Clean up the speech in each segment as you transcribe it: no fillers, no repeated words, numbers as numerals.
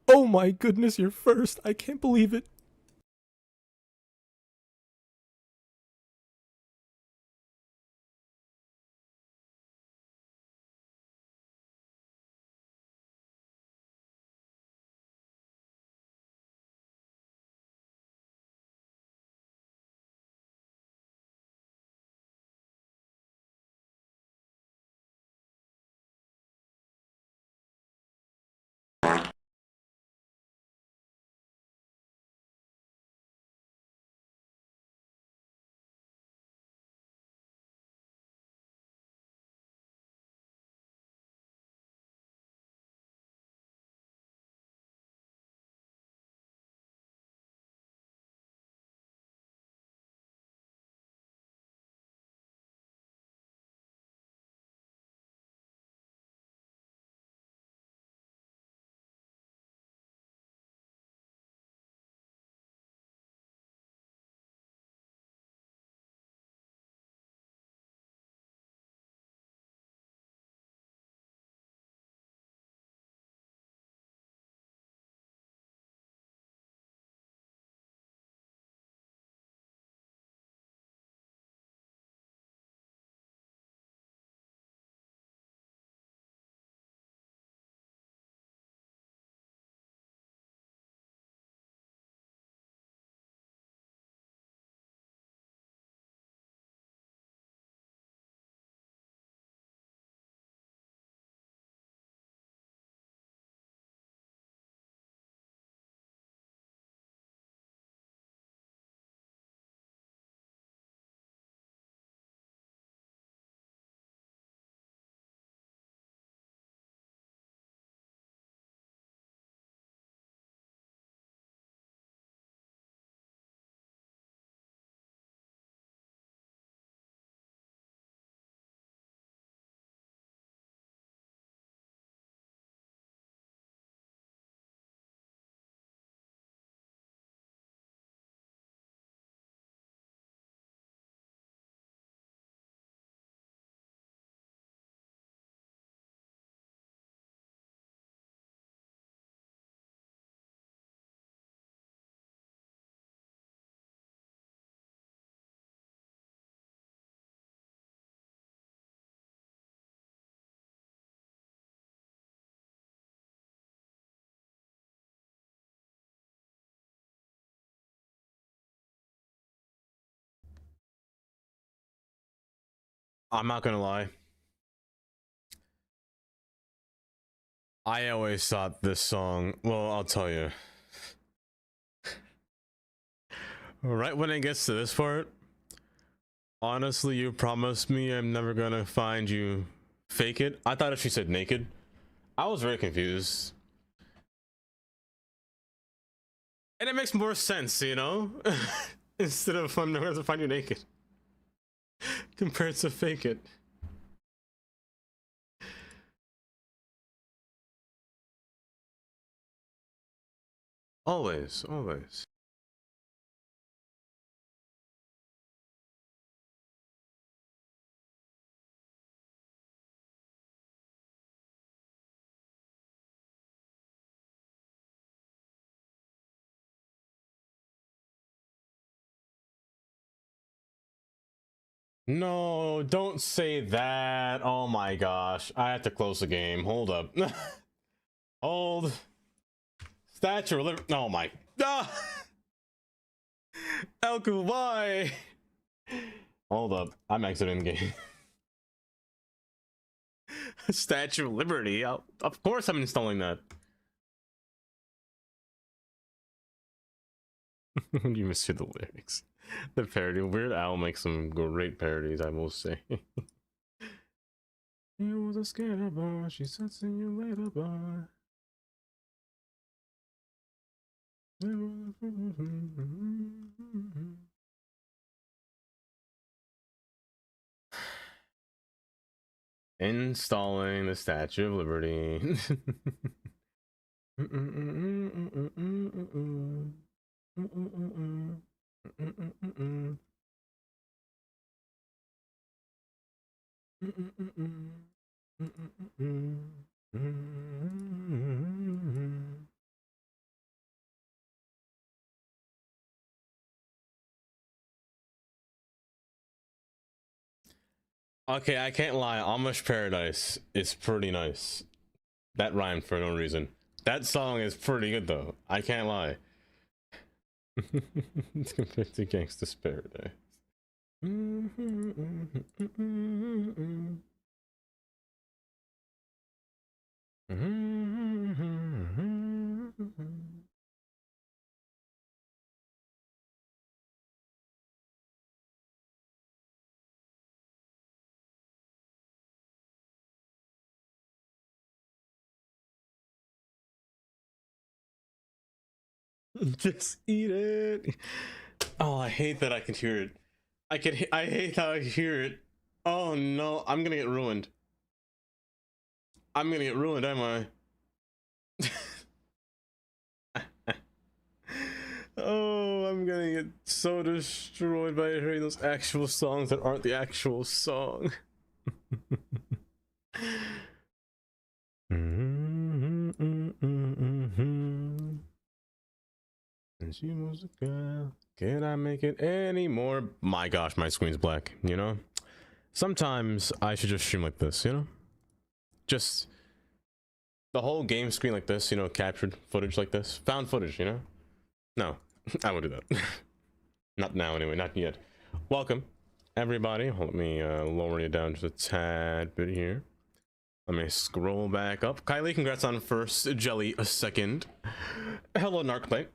Oh my goodness, you're first. I can't believe it. I'm not gonna lie. I always thought this song, well, I'll tell you. Right when it gets to this part, honestly, you promised me I'm never gonna find you. Fake it. I thought she said naked. I was very confused. And it makes more sense, you know? Instead of I'm never gonna find you naked. Compared to fake it. Always, always. No, don't say that. Oh my gosh. I have to close the game. Hold up. Hold. Statue of Liberty. Oh my. Ah! Elku, why? Hold up. I'm exiting the game. Statue of Liberty. Of course I'm installing that. You misheard the lyrics. The parody. Weird Al makes some great parodies, I will say. You was a scared boy. She said, see you later, boy. Installing the Statue of Liberty. Okay, I can't lie. Amish Paradise is pretty nice. That rhymed for no reason. That song is pretty good though. I can't lie. It's compared to Gangsta's Paradise. Just eat it. Oh, I hate that I can hear it. I hate how I hear it. Oh no, I'm gonna get ruined. I'm gonna get ruined, am I? Oh, I'm gonna get so destroyed by hearing those actual songs that aren't the actual song. And she was a girl. Can I make it anymore? My gosh, my screen's black, you know? Sometimes I should just stream like this, you know? Just the whole game screen like this, you know, captured footage like this. Found footage, you know? No, I won't do that. Not now, anyway, not yet. Welcome, everybody. Let me lower you down just a tad bit here. Let me scroll back up. Kylie, congrats on first. Jelly, a second. Hello, Narc Knight.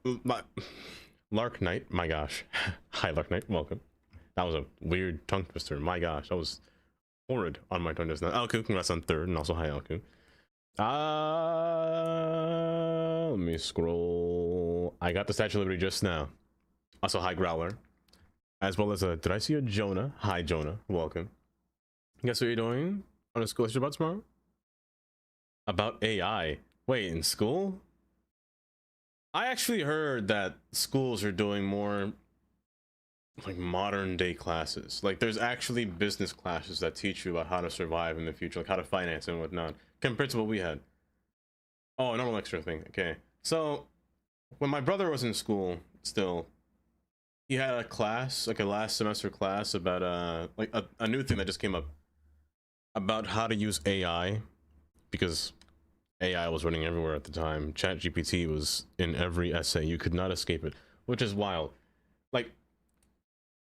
Lark Knight, my gosh. Hi, Lark Knight, welcome. That was a weird tongue twister. My gosh, that was horrid on my tongue just now. Alku, congrats on third, and also hi, Alku. Let me scroll. I got the Statue of Liberty just now. Also, hi, Growler. As well as did I see a Jonah? Hi, Jonah, welcome. Guess what you're doing on a school lecture about tomorrow? About AI. Wait, in school? I actually heard that schools are doing more like modern day classes. Like there's actually business classes that teach you about how to survive in the future, like how to finance and whatnot, compared to what we had. Oh, normal lecture thing. Okay. So when my brother was in school still, he had a class, like a last semester class about like a new thing that just came up about how to use AI, because AI was running everywhere at the time. ChatGPT was in every essay. You could not escape it, which is wild. Like,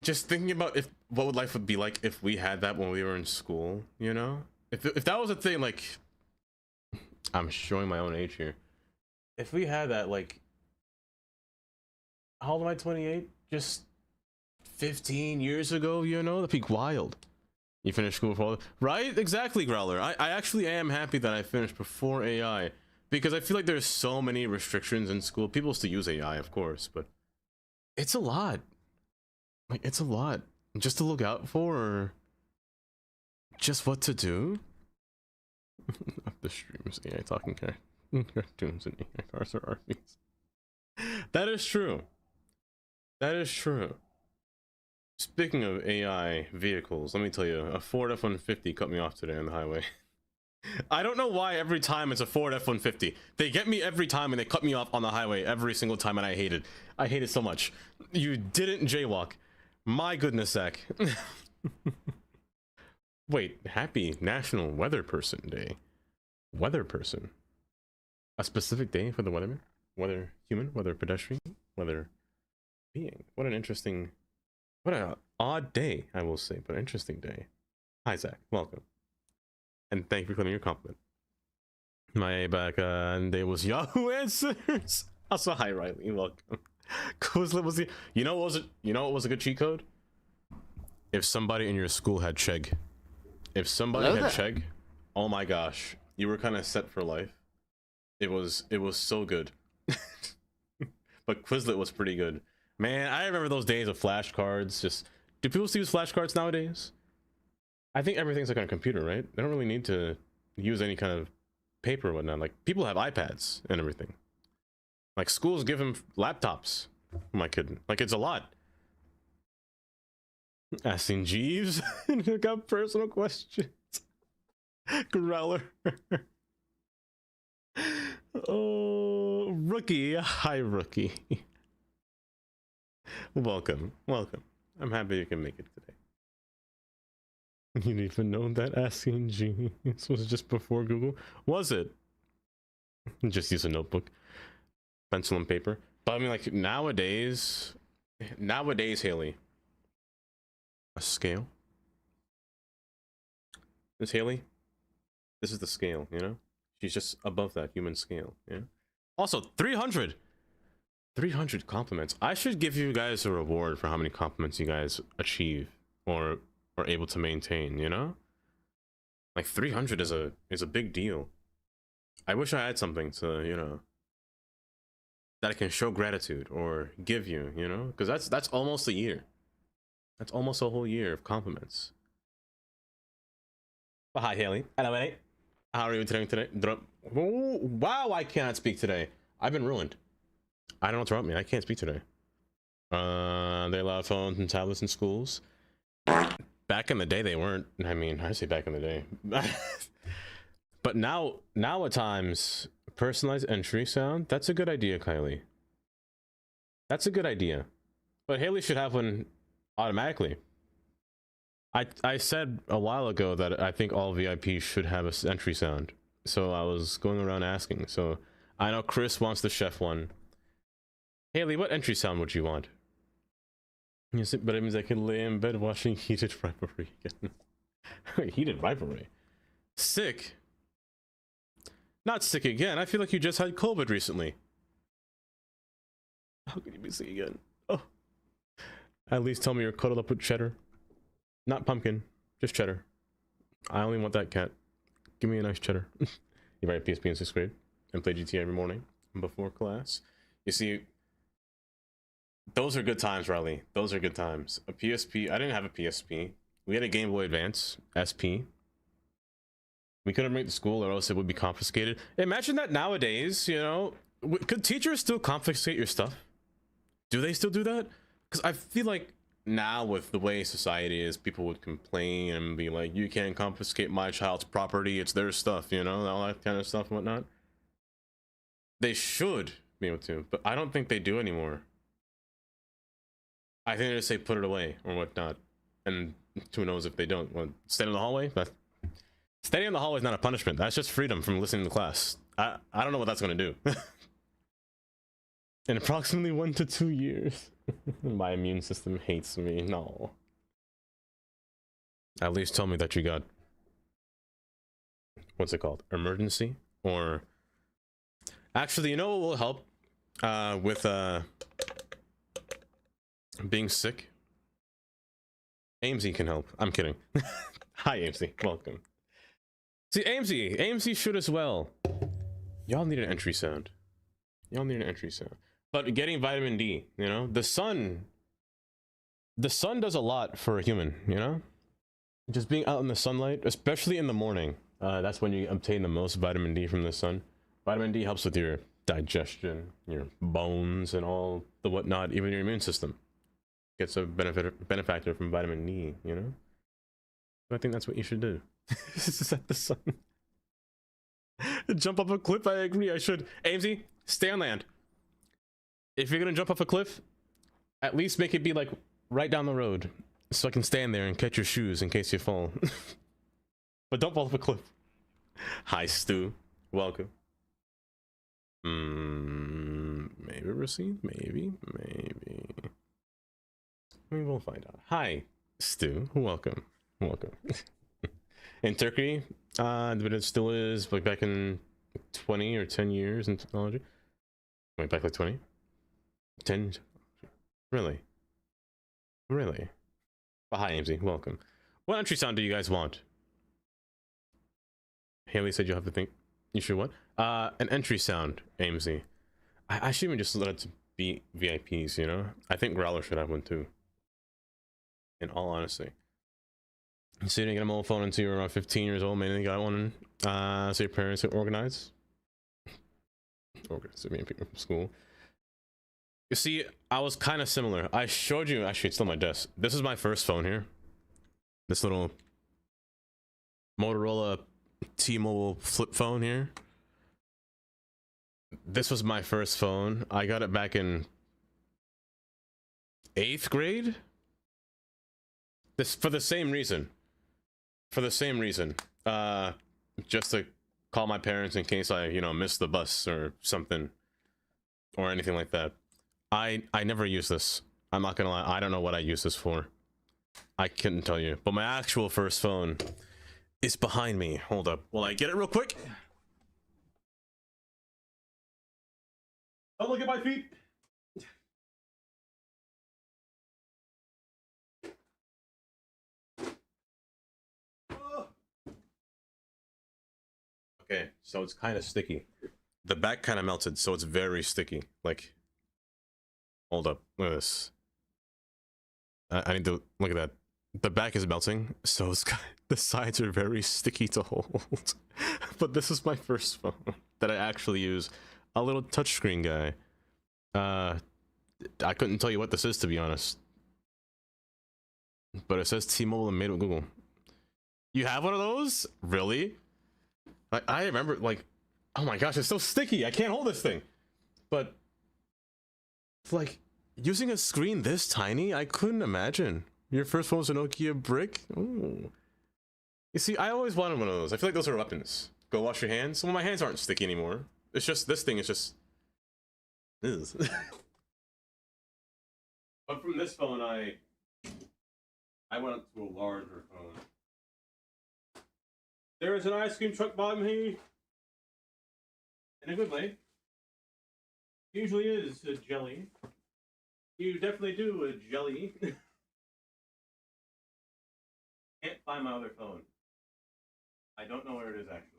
just thinking about what would life would be like if we had that when we were in school, you know? If that was a thing, like, I'm showing my own age here. If we had that, like, how old am I? 28? Just 15 years ago, you know? That'd be wild. You finished school before, right? Exactly, Growler. I actually am happy that I finished before AI, because I feel like there's so many restrictions in school. People still use AI, of course, but it's a lot. Like, it's a lot just to look out for, or just what to do. The streams, AI talking cartoons and AI cars or RVs. That is true. That is true. Speaking of AI vehicles, let me tell you, a Ford F-150 cut me off today on the highway. I don't know why every time it's a Ford F-150. They get me every time and they cut me off on the highway every single time, and I hate it. I hate it so much. You didn't jaywalk. My goodness, Zach. Wait, happy National Weather Person Day. Weather person. A specific day for the weatherman? Weather human? Weather pedestrian? Weather being? What an interesting... What an odd day, I will say, but interesting day. Hi, Zach. Welcome. And thank you for claiming your compliment. My back day was Yahoo Answers. Also, hi, Riley. Welcome. Quizlet was the... You know what was a good cheat code? If somebody in your school had Chegg. If somebody had Chegg, oh my gosh. You were kind of set for life. It was so good. But Quizlet was pretty good. Man, I remember those days of flashcards. Just, do people still use flashcards nowadays? I think everything's like on a computer, right? They don't really need to use any kind of paper or whatnot. Like, people have iPads and everything. Like, schools give them laptops. Am I kidding? Like, it's a lot. Asking Jeeves. Got personal questions. Growler. Oh, Rookie. Hi, Rookie. Welcome. I'm happy you can make it today. You didn't even know that asking This was just before Google. Was it? Just use a notebook, pencil and paper. But I mean, like nowadays, Haley, a scale. This Haley, this is the scale, you know? She's just above that human scale, yeah? Also, 300 compliments. I should give you guys a reward for how many compliments you guys achieve or are able to maintain, you know? Like 300 is a big deal. I wish I had something to, you know, that I can show gratitude or give you, you know? Because that's almost a year. That's almost a whole year of compliments. Oh, hi, Haley. Hello, mate. How are you doing today? Oh, wow, I cannot speak today. I've been ruined. I don't interrupt me. I can't speak today. They allow phones and tablets in schools. Back in the day, they weren't. I mean, I say back in the day. But now at times, personalized entry sound, that's a good idea, Kylie. That's a good idea. But Haley should have one automatically. I said a while ago that I think all VIPs should have a entry sound. So I was going around asking. So I know Chris wants the chef one. Haley, what entry sound would you want? Yes, but it means I can lay in bed watching Heated Rivalry again. Heated Rivalry? Sick? Not sick again. I feel like you just had COVID recently. How can you be sick again? Oh. At least tell me you're cuddled up with cheddar. Not pumpkin, just cheddar. I only want that cat. Give me a nice cheddar. You write PSP in 6th grade and play GTA every morning before class. You see, those are good times, Riley. Those are good times. A PSP, I didn't have a PSP. We had a Game Boy Advance, SP. We couldn't bring it to school or else it would be confiscated. Imagine that nowadays, you know, could teachers still confiscate your stuff? Do they still do that? Because I feel like now with the way society is, people would complain and be like, you can't confiscate my child's property, it's their stuff, you know, all that kind of stuff and whatnot. They should be able to, but I don't think they do anymore. I think they just say put it away or whatnot, and who knows if they don't. Well, stay in the hallway? Staying in the hallway is not a punishment, that's just freedom from listening to class. I don't know what that's gonna do. In approximately 1 to 2 years. My immune system hates me. No. At least tell me that you got, what's it called? Emergency? Or actually, you know what will help with being sick? AMZ can help. I'm kidding. Hi, AMZ. Welcome. See, AMZ should as well. Y'all need an entry sound. Y'all need an entry sound. But getting vitamin D, you know, the sun does a lot for a human, you know, just being out in the sunlight, especially in the morning. That's when you obtain the most vitamin D from the sun. Vitamin D helps with your digestion, your bones, and all the whatnot. Even your immune system gets a benefactor from vitamin D, you know. So I think that's what you should do. Is at the sun. Jump off a cliff. I agree. I should. AMZ, stay on land. If you're gonna jump off a cliff, at least make it be like right down the road, so I can stand there and catch your shoes in case you fall. But don't fall off a cliff. Hi, Stu. Welcome. Maybe receive. Maybe. We will find out. Hi, Stu. Welcome. In Turkey, but it still is like back in 20 or 10 years in technology. Went back like 20. 10. Really? But hi, AMZ. Welcome. What entry sound do you guys want? Haley said you'll have to think. You sure what? An entry sound, AMZ. I should even just let it be VIPs, you know? I think Growler should have one too. In all honesty. So you didn't get a mobile phone until you were around 15 years old, maybe you got one. So your parents are organized. Organized, me and people from school. You see, I was kind of similar. I showed you, actually, it's still on my desk. This is my first phone here. This little Motorola T-Mobile flip phone here. This was my first phone. I got it back in 8th grade. This for the same reason. for the same reason. Just to call my parents in case I, you know, miss the bus or something or anything like that. I never use this. I'm not gonna lie. I don't know what I use this for. I couldn't tell you. But my actual first phone is behind me. Hold up. Will I get it real quick? Oh, look at my feet. Okay, so it's kind of sticky. The back kind of melted, so it's very sticky. Like, hold up, look at this. I need to look at that. The back is melting, so it's the sides are very sticky to hold. But this is my first phone that I actually use. A little touchscreen guy. I couldn't tell you what this is, to be honest. But it says T-Mobile and made with Google. You have one of those? Really? I remember, like, oh my gosh, it's so sticky. I can't hold this thing. But, like, using a screen this tiny, I couldn't imagine. Your first phone was a Nokia brick? Ooh. You see, I always wanted one of those. I feel like those are weapons. Go wash your hands. Well, my hands aren't sticky anymore. It's just, this thing is just... But from this phone, I went up to a larger phone. There is an ice cream truck bottom here. In a good way. Usually is a jelly. You definitely do a jelly. Can't find my other phone. I don't know where it is actually.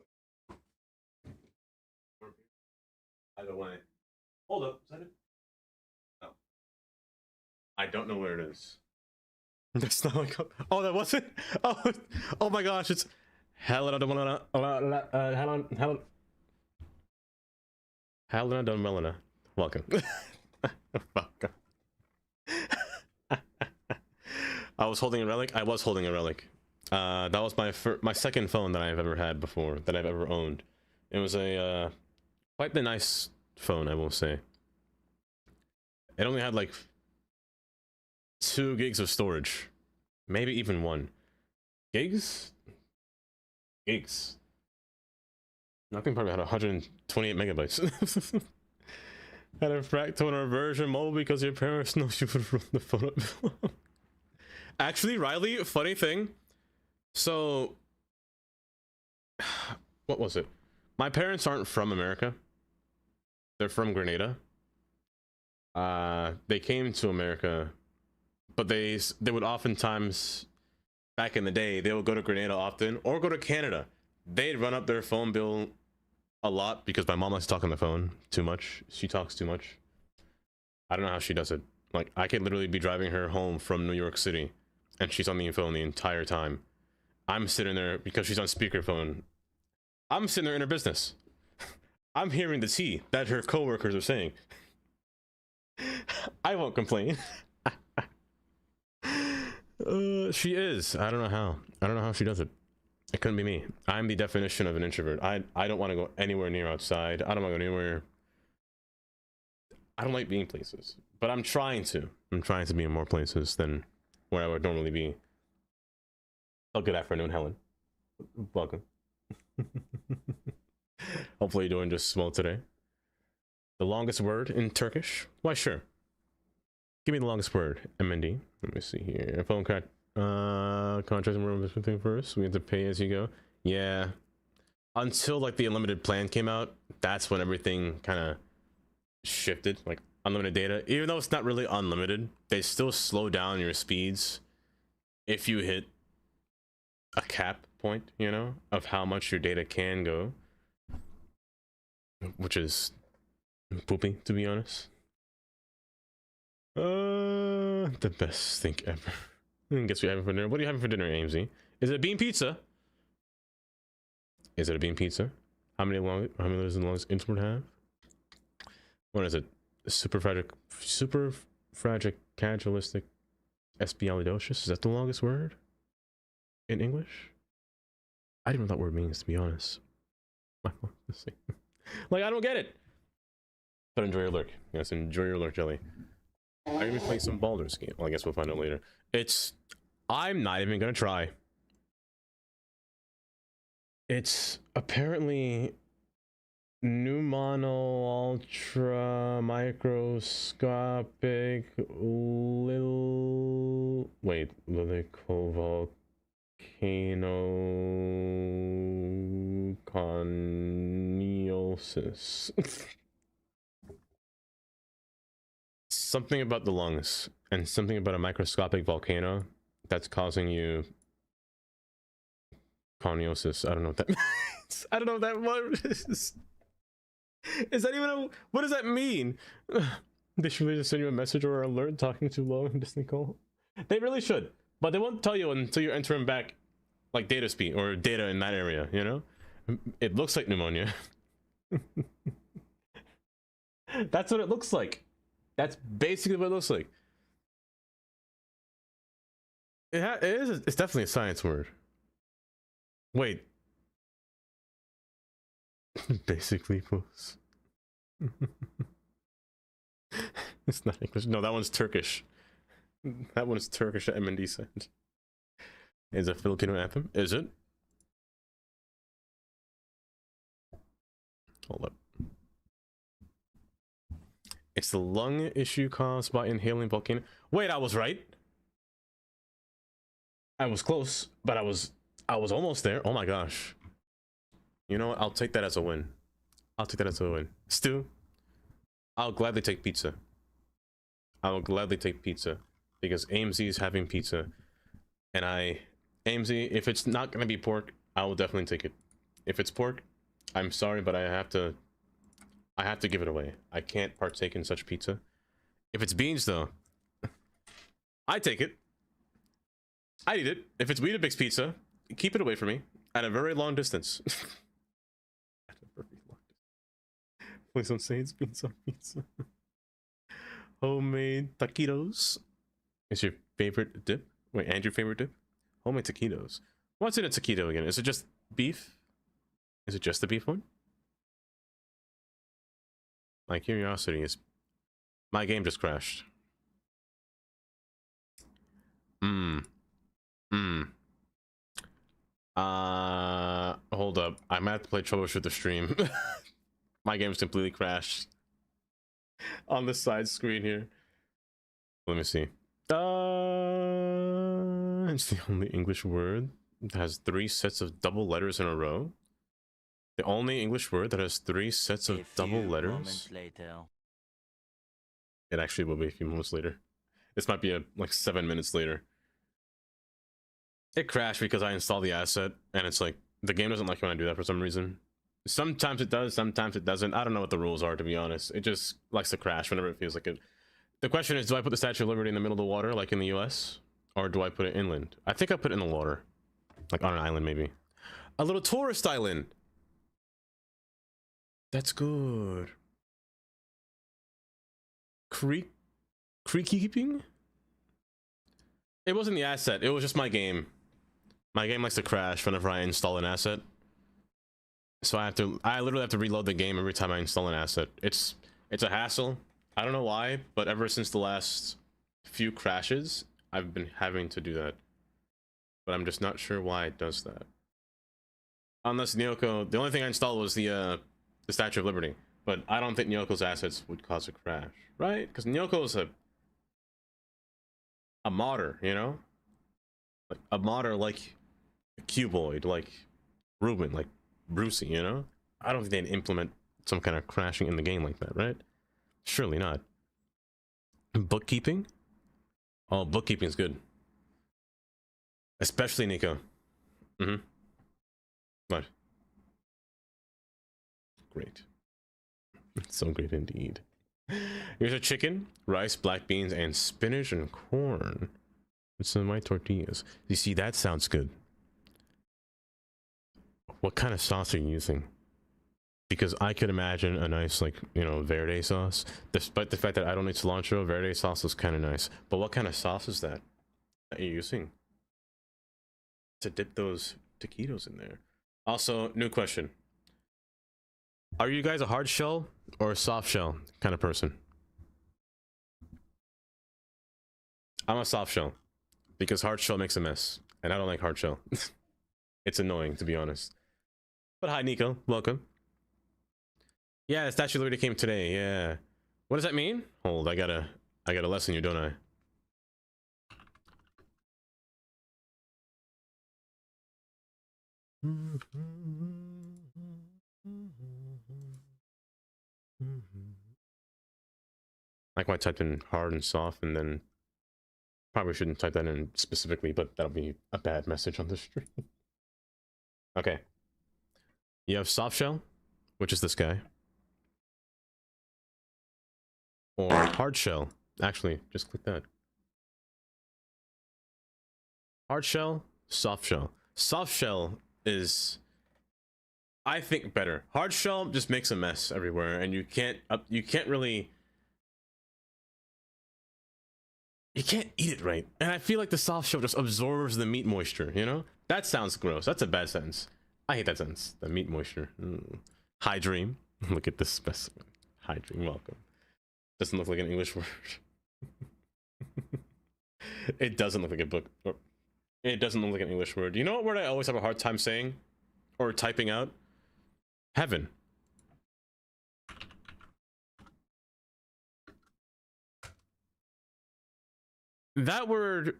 Either way. Hold up, is that it? No. I don't know where it is. That's not like, oh, that wasn't. Oh my gosh, it's Helena Melina. Welcome. I was holding a relic. I was holding a relic. That was my second phone that I've ever had before, that I've ever owned. It was a quite the nice phone, I will say. It only had like 2 gigs of storage, maybe even 1 gigs. I think probably had 128 megabytes. Had a fractal version mobile because your parents know you would run the phone up. Actually, Riley, funny thing. So, what was it? My parents aren't from America. They're from Grenada. They came to America, but they would oftentimes, back in the day, they would go to Grenada often or go to Canada. They'd run up their phone bill a lot because my mom likes to talk on the phone too much. She talks too much. I don't know how she does it. Like, I could literally be driving her home from New York City and she's on the phone the entire time. I'm sitting there because she's on speakerphone. I'm sitting there in her business. I'm hearing the tea that her coworkers are saying. I won't complain. She is. I don't know how. I don't know how she does it. It couldn't be me. I'm the definition of an introvert. I don't want to go anywhere near outside. I don't want to go anywhere. I don't like being places, but I'm trying to. I'm trying to be in more places than where I would normally be. Oh, good afternoon, Helen. Welcome. Hopefully you're doing just well today. The longest word in Turkish? Why, sure. Give me the longest word, MND. Let me see here. Phone crack. Contract and room thing first. We have to pay as you go. Yeah. Until like the unlimited plan came out, that's when everything kind of shifted. Like unlimited data, even though it's not really unlimited, they still slow down your speeds if you hit a cap point, you know, of how much your data can go, which is poopy, to be honest. The best thing ever. Guess we having for dinner. What are you having for dinner, AMZ? Is it a bean pizza? Is it a bean pizza? How many is the longest introvert have? What is it? Super fragilistic espialidocious? Is that the longest word in English? I don't know what that word means, to be honest. Like, I don't get it. But enjoy your lurk. Yes, enjoy your lurk, Jelly. I'm gonna be playing some Baldur's game. Well, I guess we'll find out later. I'm not even gonna try. It's apparently pneumono ultra microscopic little lilical volcanoconiosis. Something about the lungs and something about a microscopic volcano that's causing you coniosis. I don't know what that means. I don't know what that word is. Is that even a, what does that mean? They should really just send you a message or an alert talking too low in Disney call. They really should, but they won't tell you until you're entering back like data speed or data in that area, you know? It looks like pneumonia. That's what it looks like. That's basically what it looks like. It is. It's definitely a science word. Wait. Basically, folks. It's not English. No, that one's Turkish. That one's Turkish that MND said. Is a Filipino anthem? Is it? Hold up. It's the lung issue caused by inhaling volcano. Wait, I was right. I was close, but I was almost there. Oh my gosh. You know what? I'll take that as a win. I'll take that as a win. Stu, I'll gladly take pizza. I will gladly take pizza because AMZ is having pizza, and AMZ, if it's not gonna be pork, I will definitely take it. If it's pork, I'm sorry, but I have to give it away. I can't partake in such pizza. If it's beans though, I take it. I eat it. If it's Weetabix pizza, keep it away from me at a very long distance. At a very long distance. Please don't say it's beans on pizza. Homemade taquitos is your favorite dip? Wait, and your favorite dip? Homemade taquitos. What's in a taquito again? Is it just beef? Is it just the beef one? My curiosity is... My game just crashed. Hold up. I might have to play troubleshoot the stream. My game's completely crashed. On the side screen here. Let me see. It's the only English word that has 3 sets of double letters in a row. The only English word that has 3 sets of double letters. It actually will be a few moments later. This might be like 7 minutes later. It crashed because I installed the asset, and it's like the game doesn't like when I do that for some reason. Sometimes it does, sometimes it doesn't. I don't know what the rules are, to be honest. It just likes to crash whenever it feels like it. The question is, do I put the Statue of Liberty in the middle of the water, like in the US? Or do I put it inland? I think I put it in the water. Like on an island, maybe. A little tourist island! That's good. Creek keeping? It wasn't the asset, it was just my game. My game likes to crash whenever I install an asset. So I literally have to reload the game every time I install an asset. It's a hassle. I don't know why, but ever since the last few crashes, I've been having to do that. But I'm just not sure why it does that. Unless Nyoko, the only thing I installed was the Statue of Liberty. But I don't think Nyoko's assets would cause a crash, right? Because Nyoko's a modder, you know? Like a modder like a cuboid, like Ruben, like Brucey, you know? I don't think they'd implement some kind of crashing in the game like that, right? Surely not. Bookkeeping? Oh, bookkeeping's good. Especially Nico. What? Great. So great indeed. Here's a chicken, rice, black beans, and spinach and corn. With some white tortillas. You see, that sounds good. What kind of sauce are you using? Because I could imagine a nice, like, you know, verde sauce. Despite the fact that I don't eat cilantro, verde sauce is kind of nice. But what kind of sauce is that you're using to dip those taquitos in there? Also, new question. Are you guys a hard shell or a soft shell kind of person? I'm a soft shell because hard shell makes a mess, and I don't like hard shell. It's annoying, to be honest. But hi, Nico. Welcome. Yeah, the Statue of Liberty came today. Yeah. What does that mean? Hold, I gotta lesson you, don't I? Like when I typed in hard and soft, and then probably shouldn't type that in specifically, but that'll be a bad message on the stream. Okay. You have soft shell, which is this guy. Or hard shell. Actually, just click that. Hard shell, soft shell. Soft shell is, I think, better. Hard shell just makes a mess everywhere, and you can't really, you can't eat it right. And I feel like the soft shell just absorbs the meat moisture, you know? That sounds gross. That's a bad sentence. I hate that sentence. The meat moisture. High dream. Look at this specimen. High dream, welcome. Doesn't look like an English word. It doesn't look like a book. Or, it doesn't look like an English word. You know what word I always have a hard time saying? Or typing out? Heaven. That word,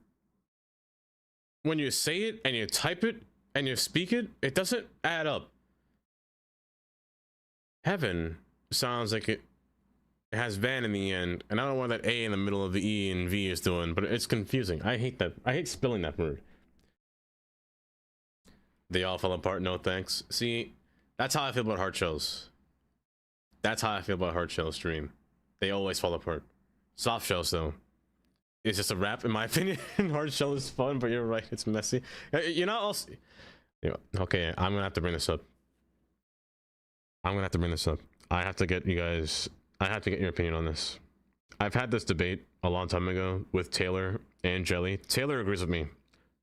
when you say it and you type it and you speak it, it doesn't add up. Heaven sounds like it has van in the end, and I don't know what that A in the middle of the E and V is doing, but it's confusing. I hate that. I hate spelling that word. They all fall apart, no thanks. See, that's how I feel about hard shells. That's how I feel about hard shells stream. They always fall apart. Soft shells, though, it's just a wrap, in my opinion. Hard shell is fun, but you're right, it's messy. You know, also, okay, I'm gonna have to bring this up. I have to get you guys, I have to get your opinion on this. I've had this debate a long time ago with Taylor and Jelly. Taylor agrees with me.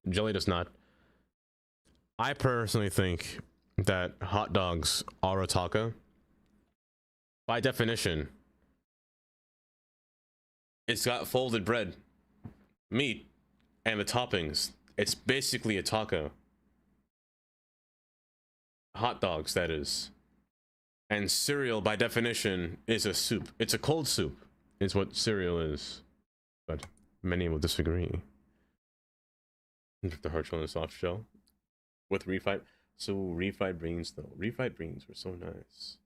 Jelly does not. I personally think that hot dogs are a taco. By definition, it's got folded bread, meat, and the toppings. It's basically a taco. Hot dogs, that is. And cereal, by definition, is a soup. It's a cold soup, is what cereal is. But many will disagree. The hard shell and the soft shell. With refried. So, refried beans, though. Refried beans were so nice.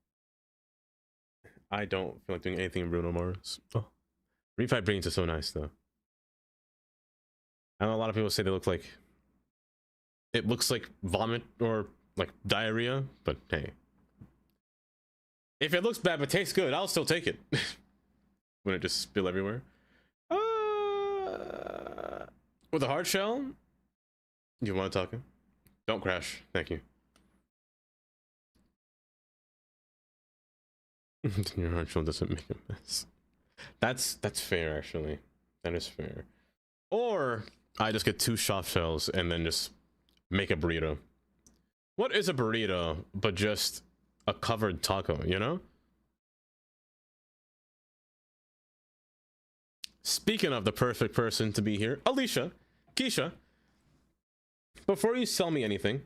I don't feel like doing anything in Bruno Mars. Oh. Refried beans are so nice, though. I know a lot of people say they look like, it looks like vomit or like diarrhea, but hey. If it looks bad but tastes good, I'll still take it. When it just spill everywhere. With a hard shell? You want to talk? Don't crash. Thank you. Your hard shell doesn't make a mess. That's fair, actually. That is fair. Or I just get 2 soft shells and then just make a burrito. What is a burrito but just a covered taco, you know? Speaking of the perfect person to be here, Alicia, Keisha, before you sell me anything,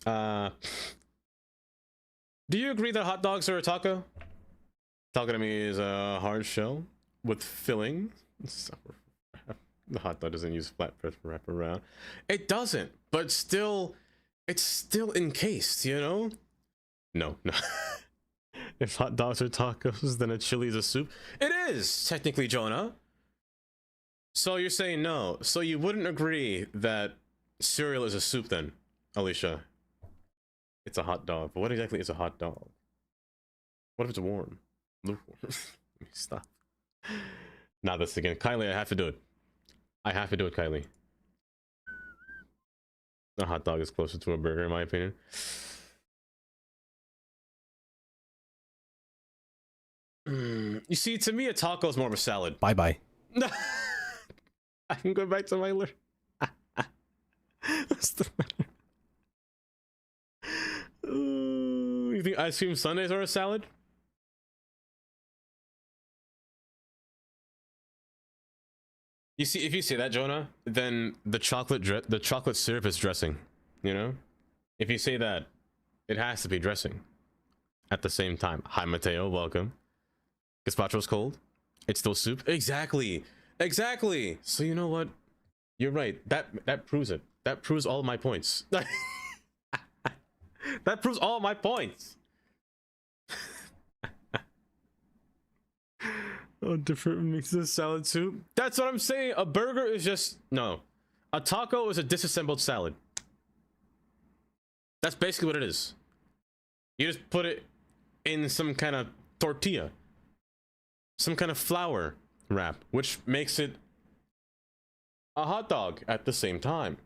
do you agree that hot dogs are a taco? Taco to me is a hard shell with filling. The hot dog doesn't use flatbread for wrap around. It doesn't, but still, it's still encased, you know? No. If hot dogs are tacos, then a chili is a soup. It is, technically, Jonah. So you're saying no. So you wouldn't agree that cereal is a soup then, Alicia? It's a hot dog. But what exactly is a hot dog? What if it's warm? Lukewarm. Stop. Not this again. Kylie, I have to do it. I have to do it, Kylie. A hot dog is closer to a burger, in my opinion. You see, to me, a taco is more of a salad. Bye-bye. I can go back to my list. What's the matter? You think ice cream sundaes are a salad? You see, if you say that, Jonah, then the chocolate syrup is dressing. You know, if you say that, It has to be dressing at the same time. Hi, Mateo. Welcome. Gazpacho's cold. It's still soup. Exactly. Exactly. So you know what? You're right. That proves it. That proves all my points. That proves all my points. Oh, different mixes of salad soup. That's what I'm saying. A burger is just no. A taco is a disassembled salad. That's basically what it is. You just put it in some kind of tortilla, some kind of flour wrap, which makes it a hot dog at the same time,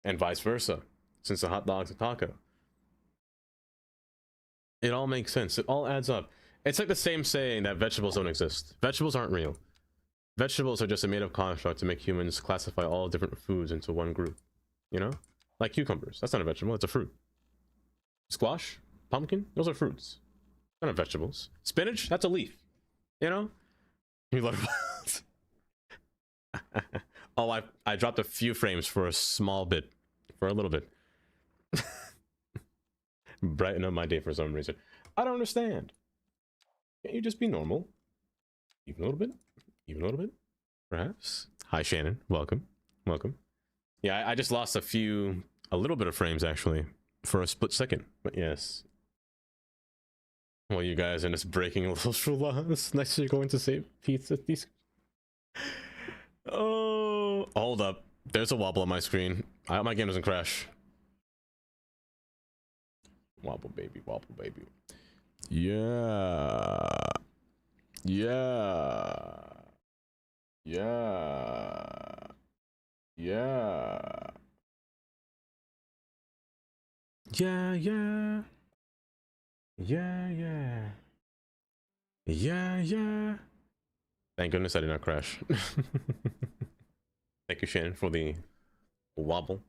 and vice versa, since a hot dog's a taco. It all makes sense. It all adds up. It's like the same saying that vegetables don't exist. Vegetables aren't real. Vegetables are just a made-up construct to make humans classify all different foods into one group. You know? Like cucumbers. That's not a vegetable, it's a fruit. Squash, pumpkin, those are fruits. They're not vegetables. Spinach, that's a leaf. You know? You love Oh, I dropped a few frames for a small bit. For a little bit. Brighten up my day for some reason. I don't understand. Can't you just be normal? Even a little bit? Even a little bit? Perhaps? Hi, Shannon. Welcome. Welcome. Yeah, I just lost a little bit of frames, actually, for a split second. But yes. Well, you guys are just breaking social laws. Next you're going to say pizza. These. Oh, hold up. There's a wobble on my screen. I hope my game doesn't crash. Wobble, baby. Wobble, baby. Yeah. Yeah. Yeah. Yeah. Yeah, yeah. Yeah, yeah. Yeah, yeah. Thank goodness I did not crash. Thank you, Shannon, for the wobble.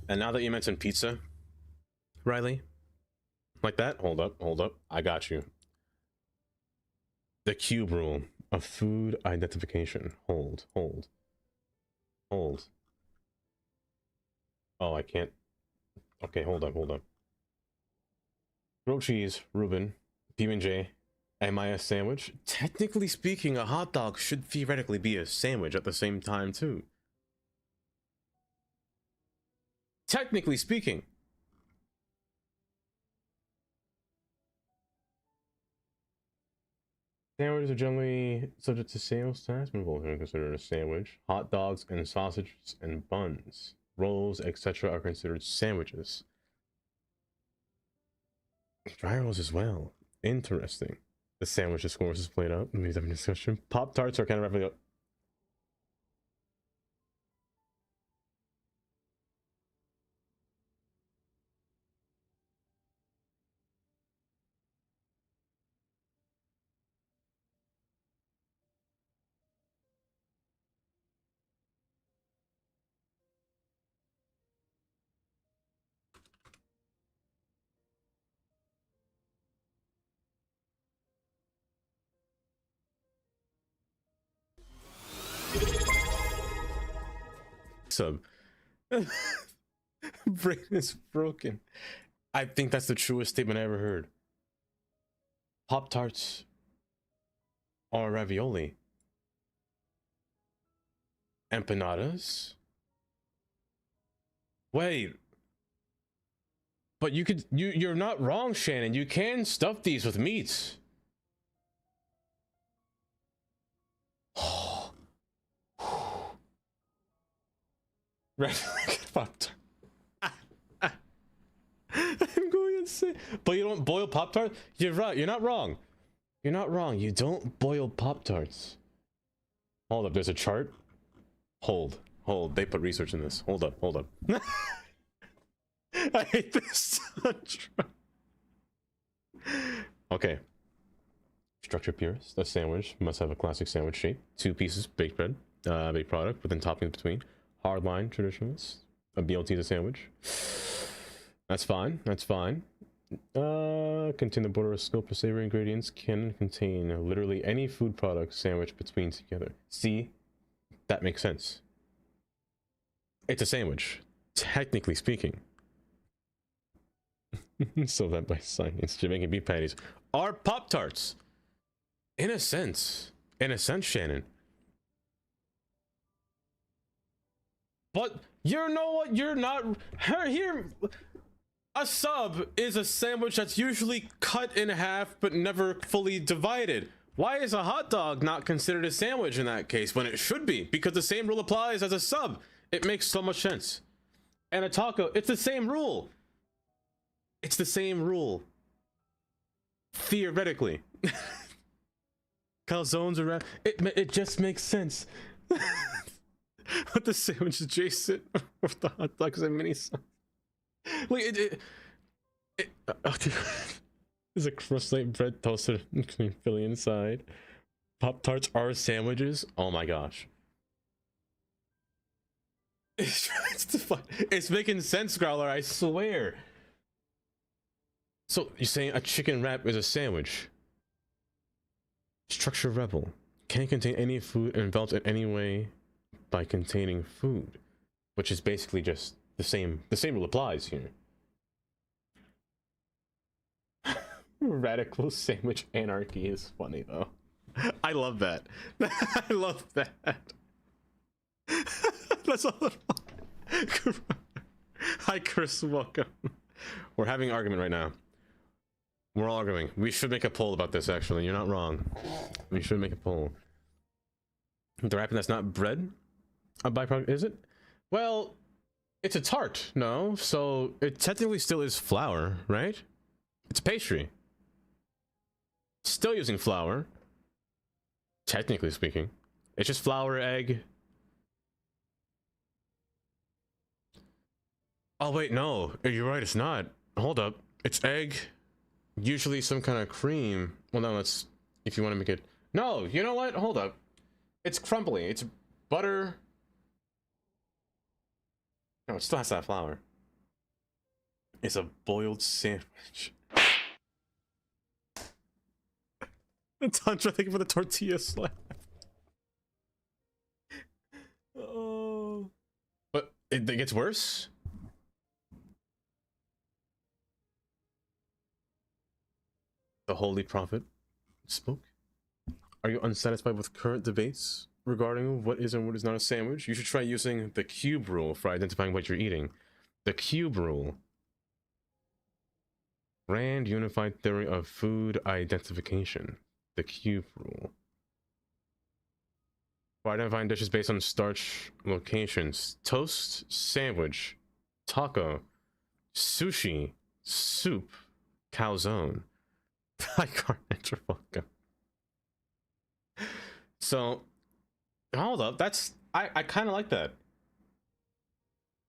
And now that you mentioned pizza, Riley, like that, hold up, I got you. The cube rule of food identification. Hold. Oh, I can't. Okay, hold up. Grilled cheese, Reuben, PB&J. Am I a sandwich? Technically speaking, a hot dog should theoretically be a sandwich at the same time, too. Technically speaking. Sandwiches are generally subject to sales tax, but both are considered a sandwich. Hot dogs and sausages and buns, rolls, etc. are considered sandwiches. Dry rolls as well. Interesting. The sandwich discourse is played out. Let me have a discussion. Pop tarts are kind of wrapping up. Sub. Brain is broken. I think that's the truest statement I ever heard. Pop tarts are ravioli. Empanadas? Wait. But you're not wrong, Shannon. You can stuff these with meats. Pop-Tart. I'm going insane. But you don't boil Pop-Tarts? You're right. You're not wrong. You're not wrong. You don't boil Pop-Tarts. Hold up. There's a chart. Hold. They put research in this. Hold up. I hate this. Okay. Structure purist. A sandwich must have a classic sandwich shape. 2 pieces baked bread. Baked product with toppings between. Hardline traditionalists. A BLT is a sandwich. That's fine. Contain the border scope of savory ingredients. Can contain literally any food product sandwiched between together. See? That makes sense. It's a sandwich, technically speaking. So that by science, Jamaican beef patties are Pop-Tarts. In a sense, Shannon. But you know what? You're not here. A sub is a sandwich that's usually cut in half but never fully divided. Why is a hot dog not considered a sandwich in that case when it should be? Because the same rule applies as a sub. It makes so much sense. And a taco, it's the same rule. It's the same rule. Theoretically. Calzones around. It just makes sense. But the sandwich adjacent with the hot dogs and mini sauce. Like there's a crust-like bread toasted between Philly inside. Pop-Tarts are sandwiches. Oh my gosh. It's making sense, Growler, I swear. So you're saying a chicken wrap is a sandwich? Structure rebel. Can contain any food and enveloped in any way by containing food, which is basically just the same rule applies here. Radical sandwich anarchy is funny though. I love that. I love that. That's all. Hi Chris, welcome. We're having an argument right now. We're all arguing. We should make a poll about this actually. You're not wrong. We should make a poll. The wrapping that's not bread? A byproduct, is it? Well, it's a tart, no? So it technically still is flour, right? It's pastry. Still using flour. Technically speaking. It's just flour, egg. Oh wait, no. You're right, it's not. Hold up. It's egg. Usually some kind of cream. Well, no, let's... If you want to make it... No, you know what? Hold up. It's crumbly. It's butter... No, it still has that flour. It's a boiled sandwich. Tantra, thank you for the tortilla slap. Oh. But it gets worse? The Holy Prophet spoke. Are you unsatisfied with current debates regarding what is and what is not a sandwich? You should try using the cube rule for identifying what you're eating. The cube rule. Rand Unified Theory of Food Identification. The cube rule. For identifying dishes based on starch locations. Toast, sandwich, taco, sushi, soup, calzone. I can't welcome. So hold up, that's I kind of like that.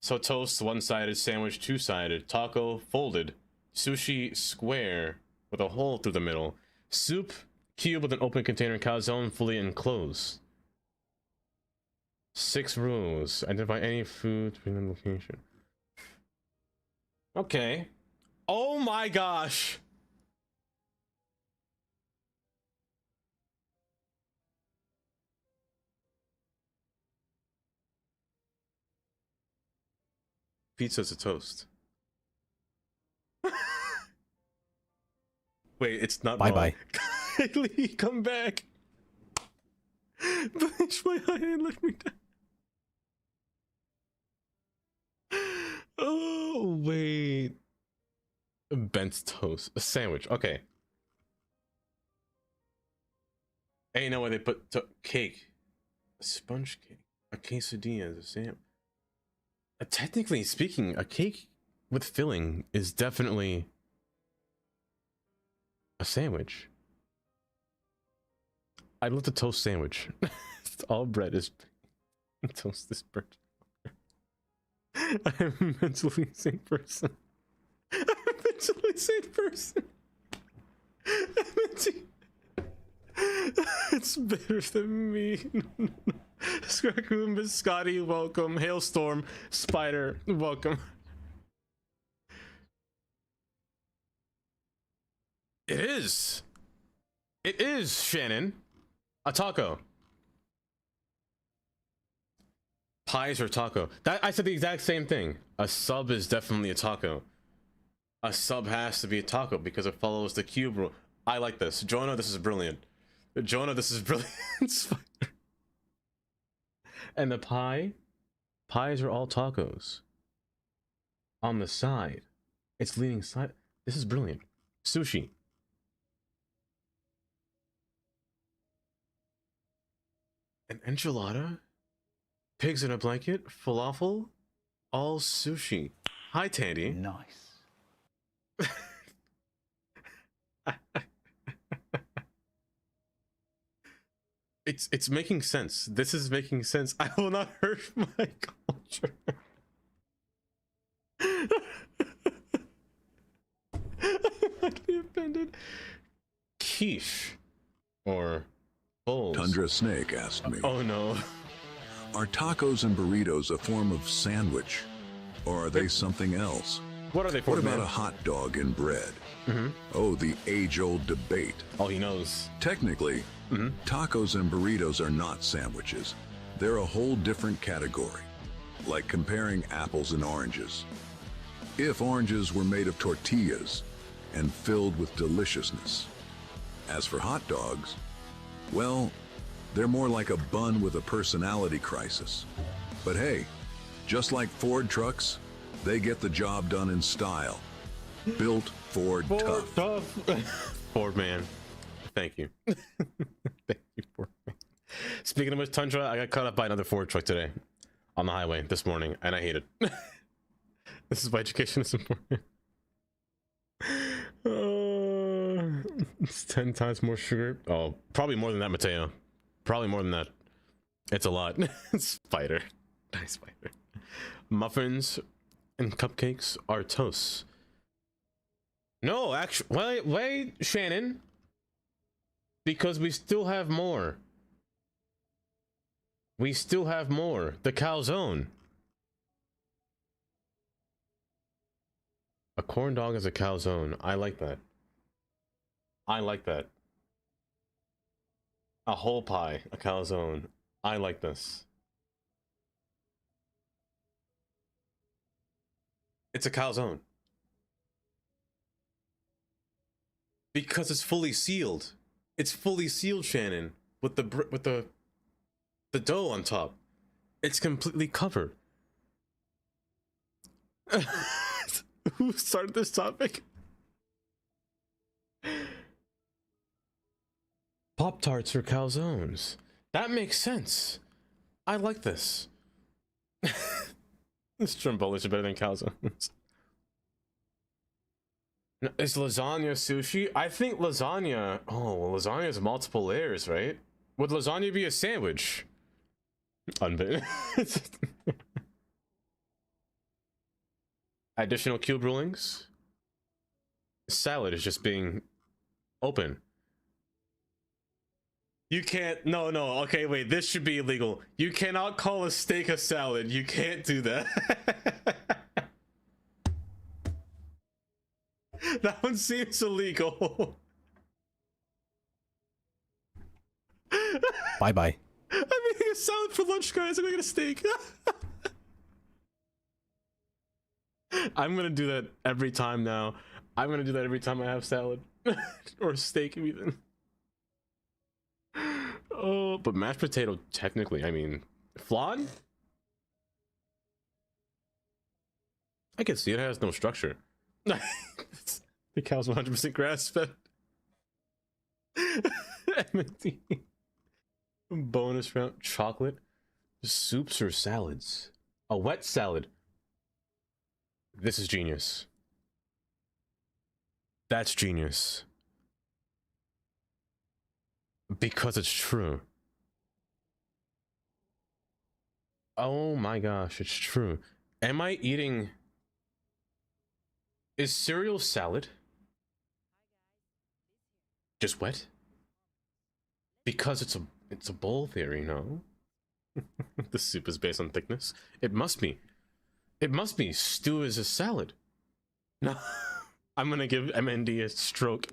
So toast one-sided, sandwich two-sided, taco folded, sushi square with a hole through the middle, soup cube with an open container, calzone fully enclosed. 6 rules. Identify any food between the location. Okay. Oh my gosh. Pizza's a toast. Wait, it's not. Bye bye. Kylie, come back. Push my eye and look me down. Oh wait. Bent toast, a sandwich. Okay. Ain't no way they put cake, a sponge cake, a quesadilla as a sandwich. Technically speaking, a cake with filling is definitely a sandwich. I love the toast sandwich. All bread is toast is bread. I'm a mentally sane person. I'm a mentally sane person. It's better than me. Scrackoon, Biscotti, welcome. Hailstorm, Spider, welcome. It is. It is, Shannon. A taco. Pies or taco? That I said the exact same thing. A sub is definitely a taco. A sub has to be a taco because it follows the cube rule. I like this. Jonah, this is brilliant. Jonah, this is brilliant. And the pies are all tacos. On the side. It's leaning side. This is brilliant. Sushi. An enchilada? Pigs in a blanket? Falafel? All sushi. Hi, Tandy. Nice. It's making sense. This is making sense. I will not hurt my culture. I'd be offended. Quiche or bowls. Tundra Snake asked me, Oh no. are tacos and burritos a form of sandwich? Or are they something else? What are they for? What about man? a hot dog and bread? Oh, the age-old debate. Oh, he knows. Technically, tacos and burritos are not sandwiches. They're a whole different category, like comparing apples and oranges. If oranges were made of tortillas and filled with deliciousness. As for hot dogs, well, they're more like a bun with a personality crisis. But hey, just like Ford trucks, they get the job done in style. Built Ford tough. Ford man. Thank you. Thank you, Ford man. Speaking of which, Tundra, I got caught up by another Ford truck today on the highway this morning, and I hate it. This is why education is important. It's 10 times more sugar. Oh, probably more than that, Mateo. Probably more than that. It's a lot. Spider. Nice spider. Muffins and cupcakes are toasts. No, actually, wait, Shannon. Because we still have more. We still have more. The calzone. A corn dog is a calzone. I like that. I like that. A whole pie, a calzone. I like this. It's a calzone. Because it's fully sealed. It's fully sealed, Shannon, with the dough on top. It's completely covered. Who started this topic? Pop-Tarts or calzones. That makes sense. I like this. Stromboli's are better than calzones. Is lasagna sushi? I think lasagna... Oh, well, lasagna has multiple layers, right? Would lasagna be a sandwich? Unbit. Additional cube rulings. Salad is just being open. You can't... No, okay, wait, this should be illegal. You cannot call a steak a salad. You can't do that. That one seems illegal. Bye-bye. I'm eating a salad for lunch, guys. I'm gonna get a steak. I'm gonna do that every time now. I'm gonna do that every time I have salad. Or steak, even. Oh, but mashed potato, technically, I mean, flan? I can see it has no structure. The cow's 100% grass-fed. M&T. Bonus round. Chocolate. Soups or salads? A wet salad. This is genius. That's genius. Because it's true. Oh my gosh, it's true. Am I eating... Is cereal salad? Just wet? Because it's a bowl theory, no? The soup is based on thickness. It must be. It must be. Stew is a salad. No. I'm gonna give MND a stroke.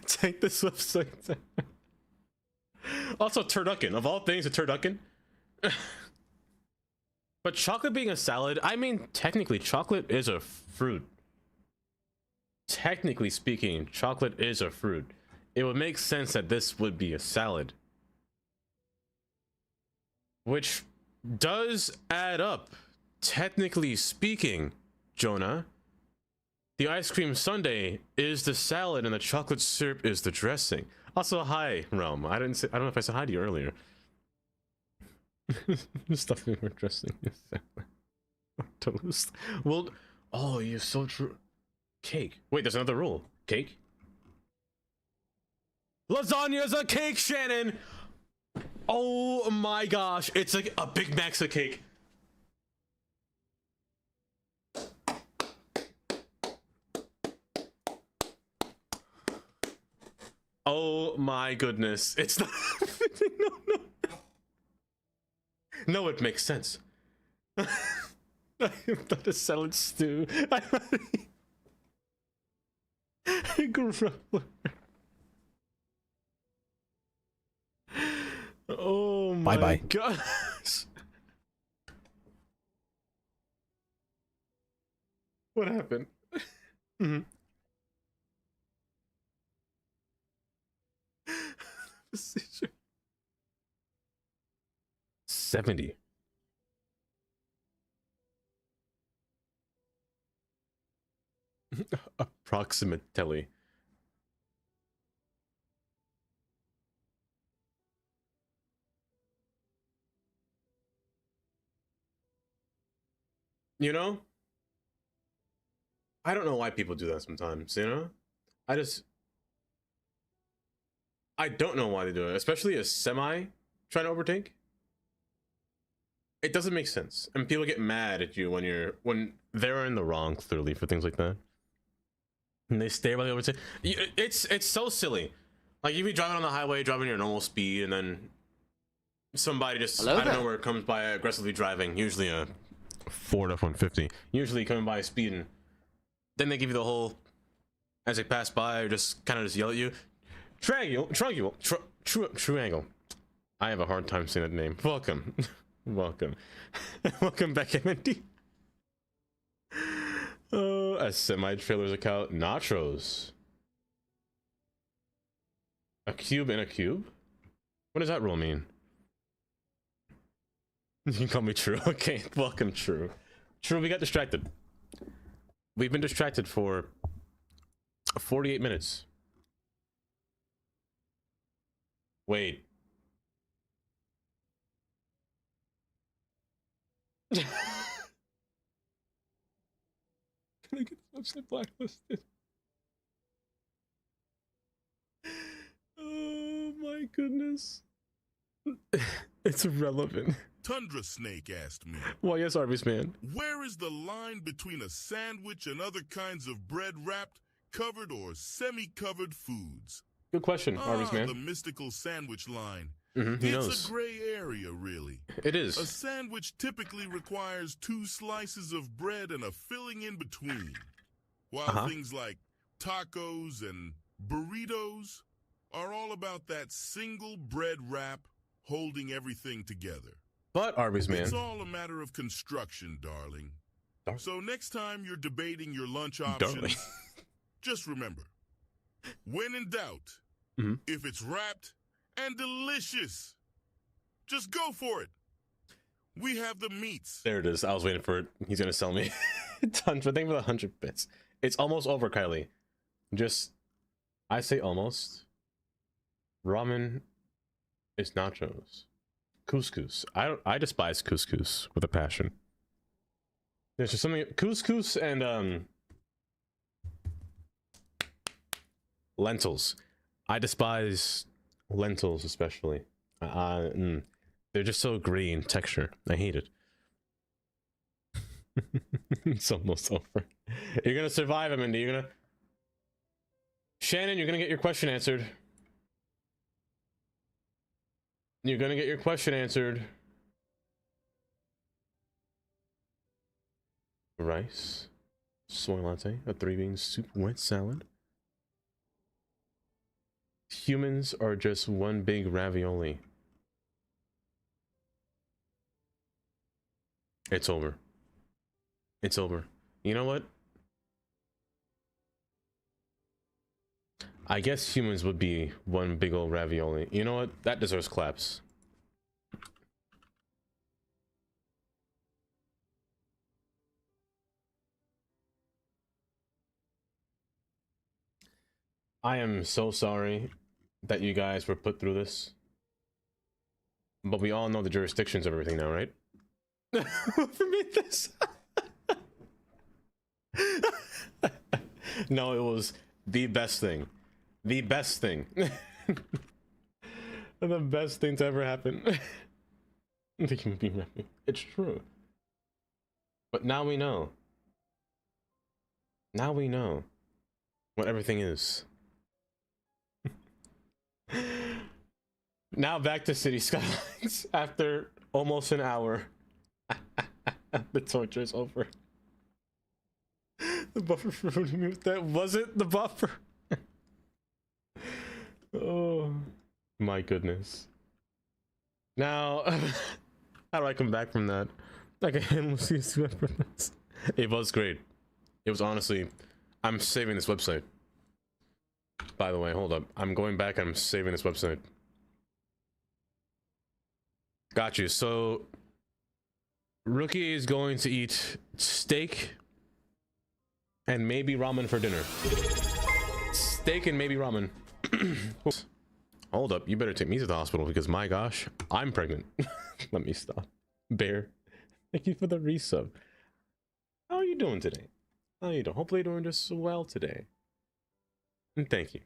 Take this website. Also, turducken. Of all things, a turducken. But chocolate being a salad, I mean, technically, chocolate is a fruit. Technically speaking, chocolate is a fruit. It would make sense that this would be a salad. Which does add up, technically speaking, Jonah. The ice cream sundae is the salad and the chocolate syrup is the dressing. Also, hi, Realm. I don't know if I said hi to you earlier. Stuffing or dressing is salad. Well, oh, you're so true. Cake. Wait, there's another rule. Cake? Lasagna's a cake, Shannon! Oh my gosh, it's like a Big Mac's a cake. Oh my goodness, it's not. No. No, it makes sense. I thought a salad stew. Gruffler. Oh my gosh. What happened? Mm-hmm. 70. Approximately. You know? I don't know why people do that sometimes, you know? I don't know why they do it, especially a semi trying to overtake. It doesn't make sense. And people get mad at you when they're in the wrong, clearly, for things like that. And they stay while they overtake. It's so silly. Like, you be driving on the highway, driving your normal speed, and then somebody just out of nowhere comes by aggressively driving, usually a Ford F-150, usually coming by speeding. Then they give you the whole, as they pass by, or just kind of just yell at you. Triangle. I have a hard time saying that name. Welcome. Welcome. Welcome back, MND. Oh, a semi-trailer's account. Nachos. A cube in a cube? What does that rule mean? You can call me True. Okay, welcome, True. True, we got distracted. We've been distracted for 48 minutes. Wait. Can I get such blacklisted? Oh my goodness. It's irrelevant. Tundra Snake asked me. Well, yes, Arby's man. Where is the line between a sandwich and other kinds of bread-wrapped, covered, or semi-covered foods? Good question, Arby's man. The mystical sandwich line. He knows. It's a gray area, really. It is. A sandwich typically requires 2 slices of bread and a filling in between, while things like tacos and burritos are all about that single bread wrap holding everything together. But, Arby's man, it's all a matter of construction, darling. So next time you're debating your lunch options, just remember, when in doubt, if it's wrapped and delicious, just go for it. We have the meats. There it is. I was waiting for it. He's gonna sell me. Tundra, thank you for the 100 bits. It's almost over, Kylie. I say almost. Ramen is nachos. Couscous. I despise couscous with a passion. There's just something couscous and lentils. I despise lentils especially. They're just so gritty in texture. I hate it. It's almost over. You're gonna survive, Mindy. Shannon, you're gonna get your question answered. You're gonna get your question answered. Rice, soy latte, a 3-bean soup, wet salad. Humans are just one big ravioli. It's over. It's over. You know what? I guess humans would be one big old ravioli. You know what? That deserves claps. I am so sorry that you guys were put through this. But we all know the jurisdictions of everything now, right? Whoever made this. No, it was the best thing. The best thing. The best thing to ever happen. It's true. But now we know. Now we know what everything is. Now back to City Skylines after almost an hour. The torture is over. The buffer for that wasn't the buffer. Oh my goodness. Now how do I come back from that? Like a endless use of effortless. It was great. It was honestly, I'm saving this website. By the way, hold up. I'm going back and I'm saving this website. Got you. So Rookie is going to eat steak and maybe ramen for dinner. Steak and maybe ramen. Hold up, you better take me to the hospital because my gosh, I'm pregnant. Let me stop. Bear, thank you for the resub. How are you doing today? How are you doing? Hopefully you're doing just well today. And thank you.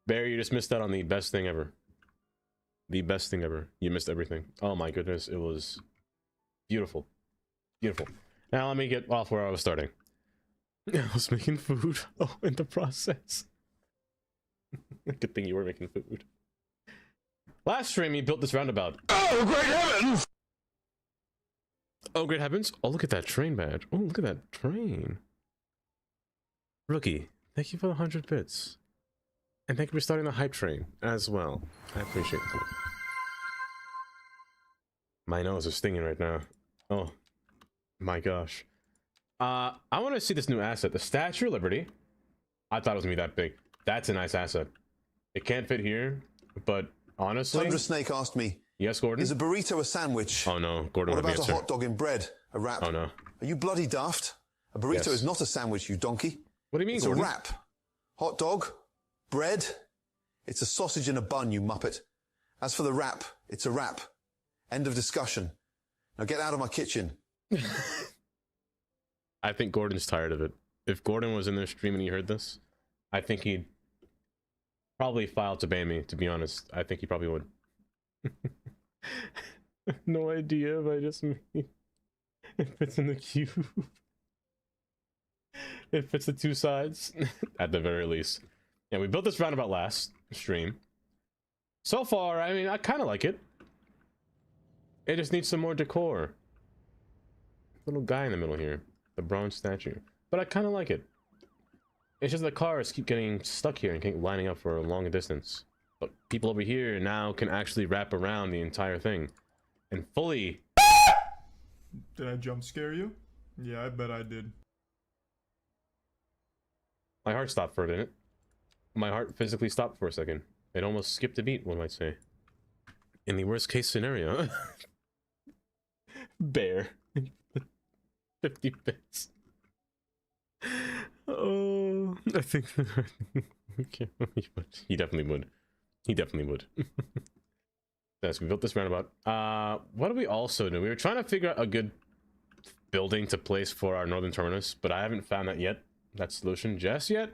Bear, you just missed out on the best thing ever. The best thing ever. You missed everything. Oh my goodness, it was beautiful. Beautiful. Now let me get off where I was starting. I was making food. Oh, in the process. Good thing you were making food. Last stream, you built this roundabout. Oh, great heavens! Oh, great heavens. Oh, look at that train badge. Oh, look at that train. Rookie, thank you for the 100 bits. And thank you for starting the hype train as well. I appreciate it. My nose is stinging right now. Oh, my gosh. I want to see this new asset. The Statue of Liberty. I thought it was going to be that big. That's a nice asset. It can't fit here, but honestly... Thunder Snake asked me, yes, Gordon? is a burrito a sandwich? Oh, no. Gordon, what about a hot dog in bread? A wrap? Oh, no. Are you bloody daft? A burrito is not a sandwich, you donkey. What do you mean, it's Gordon? It's a wrap. Hot dog, bread. It's a sausage in a bun, you muppet. As for the wrap, it's a wrap. End of discussion. Now get out of my kitchen. I think Gordon's tired of it. If Gordon was in their stream and he heard this, I think he'd probably file to ban me, to be honest. I think he probably would. No idea if I just mean it fits in the cube. It fits the two sides, at the very least. Yeah, we built this roundabout last stream. So far, I mean, I kind of like it. It just needs some more decor. Little guy in the middle here. The bronze statue. But I kind of like it. It's just the cars keep getting stuck here and keep lining up for a long distance. But people over here now can actually wrap around the entire thing. And fully... Did I jump scare you? Yeah, I bet I did. My heart stopped for a minute. My heart physically stopped for a second. It almost skipped a beat, one might say. In the worst case scenario. Bear. 50 bits. Oh, I think he definitely would. He definitely would. Yes, we built this roundabout. What do we also do? We were trying to figure out a good building to place for our northern terminus, but I haven't found that yet. That solution just yet.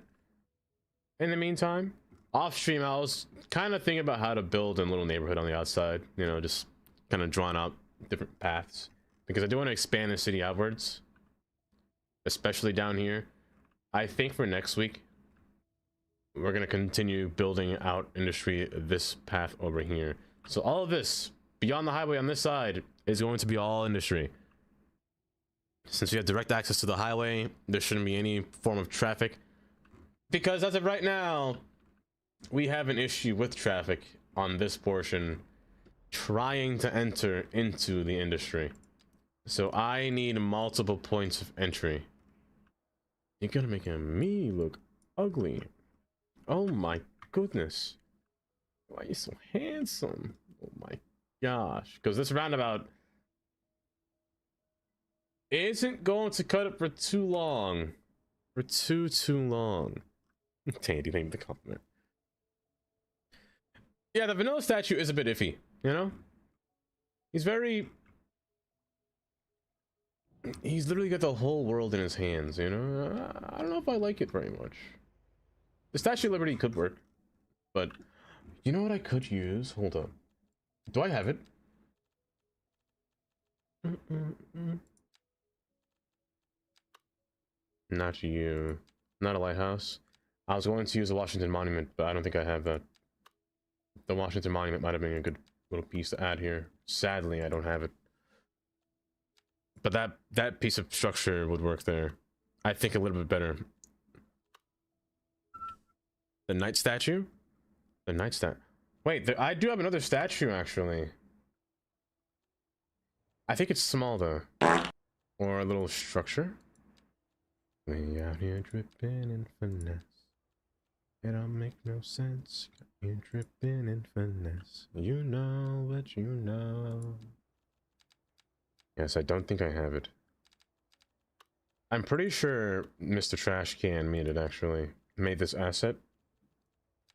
In the meantime, off stream, I was kind of thinking about how to build a little neighborhood on the outside. You know, just kind of drawing out different paths because I do want to expand the city outwards, especially down here. I think for next week, we're going to continue building out industry this path over here. So all of this beyond the highway on this side is going to be all industry. Since we have direct access to the highway, there shouldn't be any form of traffic. Because as of right now, we have an issue with traffic on this portion trying to enter into the industry. So I need multiple points of entry. You're gonna make me look ugly. Oh my goodness. Why are you so handsome? Oh my gosh. Because this roundabout isn't going to cut it for too long. For too long. Tandy, thank you for the compliment. Yeah, the vanilla statue is a bit iffy, you know? He's literally got the whole world in his hands, you know? I don't know if I like it very much. The Statue of Liberty could work, but you know what I could use? Hold on. Do I have it? Not you. Not a lighthouse. I was going to use a Washington Monument, but I don't think I have that. The Washington Monument might have been a good little piece to add here. Sadly, I don't have it. But that piece of structure would work there. I think a little bit better. The Knight statue? The Knight statue. Wait, I do have another statue, actually. I think it's small, though. Or a little structure. We out here dripping in finesse. It don't make no sense. You're dripping in finesse. You know what you know. Yes, I don't think I have it. I'm pretty sure Mr. Trash Can made it, actually. Made this asset.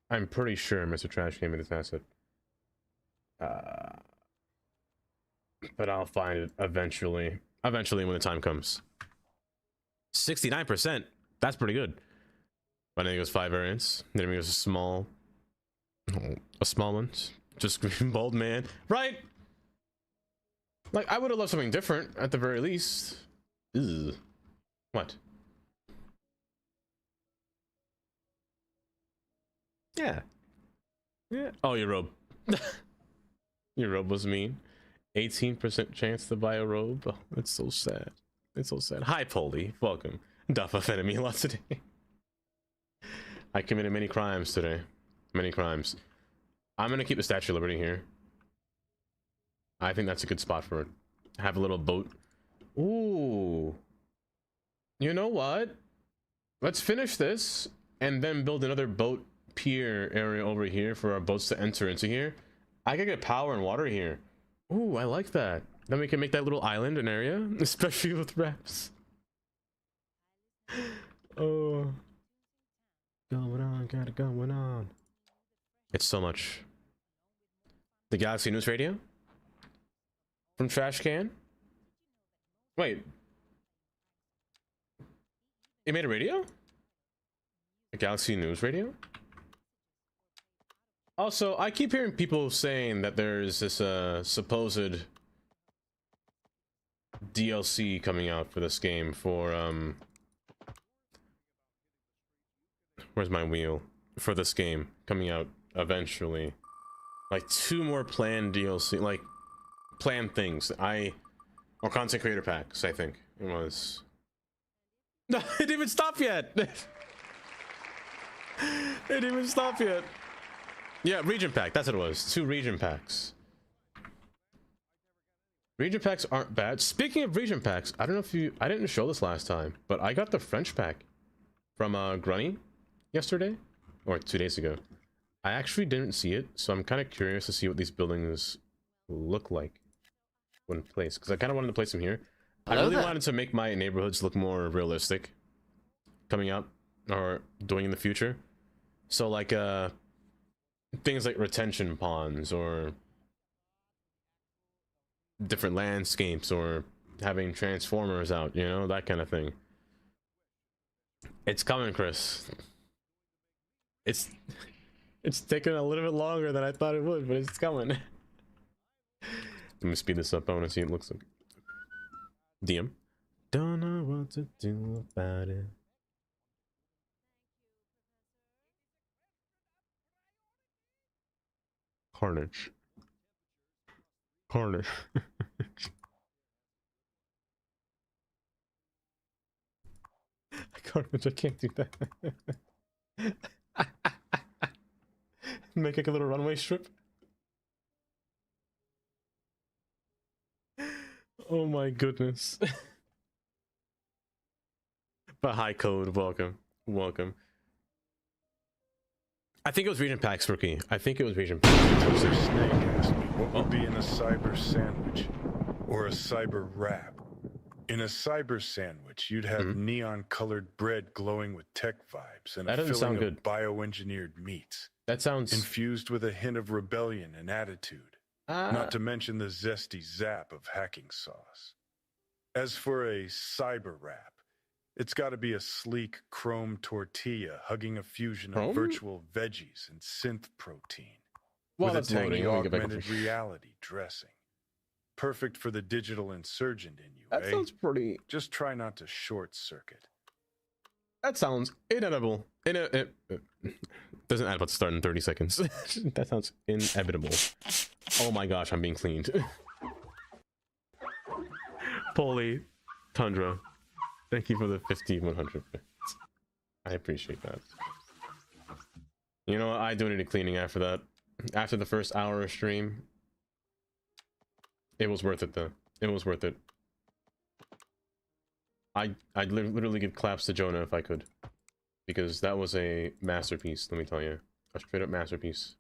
I'm pretty sure Mr. Trash Can made this asset. But I'll find it eventually. Eventually when the time comes. 69%. That's pretty good. But I think it was 5 variants. Then it was a small one. Just green bald man. Right? Like, I would have loved something different at the very least. Ugh. What? Yeah. Yeah. Oh, your robe. Your robe was mean. 18% chance to buy a robe. Oh, it's so sad. It's so sad. Hi, Polly. Welcome. Duff offended me a lot today. I committed many crimes today. Many crimes. I'm gonna keep the Statue of Liberty here. I think that's a good spot for it. Have a little boat. Ooh. You know what? Let's finish this and then build another boat pier area over here for our boats to enter into here. I could get power and water here. Ooh, I like that. Then we can make that little island an area, especially with reps. Oh. Going on, got it going on. It's so much. The Galaxy News Radio? From Trash Can? Wait. It made a radio? A Galaxy News Radio? Also, I keep hearing people saying that there's this supposed DLC coming out for this game for where's my wheel? For this game coming out eventually. Like 2 more planned DLC, like planned things. Or content creator packs, I think it was. No, it didn't even stop yet. It didn't even stop yet. Yeah, region pack, that's what it was. 2 region packs. Region packs aren't bad. Speaking of region packs, I don't know if I didn't show this last time, but I got the French pack from Grunny yesterday or 2 days ago. I actually didn't see it, so I'm kind of curious to see what these buildings look like when placed, because I kind of wanted to place them here. I really wanted to make my neighborhoods look more realistic coming up or doing in the future. So like things like retention ponds or different landscapes or having transformers out, you know, that kind of thing. It's coming, Chris. It's taking a little bit longer than I thought it would, but it's coming. Let me speed this up. I want to see it looks like. DM. Don't know what to do about it. Carnage. Carnage. Carnage, I can't do that. Make like a little runway strip. Oh my goodness. But hi code, welcome. Welcome. I think it was region packs, rookie. I think it was region packs. Tozer Snake asked me what would be in a cyber sandwich or a cyber wrap. In a cyber sandwich, you'd have neon-colored bread glowing with tech vibes and a filling of bioengineered meats. That sounds infused with a hint of rebellion and attitude. Not to mention the zesty zap of hacking sauce. As for a cyber wrap, it's got to be a sleek chrome tortilla hugging a fusion of virtual veggies and synth protein. With a tangy augmented reality dressing. Perfect for the digital insurgent in you, That sounds pretty... Just try not to short circuit. That sounds inedible. It doesn't add about to start in 30 seconds. That sounds inevitable. Oh my gosh, I'm being cleaned. Poly Tundra, thank you for the 5100 bits. I appreciate that. You know what? I donated cleaning after that. After the first hour of stream. It was worth it though. It was worth it. I'd literally give claps to Jonah if I could. Because that was a masterpiece, let me tell you. A straight up masterpiece.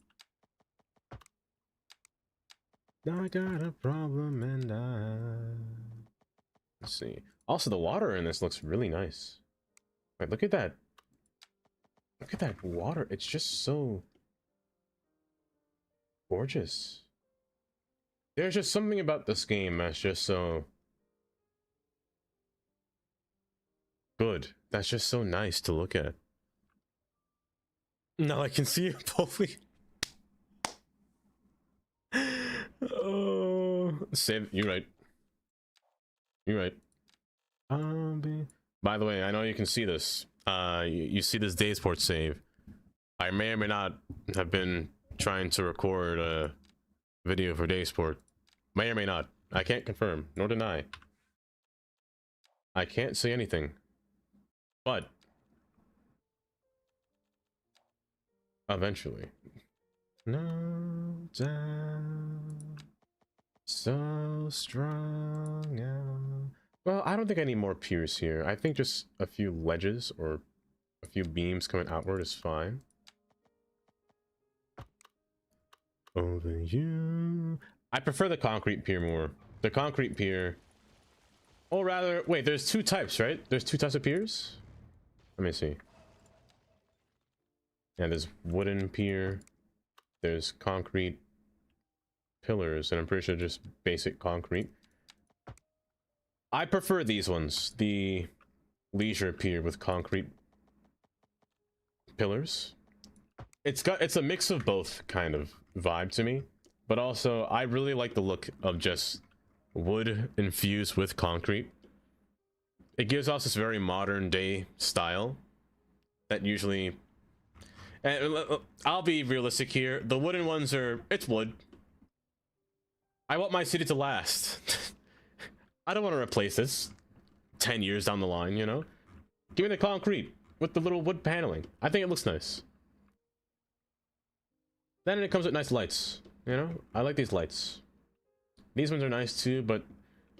I got a problem and let's see. Also, the water in this looks really nice. Wait, look at that. Look at that water. It's just so gorgeous. There's just something about this game that's just so good. That's just so nice to look at. Now I can see it, Polly. Oh, save. You're right. You're right. By the way, I know you can see this. You see this Daysport save. I may or may not have been trying to record a video for Daysport. May or may not. I can't confirm nor deny. I can't say anything. But eventually. No doubt, so strong now. Well, I don't think I need more piers here. I think just a few ledges or a few beams coming outward is fine. Over you. I prefer the concrete pier more. The concrete pier. Or rather, wait, there's two types, right? There's two types of piers? Let me see. Yeah, there's wooden pier. There's concrete pillars, and I'm pretty sure just basic concrete. I prefer these ones. The leisure pier with concrete pillars. It's a mix of both kind of vibe to me, but also I really like the look of just wood infused with concrete. It gives off this very modern day style that usually, and I'll be realistic here, the wooden ones are, it's wood. I want my city to last. I don't want to replace this 10 years down the line, you know? Give me the concrete with the little wood paneling. I think it looks nice. Then it comes with nice lights, you know? I like these lights. These ones are nice too, but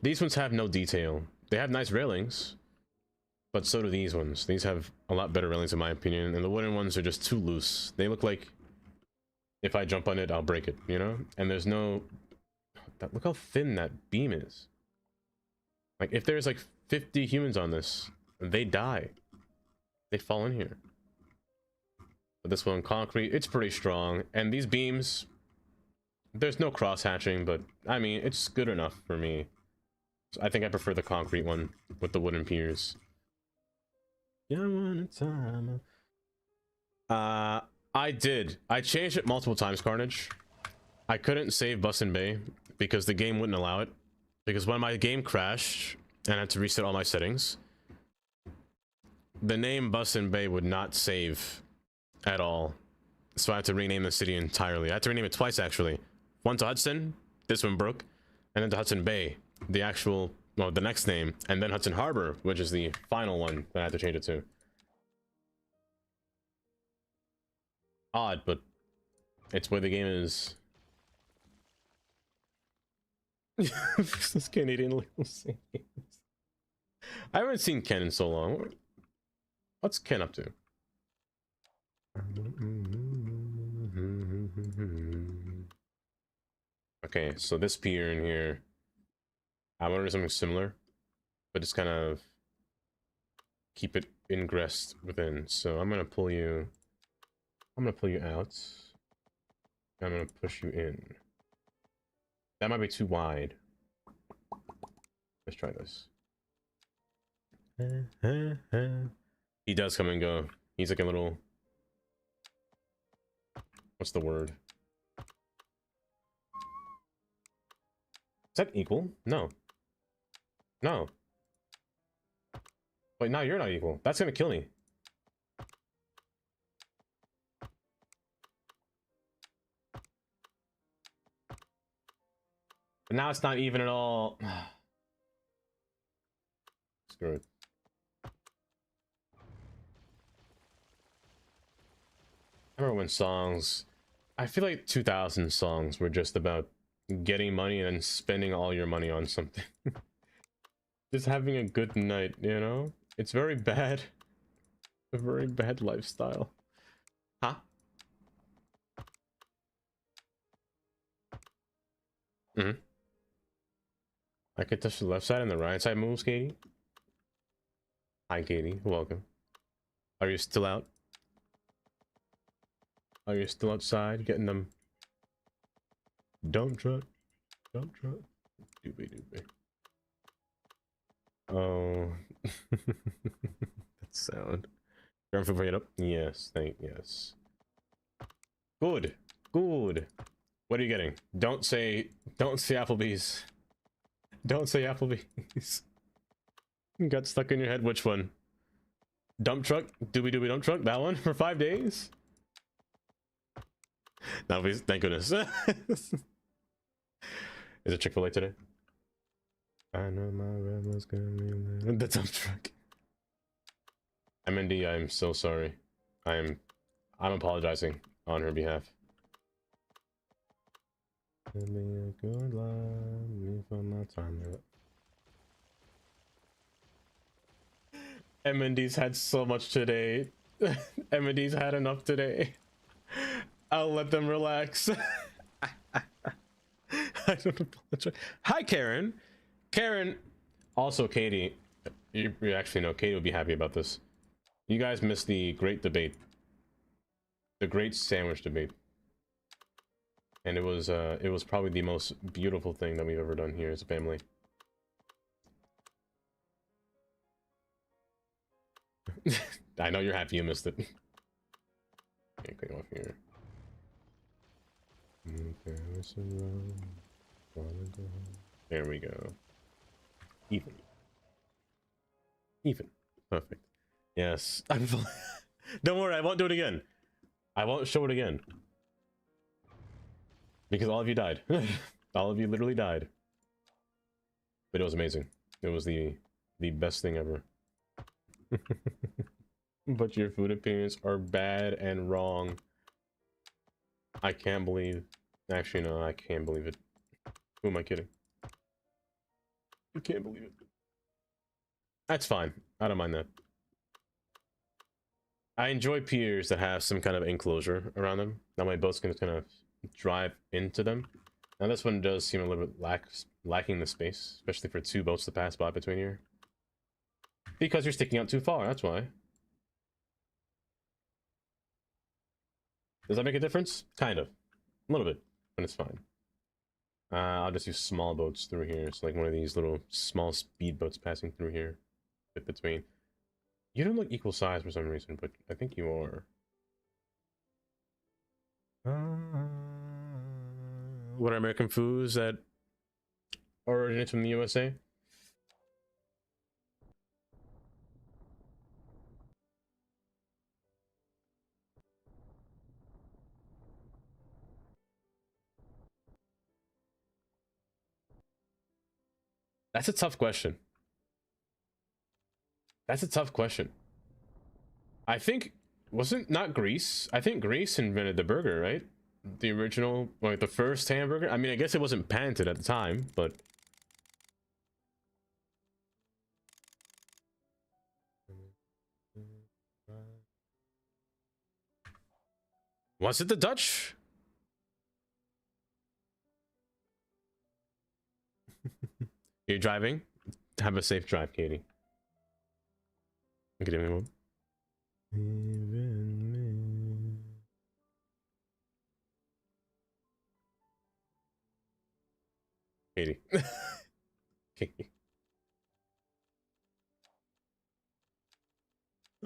these ones have no detail. They have nice railings, but so do these ones. These have a lot better railings in my opinion, and the wooden ones are just too loose. They look like if I jump on it, I'll break it, you know? And there's no... Look how thin that beam is. Like, if there's like 50 humans on this, they die. They fall in here. But this one, concrete, it's pretty strong. And these beams, there's no cross-hatching, but I mean, it's good enough for me. So I think I prefer the concrete one with the wooden piers. Yeah, one time. I did. I changed it multiple times, Carnage. I couldn't save Bussin' Bay because the game wouldn't allow it. Because when my game crashed and I had to reset all my settings, the name Bussin' Bay would not save at all. So I had to rename the city entirely. I had to rename it twice, actually. One to Hudson, this one broke, and then to Hudson Bay, the actual, well, the next name, and then Hudson Harbor, which is the final one that I had to change it to. Odd, but it's where the game is. This Canadian legal savings. I haven't seen Ken in so long. What's Ken up to? Okay, so this pier in here, I want to do something similar, but just kind of keep it ingressed within. So I'm gonna pull you out. I'm gonna push you in. That might be too wide. Let's try this. He does come and go. He's like a little... What's the word? Is that equal? No. No. Wait, no, you're not equal. That's gonna kill me. But now it's not even at all. Screw it. I remember when songs... I feel like 2000 songs were just about getting money and then spending all your money on something. Just having a good night, you know? It's very bad. A very bad lifestyle. Huh? Mm-hmm. I could touch the left side and the right side moves, Katie. Hi, Katie. Welcome. Are you still out? Are you still outside getting them? Dump truck. Dump truck. Doobie doobie. Oh. That sound. Turn for it up. Yes. Yes. Good. Good. What are you getting? Don't say Applebee's. Don't say Applebee's. Got stuck in your head. Which one? Dump truck? Doobie doobie dump truck? That one for 5 days? No, please. Thank goodness. Is it Chick-fil-A today? I know my rebels gonna be the dump truck. MND, I'm so sorry. I'm apologizing on her behalf. Give me a good love, me for my time. MND's had so much today. MND's had enough today. I'll let them relax. I don't apologize. Hi, Karen. Karen. Also, Katie. You actually know Katie would be happy about this. You guys missed the great debate. The great sandwich debate. And it was probably the most beautiful thing that we've ever done here as a family. I know you're happy you missed it. Okay, click off here. There we go. Even. Perfect. Yes. Don't worry, I won't do it again. I won't show it again. Because all of you died. All of you literally died. But it was amazing. It was the best thing ever. But your food opinions are bad and wrong. I can't believe... Actually, no, I can't believe it. Who am I kidding? I can't believe it. That's fine. I don't mind that. I enjoy piers that have some kind of enclosure around them. That way boats can kind of drive into them. Now this one does seem a little bit lacking the space, especially for two boats to pass by between here. Because you're sticking out too far, that's why. Does that make a difference? Kind of. A little bit, but it's fine. I'll just use small boats through here. It's like one of these little small speed boats passing through here. Fit between. You don't look equal size for some reason, but I think you are. What are American foods that originate from the USA? That's a tough question. That's a tough question. I think, wasn't not Greece? I think Greece invented the burger, right? the original, like the first hamburger. I mean, I guess it wasn't patented at the time, but was it the Dutch? You're driving? Have a safe drive, Katie. Good evening, Mom. Katie. Katie.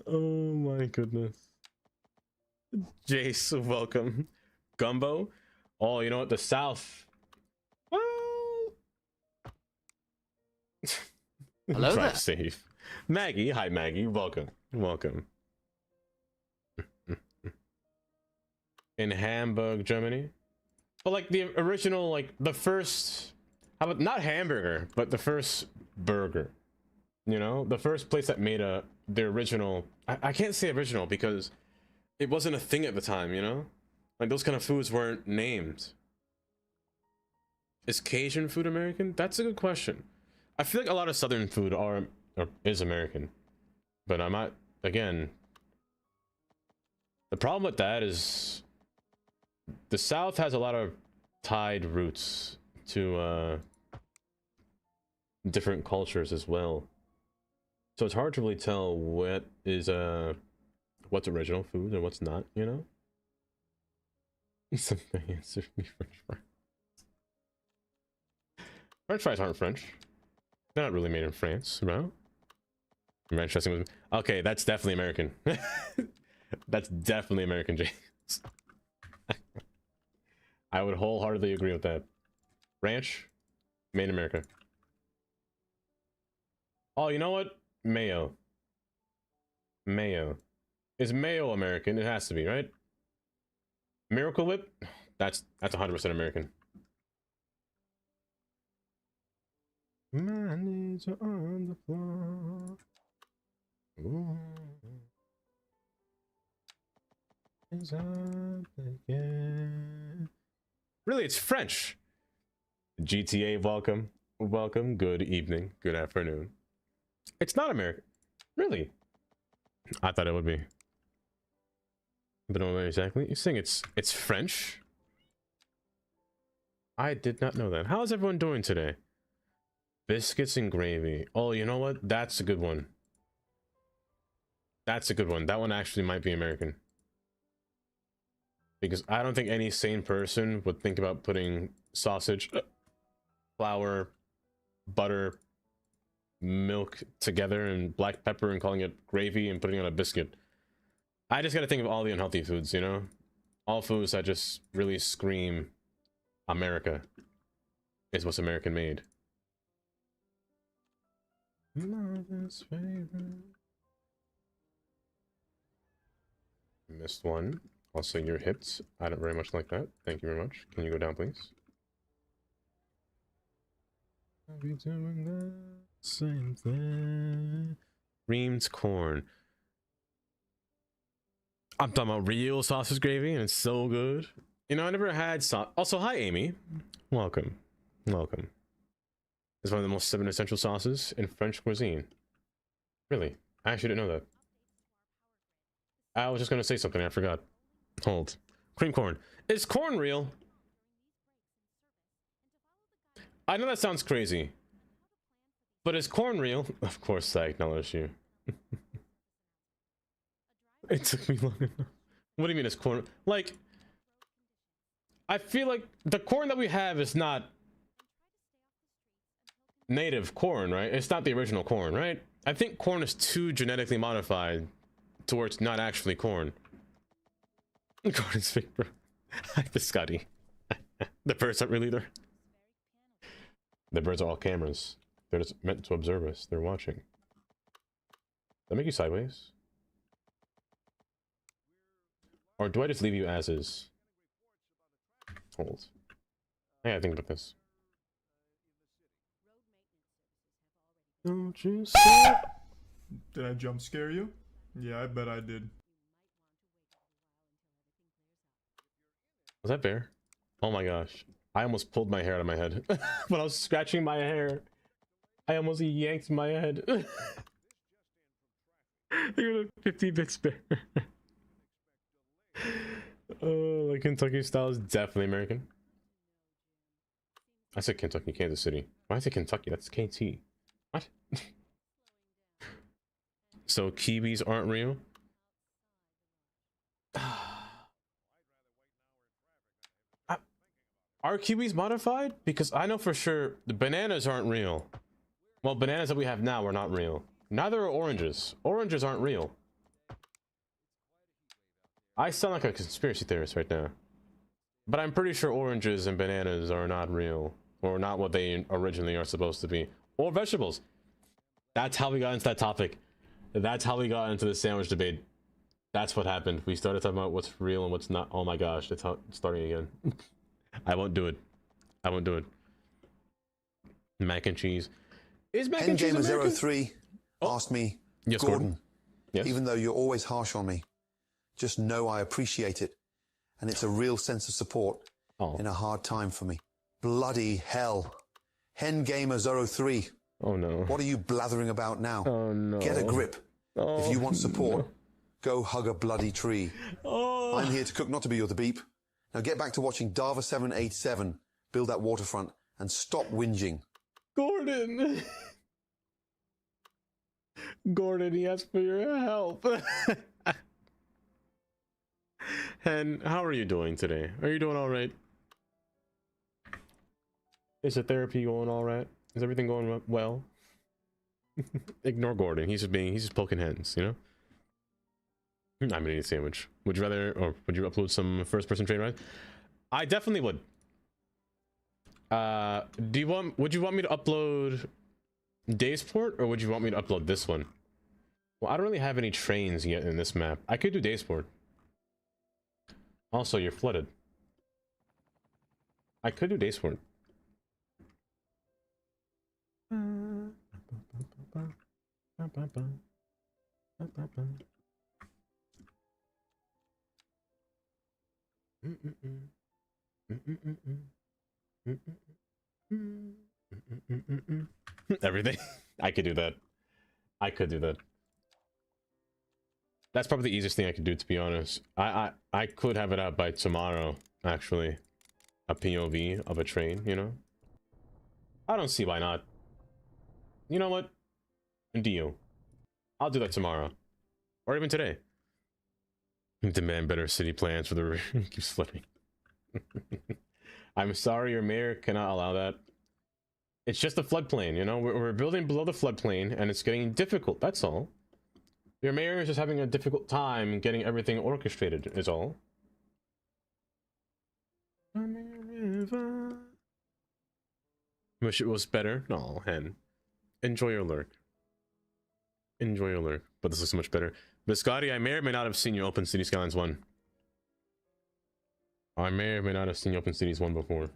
Oh my goodness. Jace, welcome. Gumbo. Oh, you know what? The South. Well... Hello there. Drive safe. Maggie. Hi, Maggie. Welcome. Welcome. In Hamburg, Germany. But like the original, like the first... How about not hamburger, but the first burger? You know? The first place that made the original... I can't say original because it wasn't a thing at the time, you know? Like those kind of foods weren't named. Is Cajun food American? That's a good question. I feel like a lot of Southern food is American. But I'm not... Again... The problem with that is... The South has a lot of tied roots to different cultures as well. So it's hard to really tell what is what's original food and what's not, you know? Something answer me French fries. French fries aren't French. They're not really made in France, no? Ranch dressing was... Okay, that's definitely American. That's definitely American, James. I would wholeheartedly agree with that. Ranch, made in America. Oh, you know what? Mayo. Mayo. Is mayo American? It has to be, right? Miracle Whip? That's 100% American. My knees are on the floor. Ooh. Is up again. Really, it's French. GTA, welcome. Welcome. Good evening. Good afternoon. It's not American. Really? I thought it would be. But no, exactly. You're saying it's French? I did not know that. How's everyone doing today? Biscuits and gravy. Oh, you know what? That's a good one. That's a good one. That one actually might be American. Because I don't think any sane person would think about putting sausage, flour, butter, milk together and black pepper and calling it gravy and putting it on a biscuit. I just gotta think of all the unhealthy foods, you know? All foods that just really scream America is what's American made. Mother's favorite. Missed one. Also, your hips. I don't very much like that. Thank you very much. Can you go down, please? I'll be doing the same thing. Reamed corn. I'm talking about real sausage gravy, and it's so good. You know, I never had sauce. Also, hi, Amy. Welcome. Welcome. It's one of the most 7 essential sauces in French cuisine. Really? I actually didn't know that. I was just going to say something. I forgot. Hold. Cream corn. Is corn real? I know that sounds crazy. But is corn real? Of course I acknowledge you. It took me long enough. What do you mean it's corn? Like, I feel like the corn that we have is not native corn, right? It's not the original corn, right? I think corn is too genetically modified to where it's not actually corn. Corn is fake, bro. Hi, Biscotti. The birds aren't really there. The birds are all cameras. They're just meant to observe us. They're watching. Does that make you sideways? Or do I just leave you as is? Hold. I gotta think about this. Don't you say... Did I jump scare you? Yeah, I bet I did. Was that bear? Oh my gosh. I almost pulled my hair out of my head. When I was scratching my hair, I almost yanked my head. You're the 50 bits bear. Oh, like Kentucky style is definitely American. I said Kentucky, Kansas City. Why is it Kentucky? That's KT. What? So Kiwis aren't real? Are Kiwis modified? Because I know for sure the bananas aren't real. Well, bananas that we have now are not real. Neither are oranges. Oranges aren't real. I sound like a conspiracy theorist right now. But I'm pretty sure oranges and bananas are not real. Or not what they originally are supposed to be. Or vegetables. That's how we got into that topic. That's how we got into the sandwich debate. That's what happened. We started talking about what's real and what's not. Oh my gosh, it's starting again. I won't do it. I won't do it. Mac and cheese. Is mac and cheese American? Gamer03 asked me, yes, Gordon, yes? Even though you're always harsh on me, just know I appreciate it. And it's a real sense of support in a hard time for me. Bloody hell. Gamer03. Oh no. What are you blathering about now? Oh no. Get a grip. Oh, if you want support, go hug a bloody tree. Oh. I'm here to cook, not to be your the beep. Now get back to watching Dava 787 build that waterfront and stop whinging. Gordon. Gordon, he asked for your help. And how are you doing today? Are you doing all right? Is the therapy going all right? Is everything going well? Ignore Gordon. He's just poking heads, you know? I'm gonna eat a sandwich. Would you rather, or would you upload some first-person train ride? I definitely would. Would you want me to upload Daysport, or would you want me to upload this one? Well, I don't really have any trains yet in this map. I could do Daysport. Also, you're flooded. I could do Daysport. Everything. I could do that. I could do that. That's probably the easiest thing I could do, to be honest. I could have it out by tomorrow, actually. A POV of a train, you know? I don't see why not. You know what? Deal. I'll do that tomorrow. Or even today. Demand better city plans for the keeps flipping. I'm sorry, your mayor cannot allow that. It's just a floodplain, you know? We're building below the floodplain, and it's getting difficult, that's all. Your mayor is just having a difficult time getting everything orchestrated, is all. Wish it was better. No, hen. Enjoy your lurk. Enjoy your lurk. But this looks much better. Biscotti, I may or may not have seen you open City Skylines 1. I may or may not have seen you open Cities 1 before.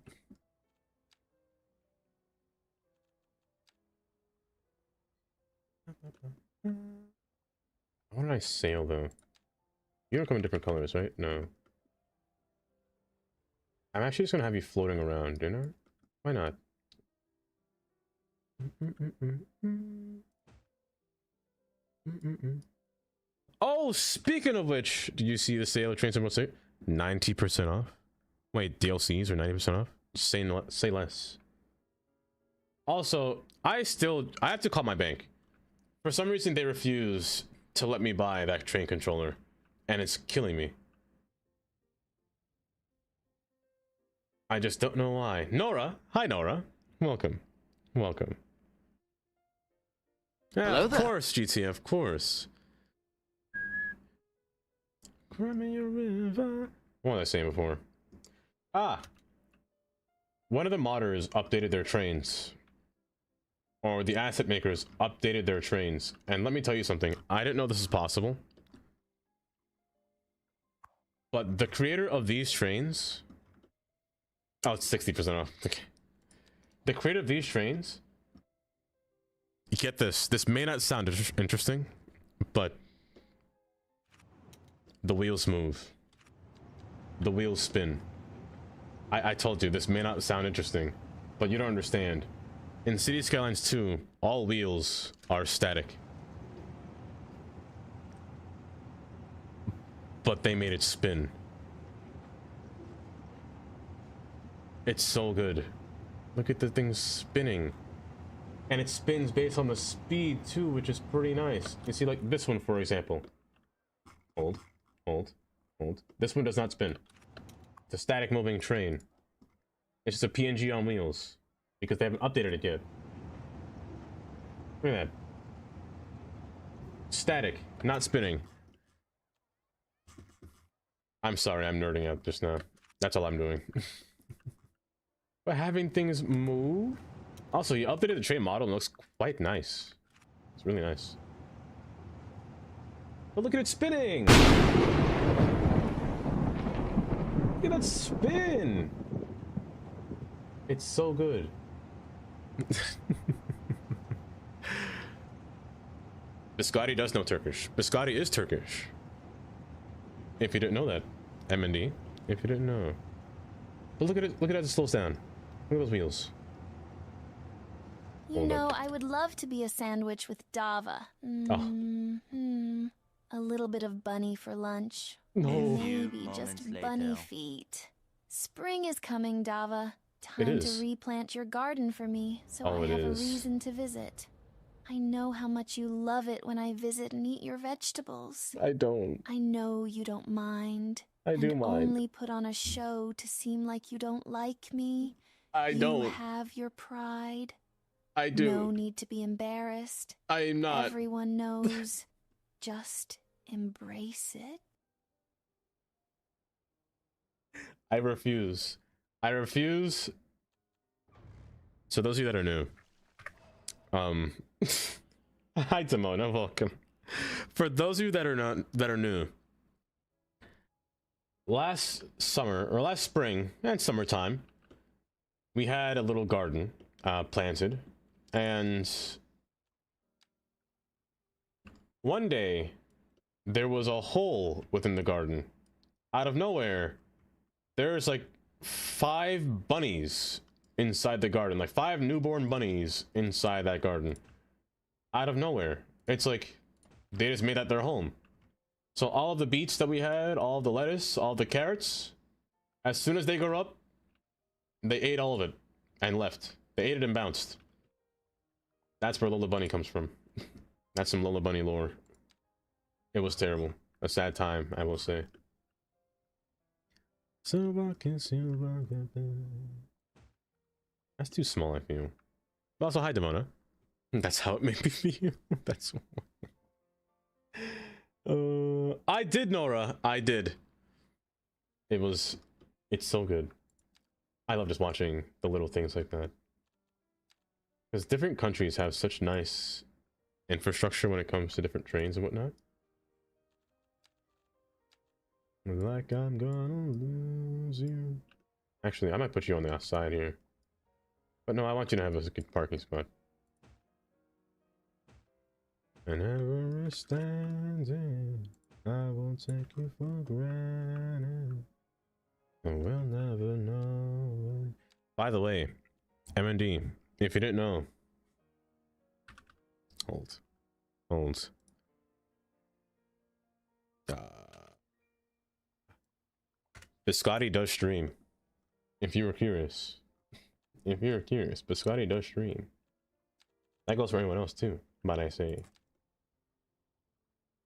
Why did I sail, though? You don't come in different colors, right? No. I'm actually just gonna have you floating around, you know? Why not? Oh, speaking of which, did you see the sale of Train Sim 90% off? Wait, DLCs are 90% off? Say less. Also, I have to call my bank. For some reason, they refuse to let me buy that train controller, and it's killing me. I just don't know why. Nora, hi Nora, welcome, welcome. Yeah, hello there. Of course, GTA, of course. Crimea River. What was I saying before? Ah, one of the modders updated their trains. Or the asset makers updated their trains. And let me tell you something. I didn't know this is possible. But the creator of these trains... Oh, it's 60% off. Okay. The creator of these trains... Get this. This may not sound interesting, but... The wheels move. The wheels spin. I told you, this may not sound interesting, but you don't understand. In City Skylines 2, all wheels are static. But they made it spin. It's so good. Look at the thing spinning. And it spins based on the speed too, which is pretty nice. You see, like this one, for example. Hold, hold, hold. This one does not spin. It's a static moving train. It's just a PNG on wheels. Because they haven't updated it yet. Look at that. Static, not spinning. I'm sorry, I'm nerding out just now. That's all I'm doing. But having things move. Also, you updated the train model and it looks quite nice. It's really nice. But look at it spinning! Look at that spin! It's so good. Biscotti does know Turkish. Biscotti is Turkish. If you didn't know that. MND. If you didn't know. But look at it, look at it as it slows down. Look at those wheels. You know, I would love to be a sandwich with Dava. A little bit of bunny for lunch. No. Maybe just bunny feet. Spring is coming, Dava. Time to replant your garden for me, so I have a reason to visit. I know how much you love it when I visit and eat your vegetables. I don't. I know you don't mind. I do mind. Only put on a show to seem like you don't like me. I don't. You have your pride. I do. No need to be embarrassed. I am not. Everyone knows. Just embrace it. I refuse. I refuse. So those of you that are new, hi Timona, welcome. For those of you that are new, last summer or last spring and summertime, we had a little garden planted, and one day there was a hole within the garden. Out of nowhere, there's like 5 bunnies inside the garden, like 5 newborn bunnies inside that garden. Out of nowhere. It's like they just made that their home. So all of the beets that we had, all of the lettuce, all of the carrots, as soon as they grew up, they ate all of it and left. They ate it and bounced. That's where Lola Bunny comes from. That's some Lola Bunny lore. It was terrible. A sad time, I will say. That's too small, I feel. But also, hi, Demona. That's how it made me feel. That's I did, Nora. I did. It's so good. I love just watching the little things like that. Because different countries have such nice infrastructure when it comes to different trains and whatnot. Like I'm gonna lose you. Actually, I might put you on the outside here. But no, I want you to have a good parking spot. And ever standing, I won't take you for granted. And we'll never know. By the way, MND, if you didn't know, hold. Biscotti does stream. If you were curious. Biscotti does stream. That goes for anyone else too, might I say.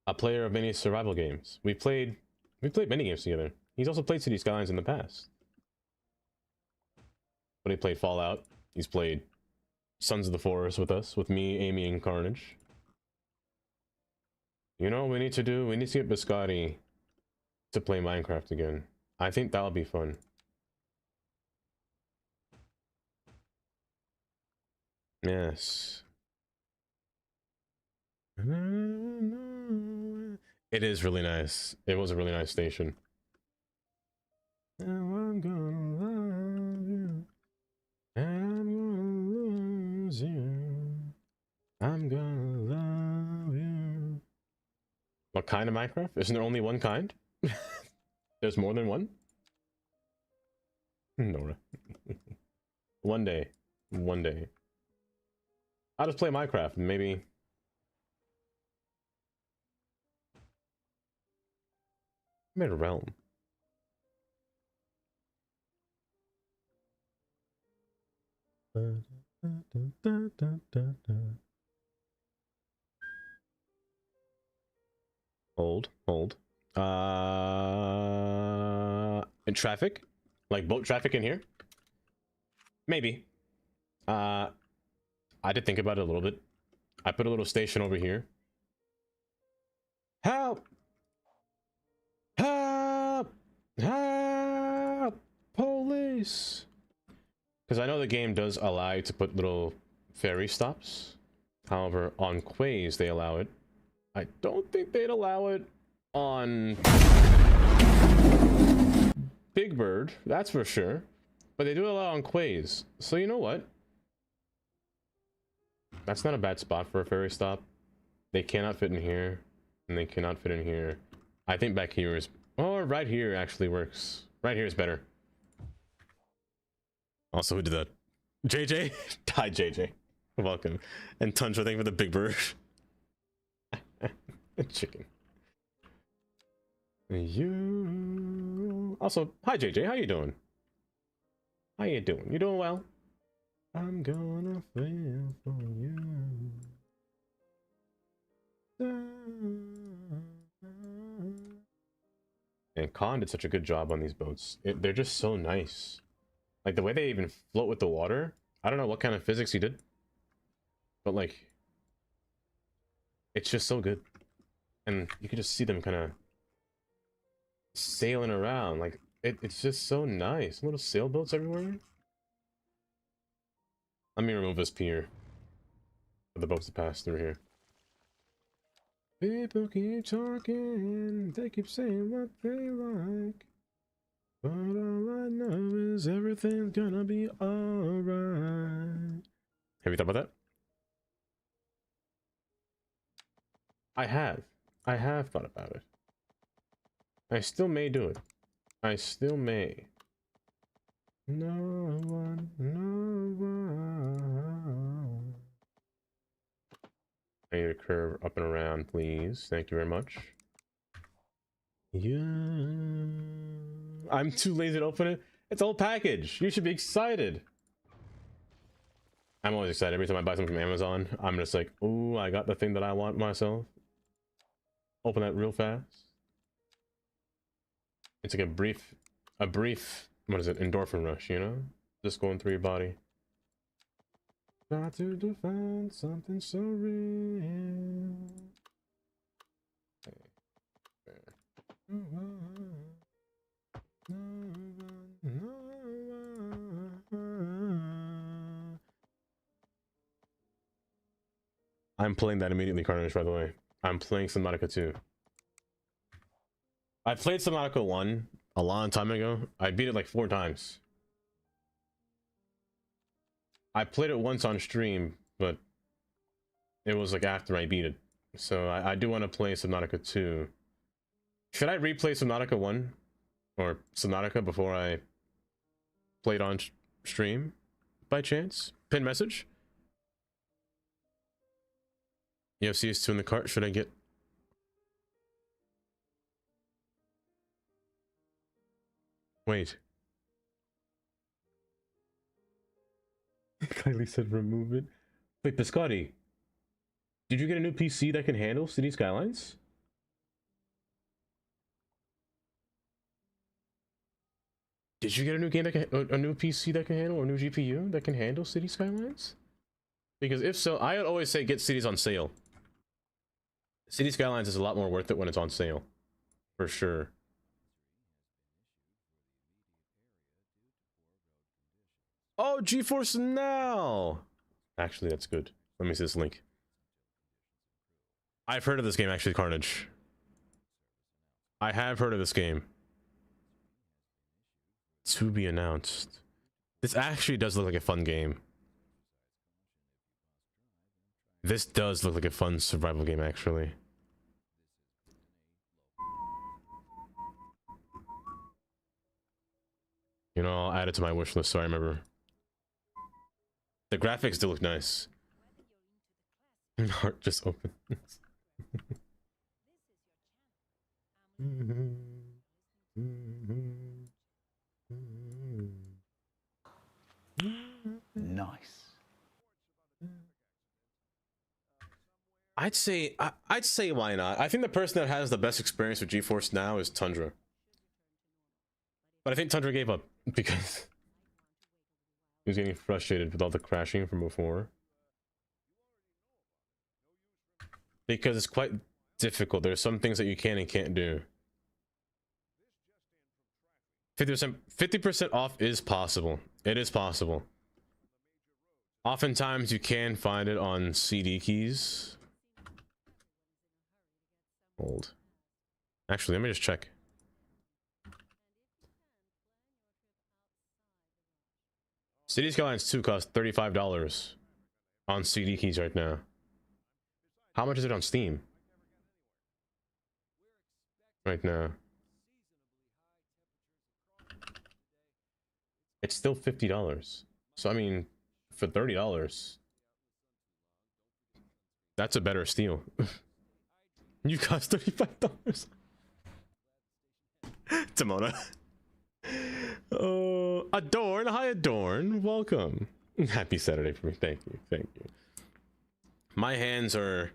A player of many survival games. We played many games together. He's also played City Skylines in the past. But he played Fallout. He's played Sons of the Forest with us, with me, Amy, and Carnage. You know what we need to do? We need to get Biscotti to play Minecraft again. I think that'll be fun. Yes. It is really nice. It was a really nice station. Now I'm gonna love you. And I'm gonna lose you. I'm gonna love you. What kind of Minecraft? Isn't there only one kind? There's more than one? Nora. One day. One day. I'll just play Minecraft and maybe... Made a realm. Hold. In traffic? Like boat traffic in here? Maybe. I did think about it a little bit. I put a little station over here. Help! Help! Help! Police! Because I know the game does allow you to put little ferry stops. However, on quays they allow it. I don't think they'd allow it on Big Bird, that's for sure. But they do allow on quays. So you know what? That's not a bad spot for a ferry stop. They cannot fit in here, and they cannot fit in here. I think back here is... Oh, right here actually works. Right here is better. Also, who did that? JJ? Hi, JJ. Welcome. And Tundra, thank you for the Big Bird. Chicken. You... Also, hi, JJ. How you doing? How you doing? You doing well? I'm gonna fail for you. And Khan did such a good job on these boats. They're just so nice. Like the way they even float with the water. I don't know what kind of physics he did, but like, it's just so good. And you can just see them kind of sailing around. Like it's just so nice. Little sailboats everywhere. Let me remove this pier for the boats to pass through here. People keep talking, they keep saying what they like, but all I know is everything's gonna be alright. Have you thought about that? I have thought about it. I still may do it. I still may. No one. I need a curve up and around, please. Thank you very much. Yeah. I'm too lazy to open it. It's a whole package. You should be excited. I'm always excited every time I buy something from Amazon. I'm just like, oh, I got the thing that I want myself. Open that real fast. It's like a brief, what is it, endorphin rush, you know? Just going through your body. Try to define something so real. I'm playing that immediately, Carnage, by the way. I'm playing Subnautica 2. I played Subnautica 1 a long time ago. I beat it like 4 times. I played it once on stream, but it was like after I beat it. So I do want to play Subnautica 2. Should I replay Subnautica 1? Or Subnautica before I play it on stream? By chance? Pin message? You have CS2 in the cart. Should I get... Wait. Kylie said remove it. Wait, Biscotti, did you get a new PC that can handle City Skylines? Did you get a new game that can, a new PC that can handle, or a new GPU that can handle City Skylines? Because if so, I would always say get Cities on sale. City Skylines is a lot more worth it when it's on sale, for sure. Oh, GeForce Now! Actually, that's good. Let me see this link. I've heard of this game, actually, Carnage. I have heard of this game. To be announced. This actually does look like a fun game. This does look like a fun survival game, actually. You know, I'll add it to my wish list so I remember. The graphics do look nice. Heart just open. Nice. I'd say why not? I think the person that has the best experience with GeForce now is Tundra. But I think Tundra gave up because he was getting frustrated with all the crashing from before. Because it's quite difficult. There's some things that you can and can't do. 50% off is possible. It is possible. Oftentimes you can find it on CD keys. Hold. Actually, let me just check. City Skylines 2 costs $35 on CD keys right now. How much is it on Steam? Right now. It's still $50. So I mean, for $30, that's a better steal. You cost $35. Timona. Oh, Adorn. Hi, Adorn. Welcome. Happy Saturday for me. Thank you. Thank you. My hands are...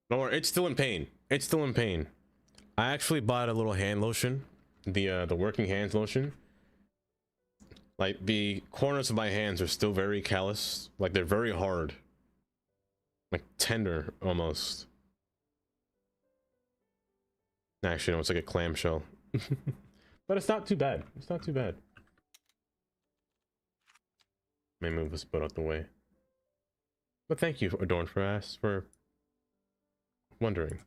Don't worry, it's still in pain. It's still in pain. I actually bought a little hand lotion. The working hands lotion. Like, the corners of my hands are still very callous. Like, they're very hard. Like, tender, almost. Actually, no, it's like a clamshell. But it's not too bad. It's not too bad. May move this boat out the way. But thank you, Adorn, for wondering.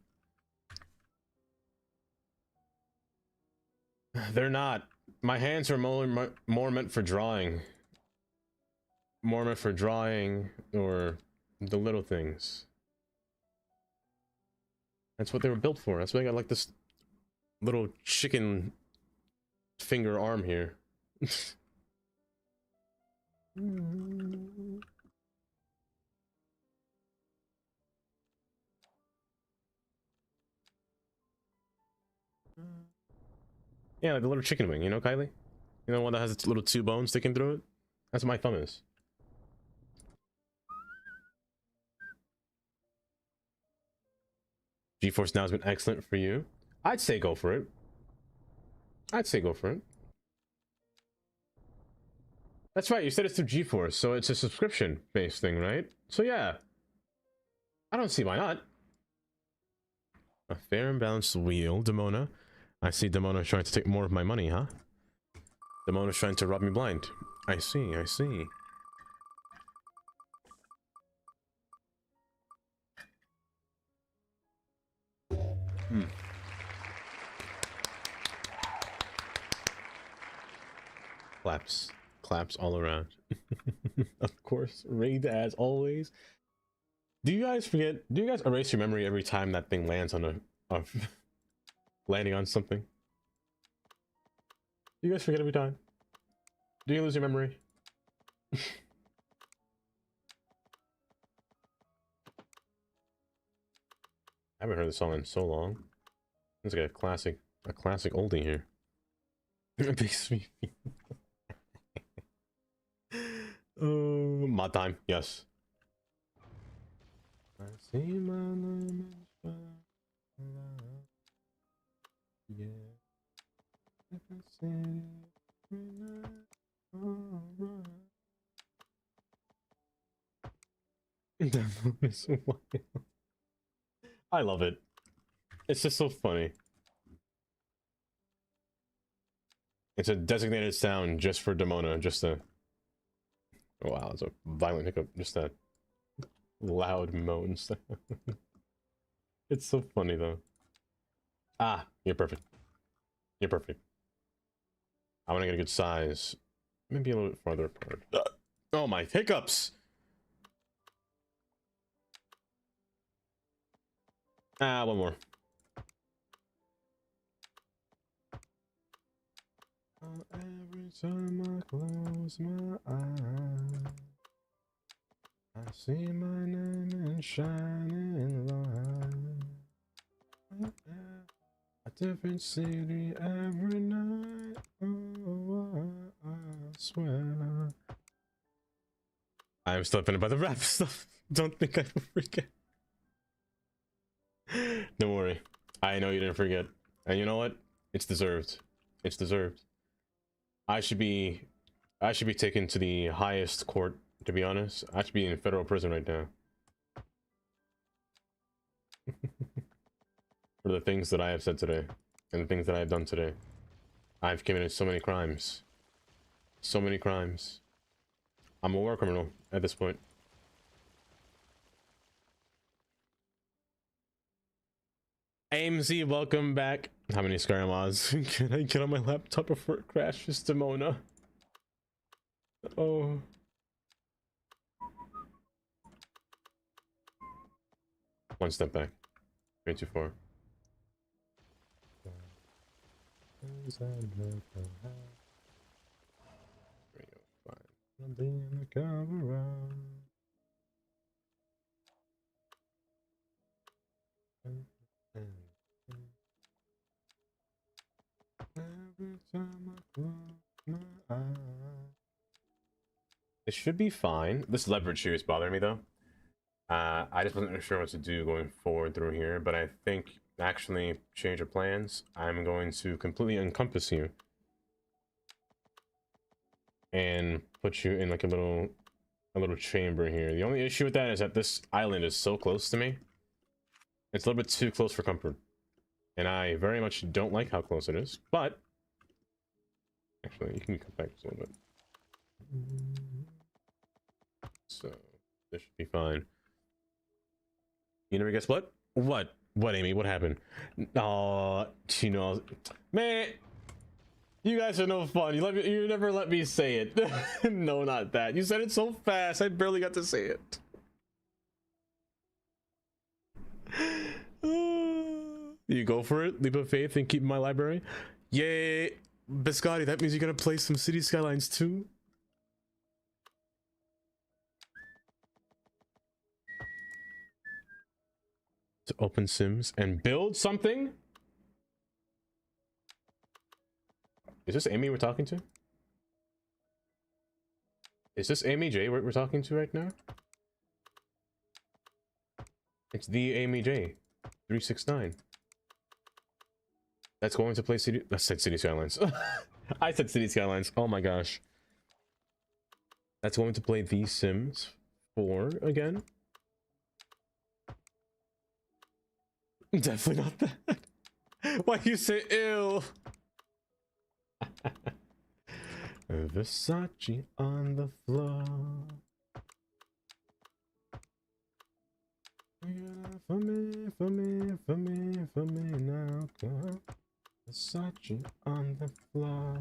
They're not. My hands are more meant for drawing. More meant for drawing or the little things. That's what they were built for. That's why I got like this little chicken finger arm here. Yeah, like the little chicken wing, you know, Kylie? You know, one that has its little two bones sticking through it? That's what my thumb is. GeForce Now has been excellent for you. I'd say go for it. I'd say go for it. That's right, you said it's through GeForce, so it's a subscription-based thing, right? So yeah. I don't see why not. A fair and balanced wheel, Demona. I see Demona trying to take more of my money, huh? Demona's trying to rob me blind. I see, I see. Claps. Claps all around. Of course. Rigged as always. Do you guys erase your memory every time that thing lands on a landing on something? Do you guys forget every time? Do you lose your memory? I haven't heard this song in so long. It's like a classic oldie here. It makes me mod time, yes. I see my name is yeah. If I say that is wild. I love it. It's just so funny. It's a designated sound just for Demona, just a... Oh, wow, it's a violent hiccup, just a loud moan sound. It's so funny, though. Ah, you're perfect. You're perfect. I want to get a good size. Maybe a little bit farther apart. Oh, my hiccups! Ah, one more. Every time I close my eyes, I see my name in shining light. A different city every night. Oh, I swear. I'm still offended by the rap stuff. Don't think I forget. Don't worry. I know you didn't forget. And you know what? It's deserved. It's deserved. I should be taken to the highest court, to be honest. I should be in federal prison right now. For the things that I have said today. And the things that I have done today. I've committed so many crimes. So many crimes. I'm a war criminal at this point. AMZ, welcome back. How many Skyrimas can I get on my laptop before it crashes to Mona? Oh. One step back. 3, 2, 4. Every time I close my eyes. It should be fine. This leverage here is bothering me though. I just wasn't sure what to do going forward through here, but I think actually change of plans. I'm going to completely encompass you and put you in like a little chamber here. The only issue with that is that this island is so close to me. It's a little bit too close for comfort. And I very much don't like how close it is, but actually you can come back just a little bit. So this should be fine. You never guess what? What, Amy? What happened? Oh, you know, man, you guys are no fun. You never let me say it. No, not that. You said it so fast, I barely got to say it. You go for it, leap of faith, and keep my library. Yay, Biscotti, that means you're gonna play some City Skylines too. To open Sims and build something. Is this Amy we're talking to? Is this Amy J we're talking to right now? It's the Amy J 369. That's going to play City. I said City Skylines. I said City Skylines. Oh my gosh. That's going to play The Sims 4 again. Definitely not that. Why you say ill? Versace on the floor. For me, for me, for me, for me now, girl. Versace on the floor.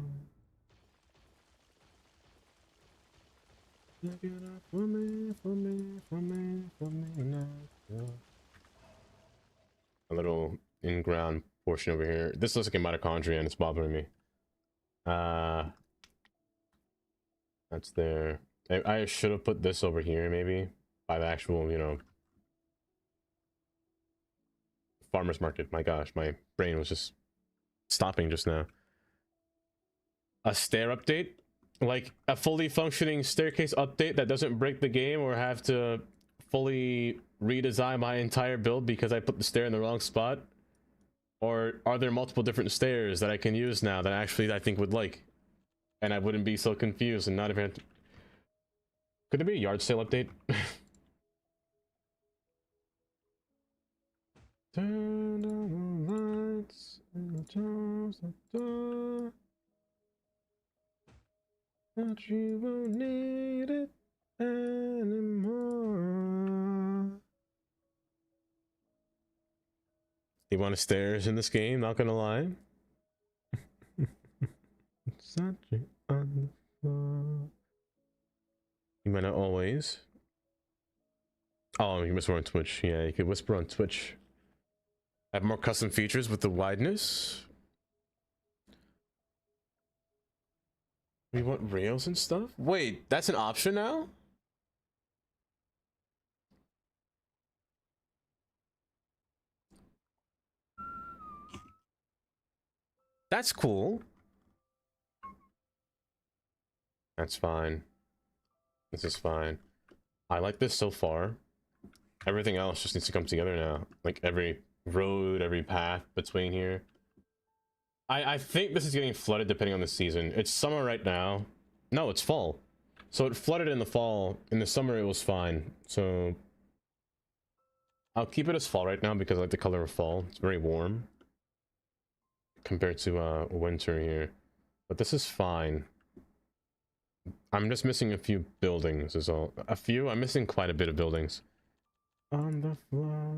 Look it up for me, for me, for me, for me now, girl. A little in-ground portion over here. This looks like a mitochondria and it's bothering me. That's there. I should have put this over here maybe by the actual, you know, farmer's market. My gosh, my brain was just stopping just now. A stair update? Like a fully functioning staircase update that doesn't break the game or have to fully redesign my entire build because I put the stair in the wrong spot? Or are there multiple different stairs that I can use now that actually I think would like? And I wouldn't be so confused and not even... Could there be a yard sale update? Turn on the lights and close the door. But you won't need it anymore. You want stairs in this game? Not gonna lie. Such on the floor. You might not always. Oh, you whisper on Twitch. Yeah, you could whisper on Twitch. Have more custom features with the wideness. We want rails and stuff? Wait, that's an option now? That's cool. That's fine. This is fine. I like this so far. Everything else just needs to come together now. Like every road, every path between here. I think this is getting flooded depending on the season. It's summer right now. No, it's fall. So it flooded in the fall. In the summer it was fine. So I'll keep it as fall right now because I like the color of fall. It's very warm compared to winter here. But this is fine. I'm just missing a few buildings is all. A few? I'm missing quite a bit of buildings. On the floor.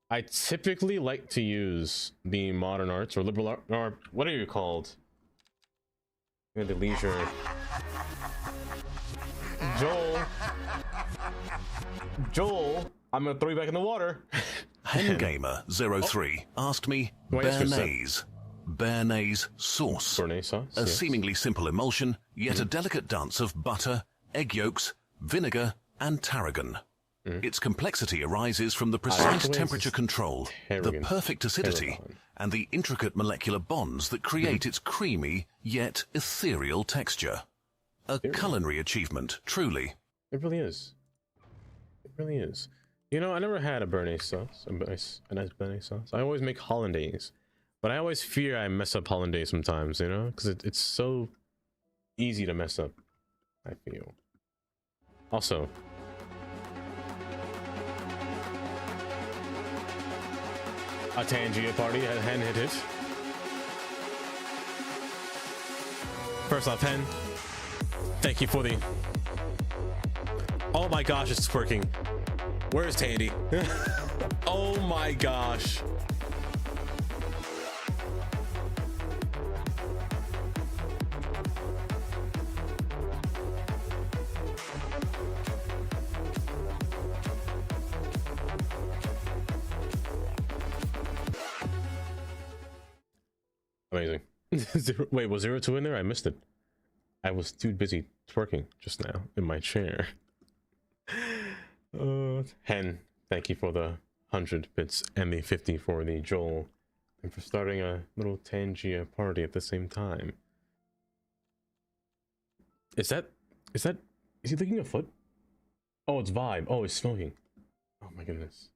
I typically like to use the modern arts or liberal art, or what are you called? The leisure. Joel, I'm gonna throw you back in the water. Hengamer03 asked me Béarnaise sauce. Béarnaise sauce, a seemingly simple emulsion, yet a delicate dance of butter, egg yolks, vinegar, and tarragon. Its complexity arises from the precise temperature control, the perfect acidity, and the intricate molecular bonds that create its creamy yet ethereal texture. A culinary achievement, truly. It really is. It really is. You know, I never had a Béarnaise sauce, a nice Béarnaise sauce. I always make hollandaise, but I always fear I mess up hollandaise sometimes, you know, because it's so easy to mess up, I feel. Also, a Tangia party had Hen hit it. First off, Hen, thank you for the... Oh my gosh, it's twerking. Where's Tandy? Oh my gosh. Amazing. Wait, was 02 in there? I missed it. I was too busy twerking just now in my chair. Hen, thank you for the 100 bits and the 50 for the Joel, and for starting a little Tangia party at the same time. Is he licking a foot? Oh, it's Vibe. Oh, he's smoking. Oh my goodness.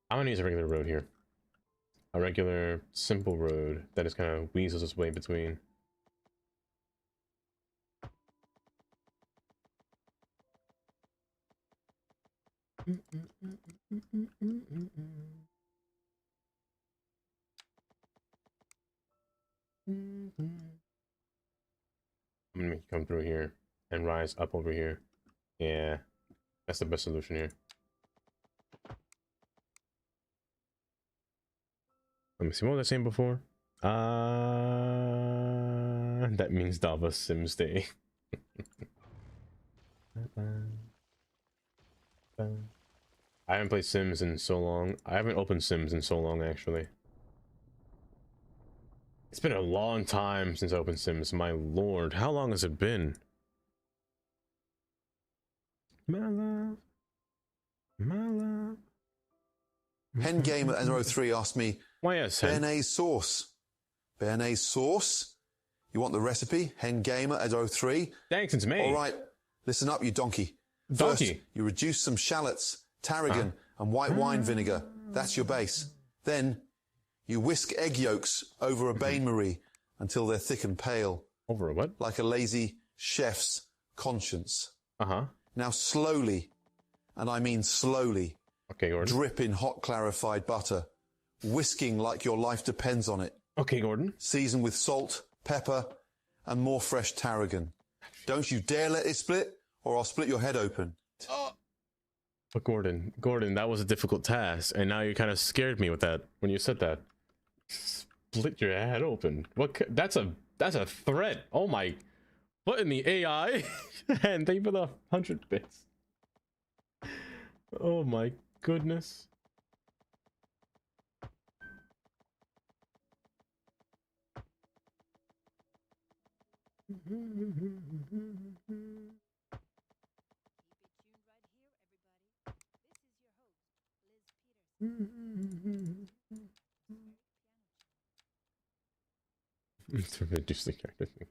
I'm gonna use a regular road here. A regular, simple road that just kind of weasels its way between. I'm gonna make you come through here and rise up over here. Yeah, that's the best solution here. Let me see, what was I saying before? That means Dava Sims Day. I haven't played Sims in so long. I haven't opened Sims in so long, actually. It's been a long time since I opened Sims, my lord. How long has it been? My love. My love. Hengamer03 asked me, why yes, Béarnaise sauce. Béarnaise sauce? You want the recipe? Hengamer03? Thanks, it's me. All right, listen up, you donkey. First, you reduce some shallots, tarragon, and white wine vinegar. That's your base. Then, you whisk egg yolks over a bain-marie until they're thick and pale. Over a what? Like a lazy chef's conscience. Uh-huh. Now slowly, and I mean slowly, okay, Gordon, drip in hot clarified butter, whisking like your life depends on it. Okay, Gordon. Season with salt, pepper, and more fresh tarragon. Don't you dare let it split, or I'll split your head open. But Gordon, that was a difficult task, and now you kind of scared me with that when you said that. Split your head open. What? That's a threat. Oh my! What in the AI? And thank you for the 100 bits. Oh my goodness. To reduce the character thing.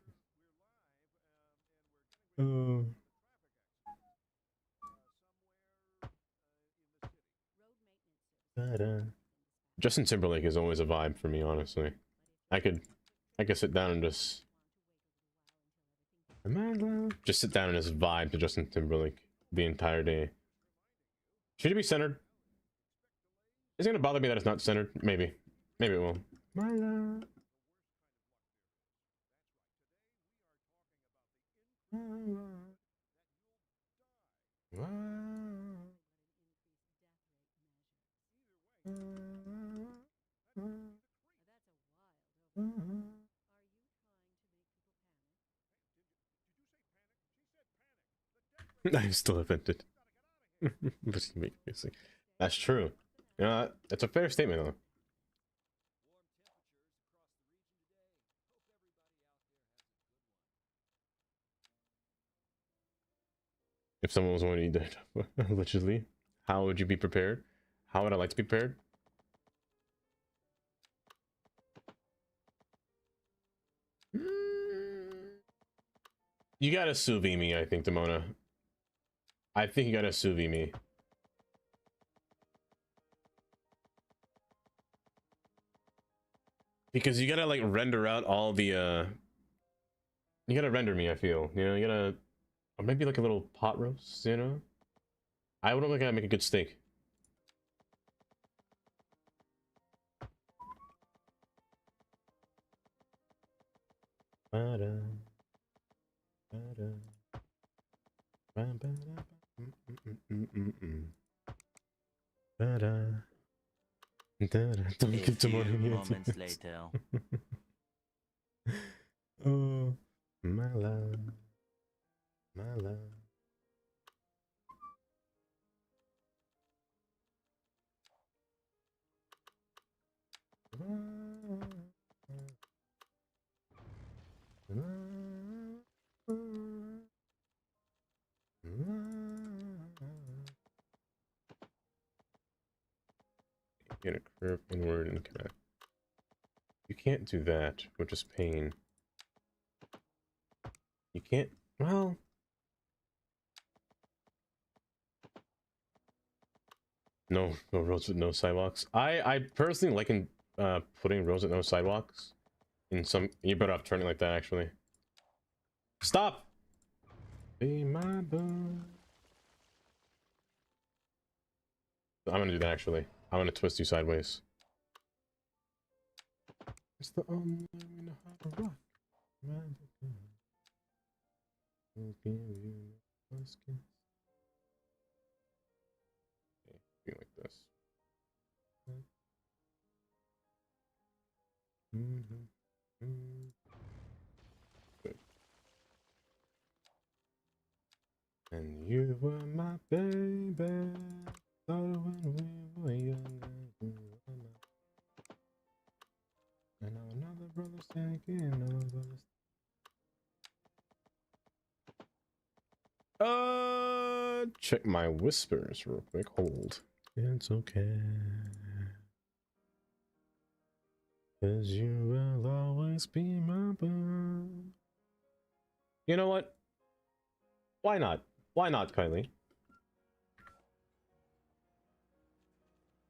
Justin Timberlake is always a vibe for me, honestly. I could sit down and just sit down and just vibe to Justin Timberlake the entire day. Should it be centered? Is it gonna bother me that it's not centered? Maybe. Maybe it will. My love. I'm still offended. That's true. You know, that's a fair statement, though. If someone was going to eat that, allegedly, how would you be prepared? How would I like to be prepared? You gotta sous vide me, I think, Demona. I think you gotta sous vide me. Because you gotta, like, render out all the, you gotta render me, I feel. You know, you gotta... Or maybe like a little pot roast, you know? I would look at make a good steak. Don't give to moments later. Oh, my love. My love. Get a curve inward and connect. You can't do that, which is pain. You can't. Well. No roads with no sidewalks. I personally like putting roads with no sidewalks in some. You better off turning like that, actually. Stop. Be my boo. I'm gonna do that, actually. I'm gonna twist you sideways. It's the only way we know how to rock. Like this. Good. And you were my baby, thought when we were younger, you were my... And now another brother's taking another brother's... Check my whispers real quick. Hold. It's okay. 'Cause you will always be my boo. You know what? Why not? Why not, Kylie?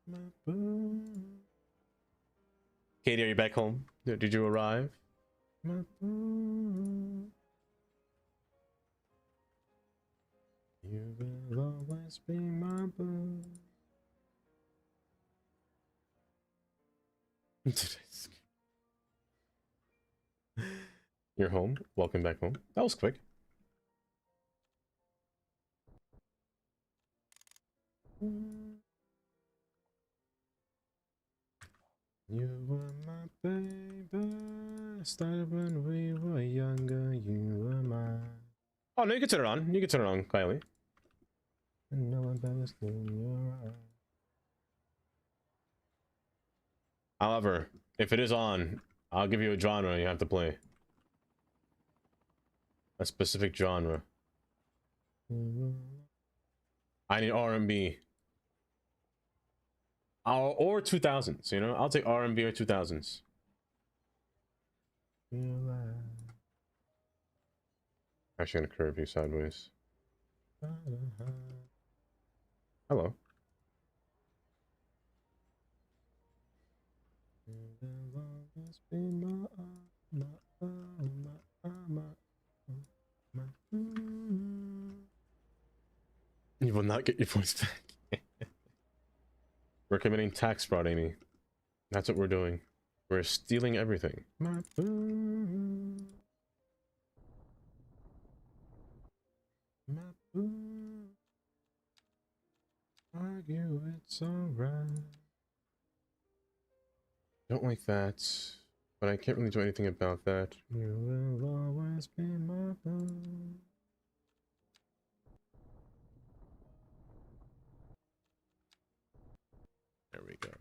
My boo. Katie, are you back home? Did you arrive? My boo. You will always be my boo. You're home. Welcome back home. That was quick. You were my baby. Started when we were younger. You were my... Oh no, you can turn it on. You can turn it on, Kylie. And no However, if it is on, I'll give you a genre you have to play. A specific genre. I need R&B. Or 2000s, you know? I'll take R&B or 2000s. Actually gonna curve you sideways. Hello. You will not get your voice back. We're committing tax fraud, Amy. That's what we're doing. We're stealing everything. Argue it's alright. Don't like that, but I can't really do anything about that. You will always be my boo. There we go.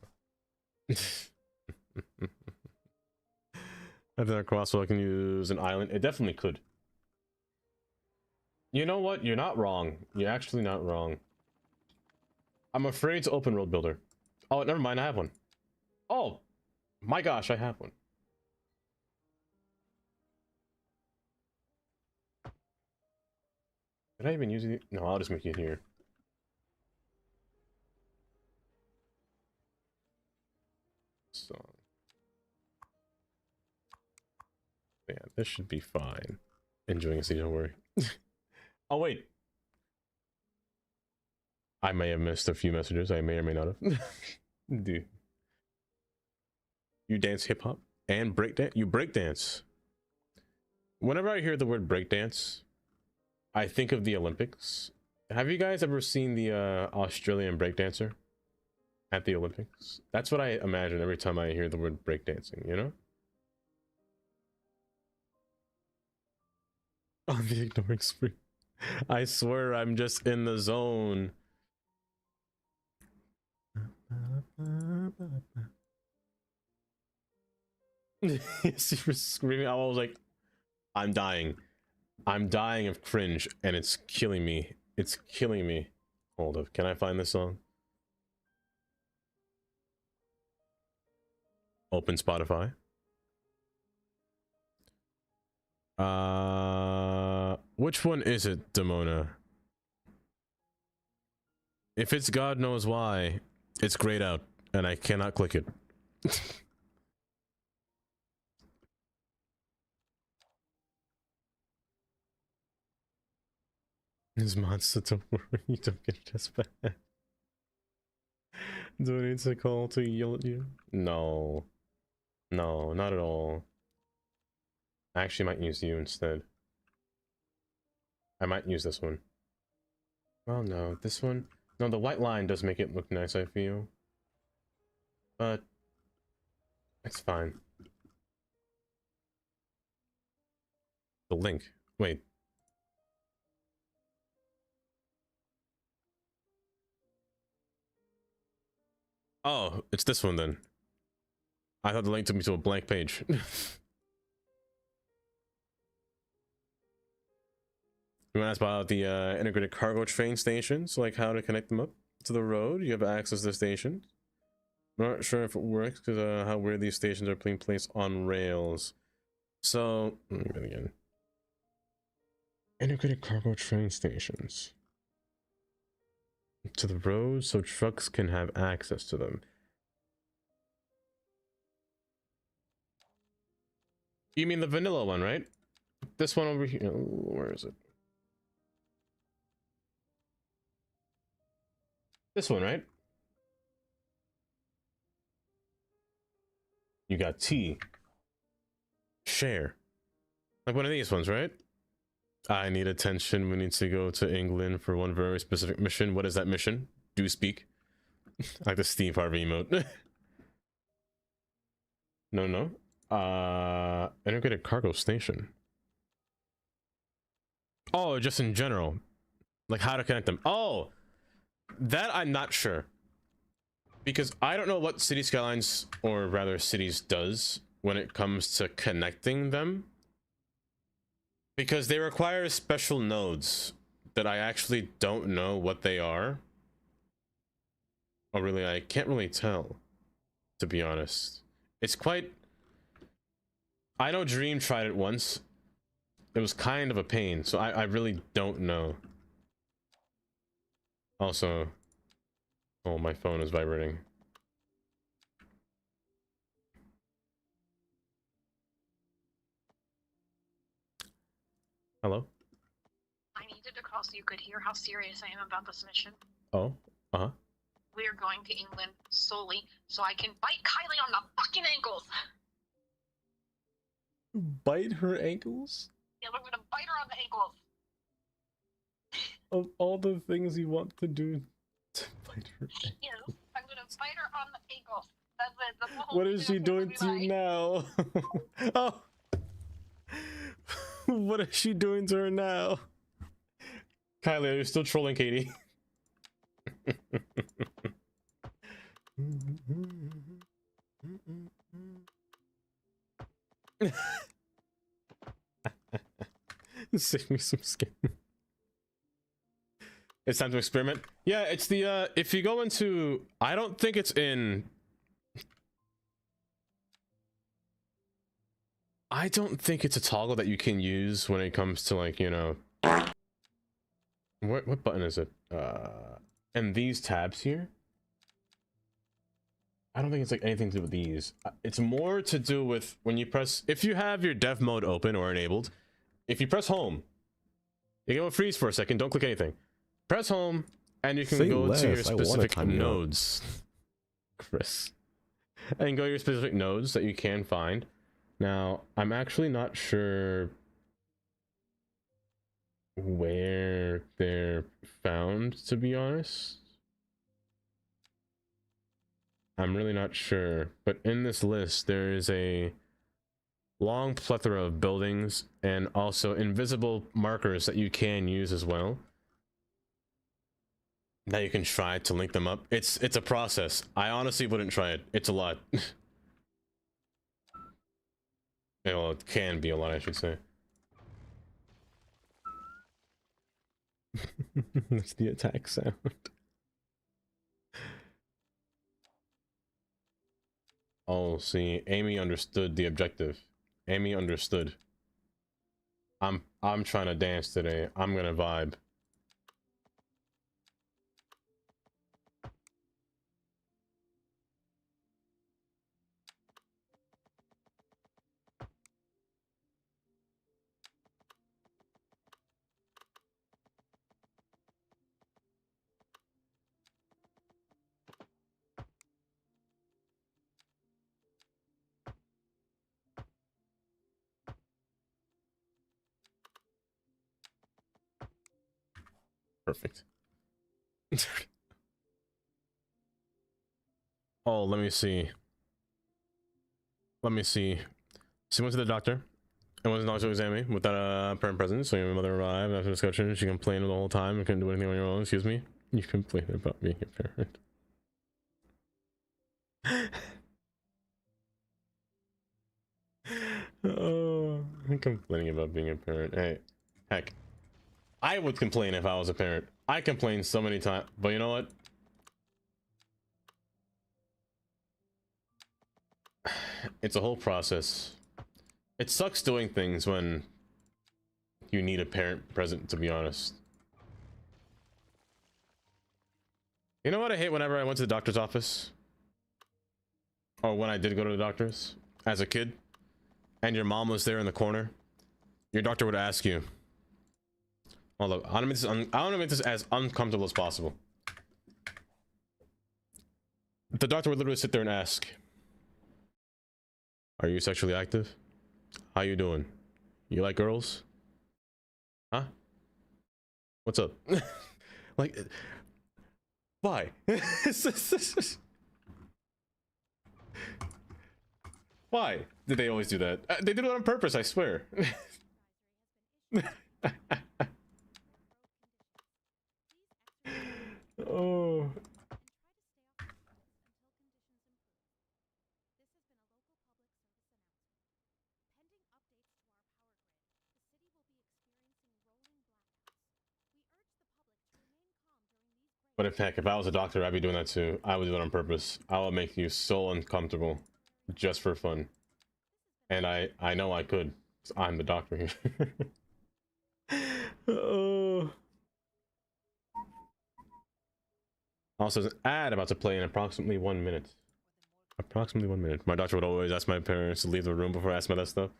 I think crosswalk can use an island. It definitely could. You know what? You're not wrong. You're actually not wrong. I'm afraid to open world builder. Oh, never mind. I have one. Oh, my gosh, I have one. Did I even use it? No, I'll just make it here. So, yeah, this should be fine. Enjoying a siege, don't worry. Oh, wait. I may have missed a few messages. I may or may not have. Dude. You dance hip hop and breakdance? You breakdance. Whenever I hear the word breakdance, I think of the Olympics. Have you guys ever seen the Australian breakdancer at the Olympics? That's what I imagine every time I hear the word breakdancing, you know? On the ignoring spree. I swear I'm just in the zone. She was screaming. I was like, I'm dying. I'm dying of cringe, and it's killing me. It's killing me. Hold up. Can I find this song? Open Spotify. Which one is it, Demona? If it's God Knows Why, it's grayed out, and I cannot click it. His monster, don't worry, you don't get just bad. Do I need to call to yell at you? No. No, not at all. I actually might use you instead. I might use this one. Well, no, this one... No, the white line does make it look nice, I feel. But... it's fine. The link. Wait. Oh, it's this one then. I thought the link took me to a blank page. You want to ask about the integrated cargo train stations, like how to connect them up to the road? You have access to the stations. I'm not sure if it works because how weird these stations are being placed on rails. So, let me read again. Integrated cargo train stations. To the road so trucks can have access to them. You mean the vanilla one, right? This one over here. Where is it? This one, right? You got T. Share. Like one of these ones, right? I need attention. We need to go to England for one very specific mission. What is that mission? Do speak. Like the Steve Harvey emote. No. Integrated cargo station. Oh, just in general. Like how to connect them. Oh! That I'm not sure. Because I don't know what City Skylines, or rather Cities, does when it comes to connecting them. Because they require special nodes that I actually don't know what they are. Or really, I can't really tell, to be honest. It's quite... I know Dream tried it once. It was kind of a pain, so I really don't know. Also... Oh, my phone is vibrating. Hello? I needed to call so you could hear how serious I am about this mission. Oh, uh-huh. We are going to England solely so I can bite Kylie on the fucking ankles. Bite her ankles? Yeah, I'm gonna bite her on the ankles. Of all the things you want to do to bite her ankles. Yes, I'm gonna bite her on the ankles. That's it. That's the whole What is she doing to you now? Oh! What is she doing to her now? Kylie, are you still trolling Katie? Save me some skin. It's time to experiment. Yeah, it's the if you go into, I don't think it's in, I don't think it's a toggle that you can use when it comes to, like, you know, what button is it? And these tabs here, I don't think it's like anything to do with these. It's more to do with when you press, if you have your dev mode open or enabled, if you press home, you go freeze for a second, don't click anything. Press home, and you can go to your specific nodes. Chris. And go to your specific nodes that you can find. Now, I'm actually not sure where they're found, to be honest. I'm really not sure. But in this list, there is a long plethora of buildings and also invisible markers that you can use as well. Now you can try to link them up. It's a process. I honestly wouldn't try it. It's a lot. Well, it can be a lot, I should say. That's the attack sound. Oh, see, Amy understood the objective. Amy understood. I'm trying to dance today. I'm gonna vibe. Perfect. Oh, let me see. Let me see. She went to the doctor and was not to examine me without a parent present. So your mother arrived after discussion. She complained the whole time and couldn't do anything on your own. Excuse me. You complained about being a parent. Oh, I'm complaining about being a parent. Hey, heck. I would complain if I was a parent. I complain so many times, but you know what? It's a whole process. It sucks doing things when you need a parent present, to be honest. You know what I hate whenever I went to the doctor's office? Or when I did go to the doctor's as a kid, and your mom was there in the corner? Your doctor would ask you, oh, look, I want to make this as uncomfortable as possible. The doctor would literally sit there and ask, are you sexually active? How you doing? You like girls? Huh? What's up? Like, why? Why did they always do that? They did it on purpose, I swear. Oh But if heck, if I was a doctor, I'd be doing that too. I would do it on purpose. I would make you so uncomfortable, just for fun. And I know I could, 'cause I'm the doctor here. Oh. Also, there's an ad about to play in approximately 1 minute. Approximately 1 minute. My doctor would always ask my parents to leave the room before I ask about that stuff.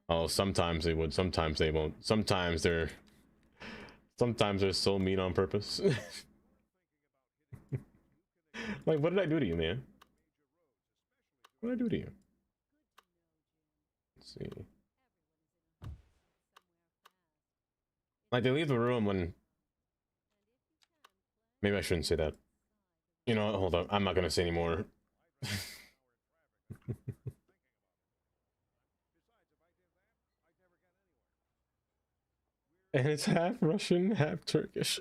Oh, sometimes they would, sometimes they won't. Sometimes they're so mean on purpose. Like, what did I do to you, man? What did I do to you? Let's see. Like, they leave the room when... Maybe I shouldn't say that. You know what? Hold on. I'm not gonna say anymore. And it's half Russian, half Turkish.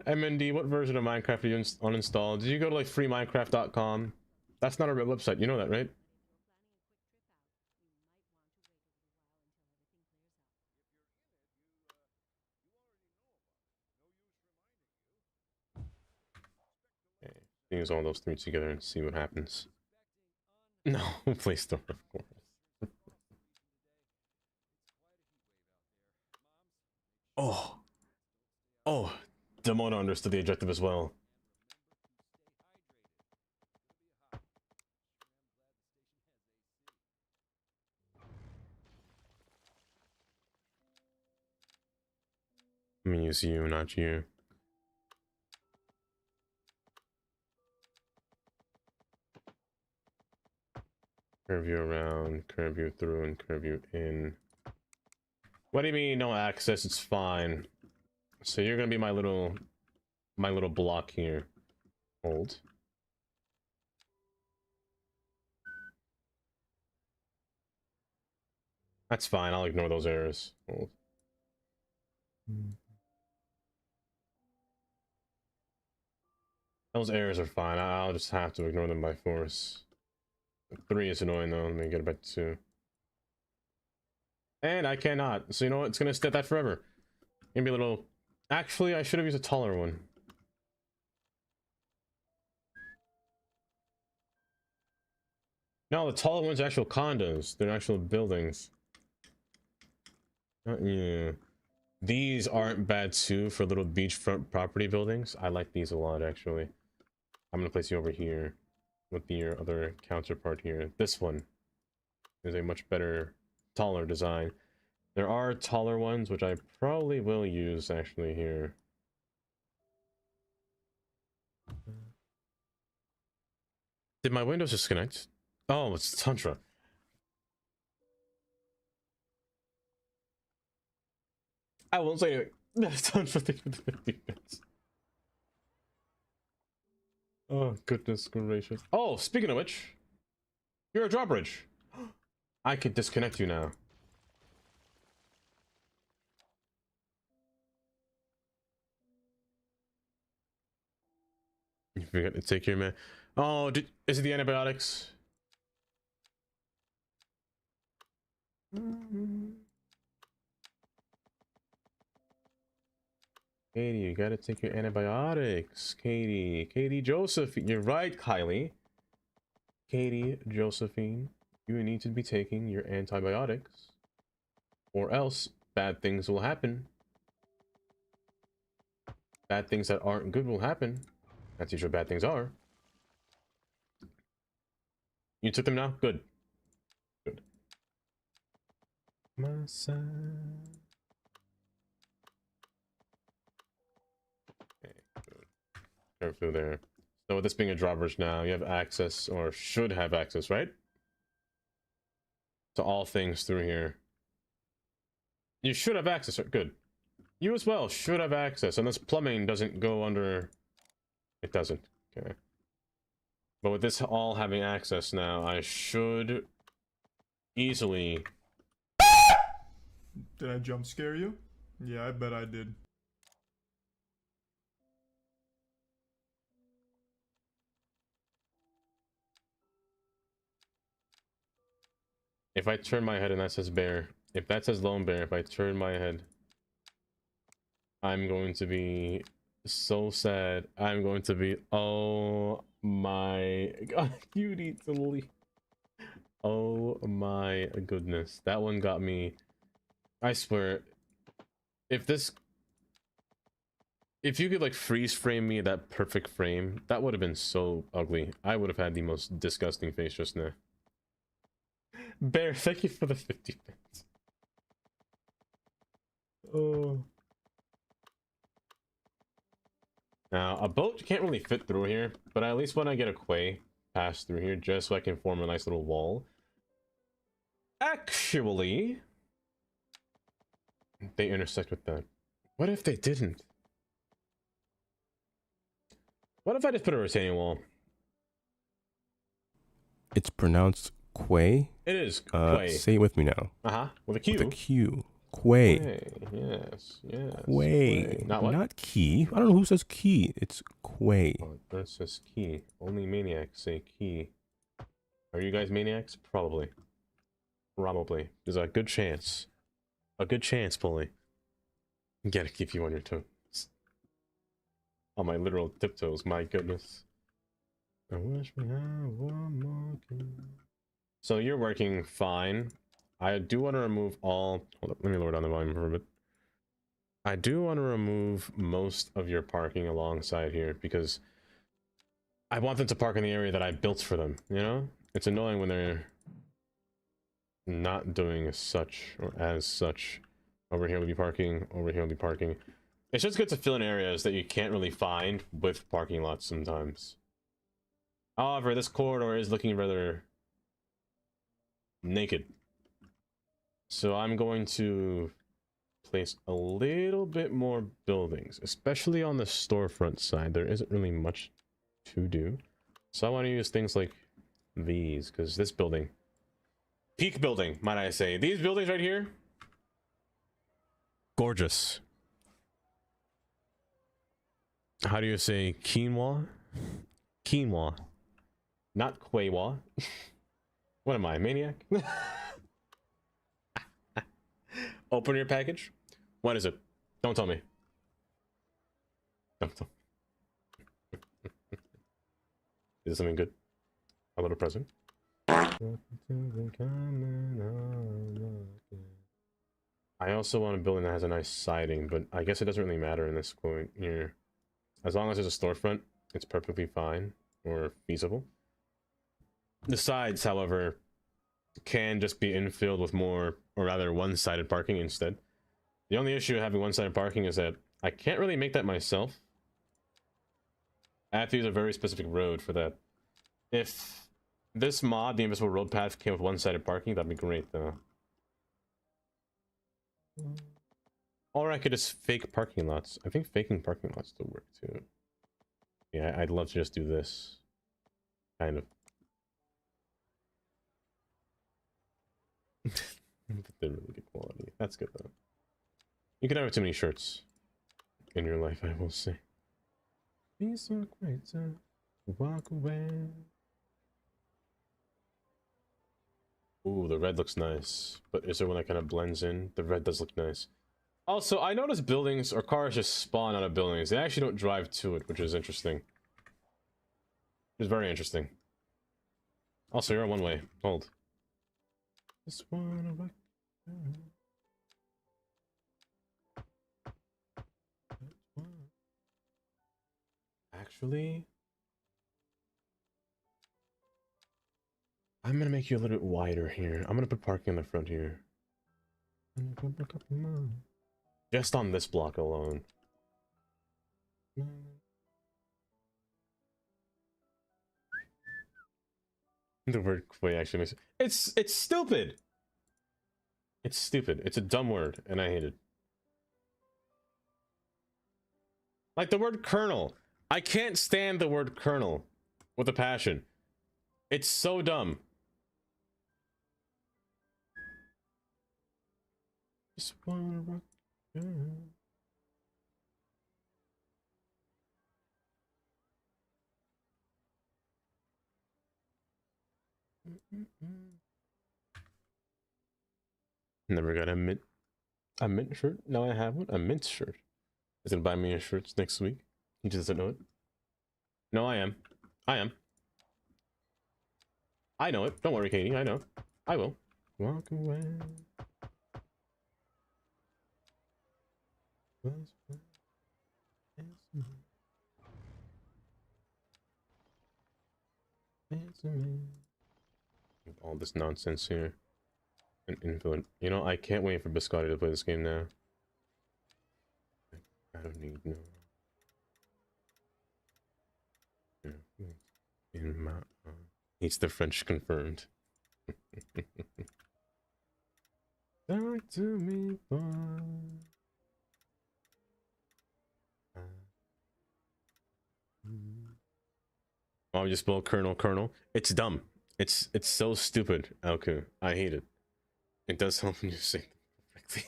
MND, what version of Minecraft did you uninstall? Did you go to like freeminecraft.com? That's not a real website, you know that, right? Okay, use all those three together and see what happens. No, please don't, of course. Oh, Demona understood the objective as well. Let me use you, not you. Curve you around, curve you through, and curve you in. What do you mean no access? It's fine. So you're gonna be my little block here. Hold. That's fine. I'll ignore those errors. Hold. Those errors are fine. I'll just have to ignore them by force. 3 is annoying though. Let me get it back to 2. And I cannot. So you know what? It's gonna stay at that forever. Gonna be a little... Actually, I should have used a taller one. No, the taller ones are actual condos. They're actual buildings. Yeah. These aren't bad too for little beachfront property buildings. I like these a lot, actually. I'm gonna place you over here with your other counterpart here. This one is a much better, taller design. There are taller ones, which I probably will use actually here. Did my Windows disconnect? Oh, it's Tantra. I won't say anything. That's Tantra thing for the 50 minutes. Oh, goodness gracious. Oh, speaking of which, you're a drawbridge. I could disconnect you now. You forgot to take your man. Oh, is it the antibiotics? Katie, you gotta take your antibiotics. Katie Josephine. You're right, Kylie. Katie Josephine, you need to be taking your antibiotics, or else bad things will happen. Bad things that aren't good will happen. That's usually what bad things are. You took them now? Good. Good. My son. Okay, good. Careful there. So with this being a drawbridge now, you have access, or should have access, right? To all things through here. You should have access, good. You as well should have access, and this plumbing doesn't go under... It doesn't, okay. But with this all having access now, I should easily... Did I jump scare you? Yeah, I bet I did. If I turn my head and that says bear, if that says lone bear, if I turn my head... I'm going to be so sad. I'm going to be, oh my god, you need to leave. Oh my goodness, that one got me. I swear, if you could like freeze frame me that perfect frame, that would have been so ugly. I would have had the most disgusting face just now. Bear, thank you for the 50 bits. Oh. Now, a boat can't really fit through here, but I at least want to get a quay pass through here just so I can form a nice little wall. Actually, they intersect with that. What if they didn't? What if I just put a retaining wall? It's pronounced quay. It is quay. Say it with me now. With a Q. With a Q. Quay. Yes. Quay. Not what? Not key. I don't know who says key. It's quay. Oh, that says key. Only maniacs say key. Are you guys maniacs? Probably. There's a good chance. A good chance, Polly. Gotta keep you on your toes. On my literal tiptoes, my goodness. I wish we had one more key. So you're working fine. I do want to remove all... Hold up, let me lower down the volume for a bit. I do want to remove most of your parking alongside here because I want them to park in the area that I built for them, you know? It's annoying when they're not doing as such or as such. Over here will be parking, over here will be parking. It's just good to fill in areas that you can't really find with parking lots sometimes. However, this corridor is looking rather naked. So I'm going to place a little bit more buildings, especially on the storefront side. There isn't really much to do. So I want to use things like these, because this building, peak building, might I say. These buildings right here, gorgeous. How do you say quinoa? Quinoa. Not quinoa. What am I, a maniac? Open your package. What is it? Don't tell me. Don't tell me. Is it something good? A little present? I also want a building that has a nice siding, but I guess it doesn't really matter in this point here. As long as there's a storefront, it's perfectly fine or feasible. The sides, however, can just be infilled with more, or rather one-sided parking instead. The only issue with having one-sided parking is that I can't really make that myself. I have to use a very specific road for that. If this mod, the Invisible Road Path, came with one-sided parking, that'd be great though. Or I could just fake parking lots. I think faking parking lots still work too. Yeah, I'd love to just do this. Kind of. But they're really good quality. That's good though. You can never have too many shirts in your life, I will say. Be so great to walk away. Ooh, the red looks nice. But is there one that kind of blends in? The red does look nice. Also, I noticed buildings or cars just spawn out of buildings. They actually don't drive to it, which is interesting. It's very interesting. Also, you're on one way. Hold. Just wanna rock. Actually, I'm gonna make you a little bit wider here. I'm gonna put parking in the front here. Just on this block alone. The word quay actually makes it's stupid. It's stupid. It's a dumb word, and I hate it. Like the word colonel. I can't stand the word colonel with a passion. It's so dumb. Just wanna rock. Never got a mint shirt. Now I have one. A mint shirt. He's gonna buy me a shirt next week. He just doesn't know it. No, I am. I am. I know it. Don't worry, Katie. I know. I will. Walk away. All this nonsense here. An infinite. You know, I can't wait for Biscotti to play this game now. I don't need no. In my He's the French confirmed. Talk to me, boy. Oh, you spell Colonel. It's dumb. It's so stupid, Alku. I hate it. It does help when you sing perfectly.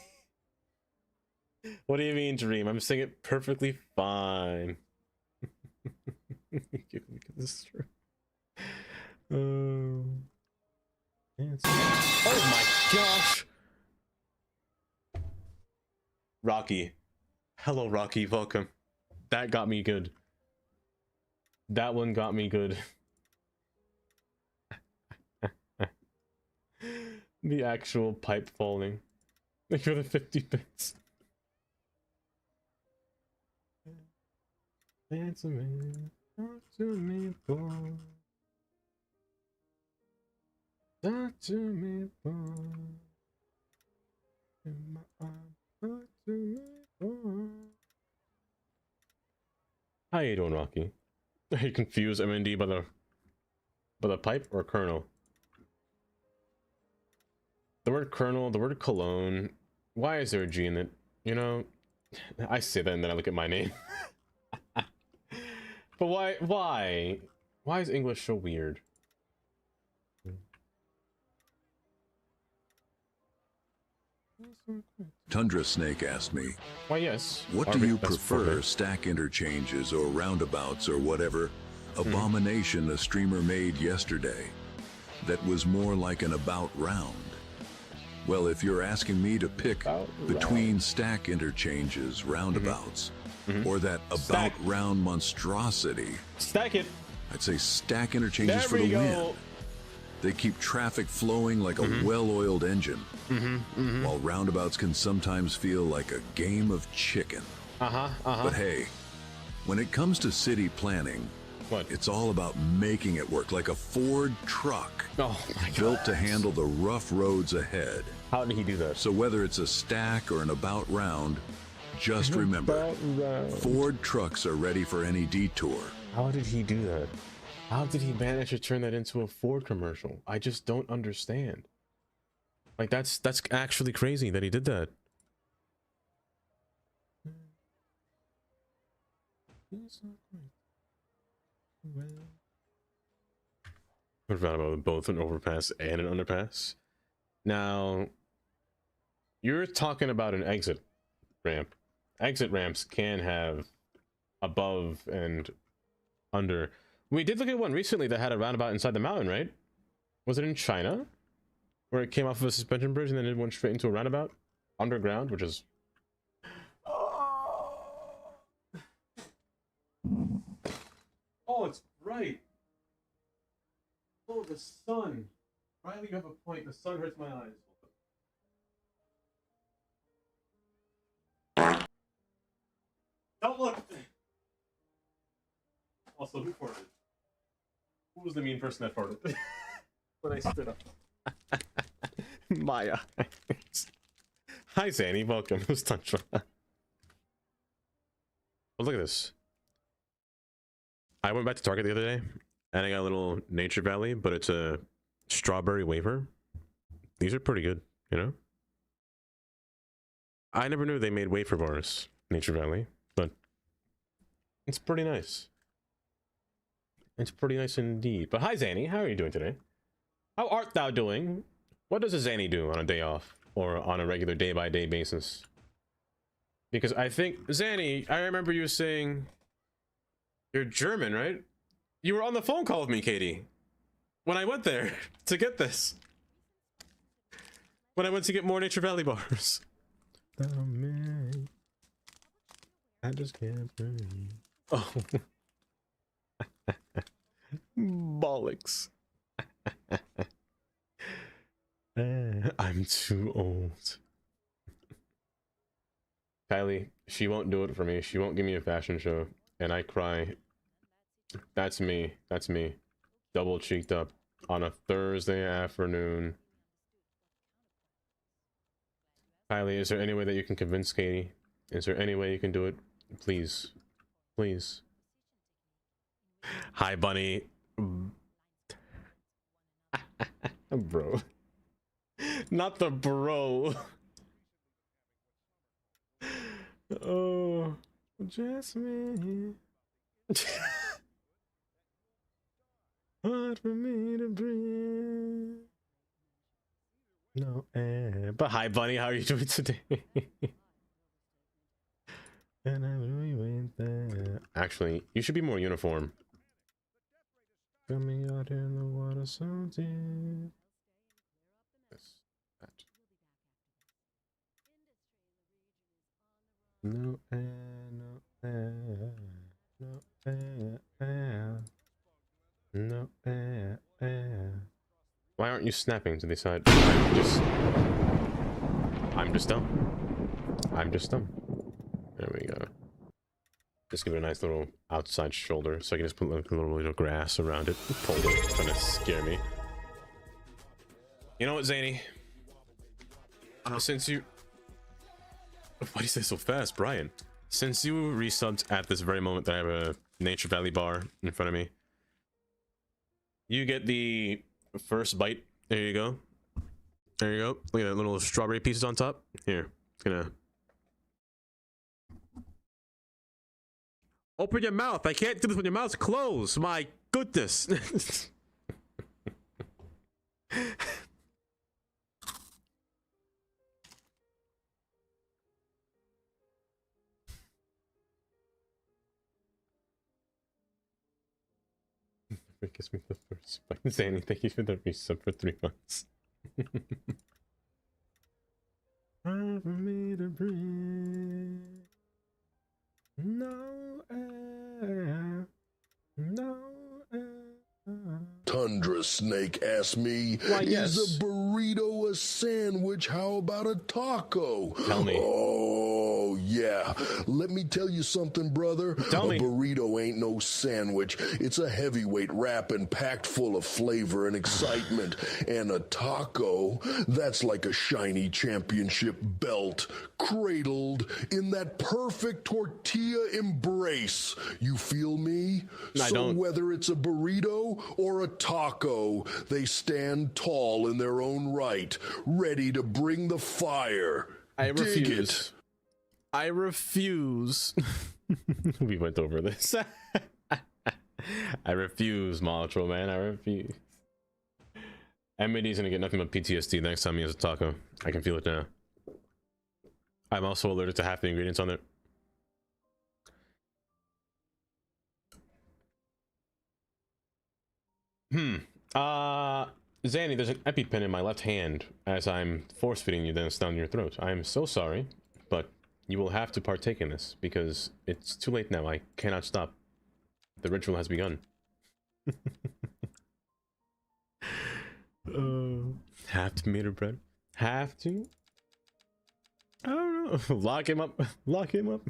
What do you mean, Dream? I'm singing it perfectly fine. This is true. Oh my gosh! Rocky. Hello, Rocky. Welcome. That got me good. That one got me good. The actual pipe falling. Like for the 50 bits. Answer me. Talk to me, boy. Talk to me, boy. In my arms. Talk to me, boy. How you doing, Rocky? Are you confused MND by the pipe or Colonel? The word Colonel, the word Cologne. Why is there a G in it? You know, I say that and then I look at my name. But why? Why is English so weird? Tundra Snake asked me, why, yes. What do you prefer, stack interchanges or roundabouts or whatever abomination a streamer made yesterday that was more like an about round? Well, if you're asking me to pick between stack interchanges, roundabouts, or that about round monstrosity, stack it. I'd say stack interchanges for the win. They keep traffic flowing like a well-oiled engine, while roundabouts can sometimes feel like a game of chicken. But hey, when it comes to city planning, it's all about making it work like a Ford truck built to handle the rough roads ahead. How did he do that? So whether it's a stack or an about round, just remember, Ford trucks are ready for any detour. How did he do that? How did he manage to turn that into a Ford commercial? I just don't understand. Like, that's actually crazy that he did that. I forgot about both an overpass and an underpass. Now, you're talking about an exit ramp. Exit ramps can have above and under. We did look at one recently that had a roundabout inside the mountain, right? Was it in China? Where it came off of a suspension bridge and then it went straight into a roundabout? Underground, which is... Oh, it's bright. Oh, the sun. Riley, you have a point. The sun hurts my eyes. Don't look! Also, who farted? Who was the mean person that farted? When I stood up. My eyes. Hi, Zanny. Welcome. Who's Tantra? Oh, look at this. I went back to Target the other day, and I got a little Nature Valley, but it's a strawberry wafer. These are pretty good, you know? I never knew they made wafer bars, Nature Valley, but it's pretty nice. It's pretty nice indeed. But hi, Zanny. How are you doing today? How art thou doing? What does a Zanny do on a day off? Or on a regular day-by-day basis? Because I think... Zanny, I remember you saying... You're German, right? You were on the phone call with me, Katie. When I went there to get this. When I went to get more Nature Valley bars. I just can't breathe. Oh. Bollocks. I'm too old. Kylie, she won't do it for me. She won't give me a fashion show. And I cry. That's me. That's me. Double cheeked up on a Thursday afternoon. Kylie, is there any way that you can convince Katie? Is there any way you can do it? Please. Please. Hi, Bunny. Bro. Not the bro. Oh, Jasmine. Hard for me to breathe. No air. But hi, Bunny. How are you doing today? And I really went there. Actually, you should be more uniform. Coming out in the water so deep. Yes, that. No air, no air, no air, air. No air, air. Why aren't you snapping to the side? I'm just dumb. I'm just dumb. There we go. Just give it a nice little outside shoulder, so I can just put like a little grass around it. Pull it, trying to scare me. You know what, Zany? Since you... Why do you say so fast, Brian? Since you resubbed at this very moment that I have a Nature Valley bar in front of me, you get the first bite. There you go. There you go. Look at that little strawberry pieces on top. Here, it's gonna... Open your mouth. I can't do this when your mouth's closed. My goodness. Kiss me the first. If I can say anything, thank you for the resub for 3 months. Hard for me to breathe. No air. No air. Tundra Snake asked me, is a burrito a sandwich? How about a taco? Tell me. Oh, yeah. Let me tell you something, brother. Tell me. A burrito ain't no sandwich. It's a heavyweight wrap and packed full of flavor and excitement. And a taco, that's like a shiny championship belt, cradled in that perfect tortilla embrace. You feel me? I don't. Whether it's a burrito or a taco, they stand tall in their own right, ready to bring the fire. I refuse. I refuse. We went over this. I refuse, Macho Man. I refuse. MD's gonna get nothing but PTSD next time he has a taco. I can feel it now. I'm also allergic to half the ingredients on it. Zanny, there's an EpiPen in my left hand as I'm force-feeding you this down your throat. I am so sorry, but you will have to partake in this because it's too late now. I cannot stop. The ritual has begun. Have to meter bread? Have to? I don't know. Lock him up. Lock him up.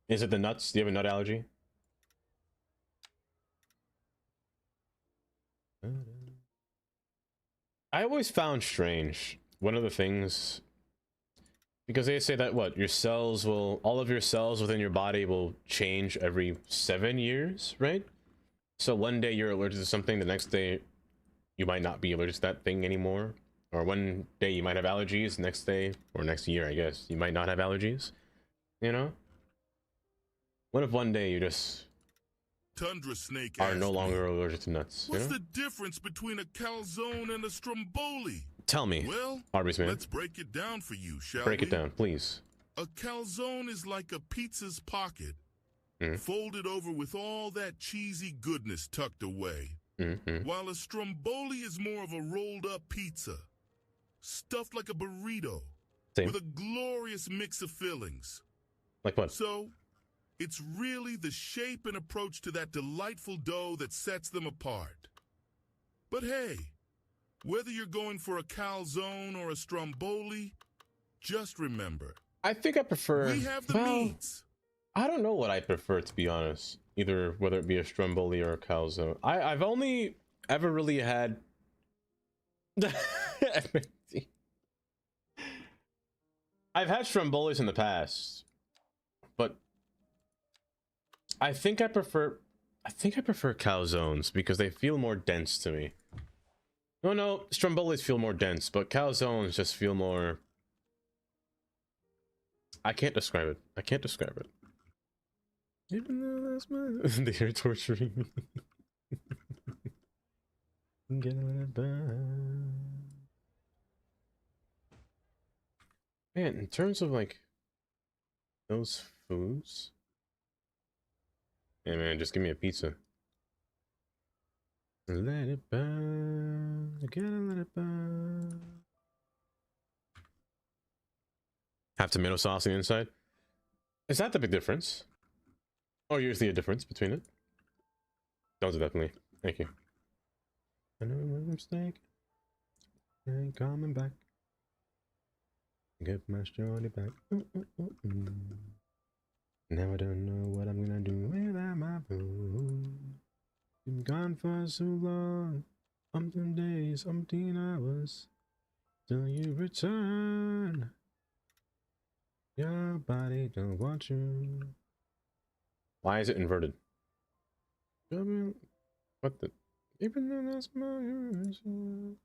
Is it the nuts? Do you have a nut allergy? I always found strange one of the things, because they say that what your cells will, all of your cells within your body will change every 7 years, right? So one day you're allergic to something, the next day you might not be allergic to that thing anymore, or one day you might have allergies, next day or next year I guess you might not have allergies, you know? What if one day you just Tundra Snake are no longer allergic to nuts? What's the difference between a calzone and a stromboli? Tell me. Well, Arby's man. Let's break it down for you, shall we? Break it down, please. A calzone is like a pizza's pocket, folded over with all that cheesy goodness tucked away, while a stromboli is more of a rolled-up pizza. stuffed like a burrito. Same. With a glorious mix of fillings. Like what? So, it's really the shape and approach to that delightful dough that sets them apart. But hey, whether you're going for a calzone or a stromboli, just remember. I think I prefer... We have the meats. I don't know what I prefer, to be honest. Either whether it be a stromboli or a calzone. I've only ever really had... I've had strombolis in the past, but I think I prefer calzones because they feel more dense to me. No, strombolis feel more dense, but calzones just feel more... I can't describe it. Even though that's my... They're torturing me. Man, in terms of like those foods, yeah, man, just give me a pizza. Let it burn, you gotta let it burn. Have tomato sauce on the inside. Is that the big difference? Or usually a difference between it? Those are definitely. Thank you. I know my mistake. I ain't coming back. Get my shorty back. Now I don't know what I'm gonna do without my boo. Been gone for so long. Umpteen days, umpteen hours. Till you return. Your body don't want you. Why is it inverted? What the? Even though that's my version.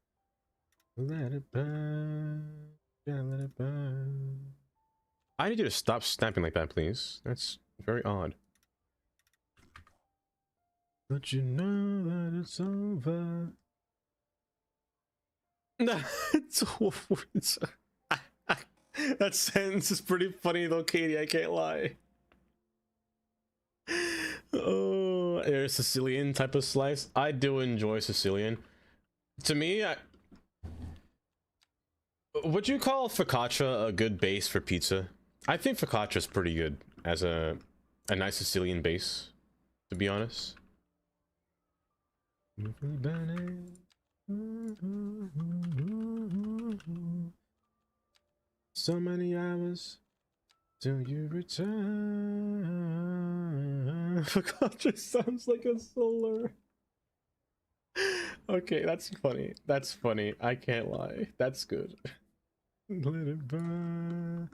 Let it burn. Yeah, let it burn. I need you to stop snapping like that, please. That's very odd. But you know that it's over. That sentence is pretty funny though, Katie. I can't lie. Oh, a Sicilian type of slice. I do enjoy Sicilian. To me, would you call focaccia a good base for pizza? I think focaccia is pretty good as a nice Sicilian base, to be honest. So many hours till you return. Focaccia sounds like a solar. Okay, that's funny. That's funny. I can't lie. That's good. Let it burn.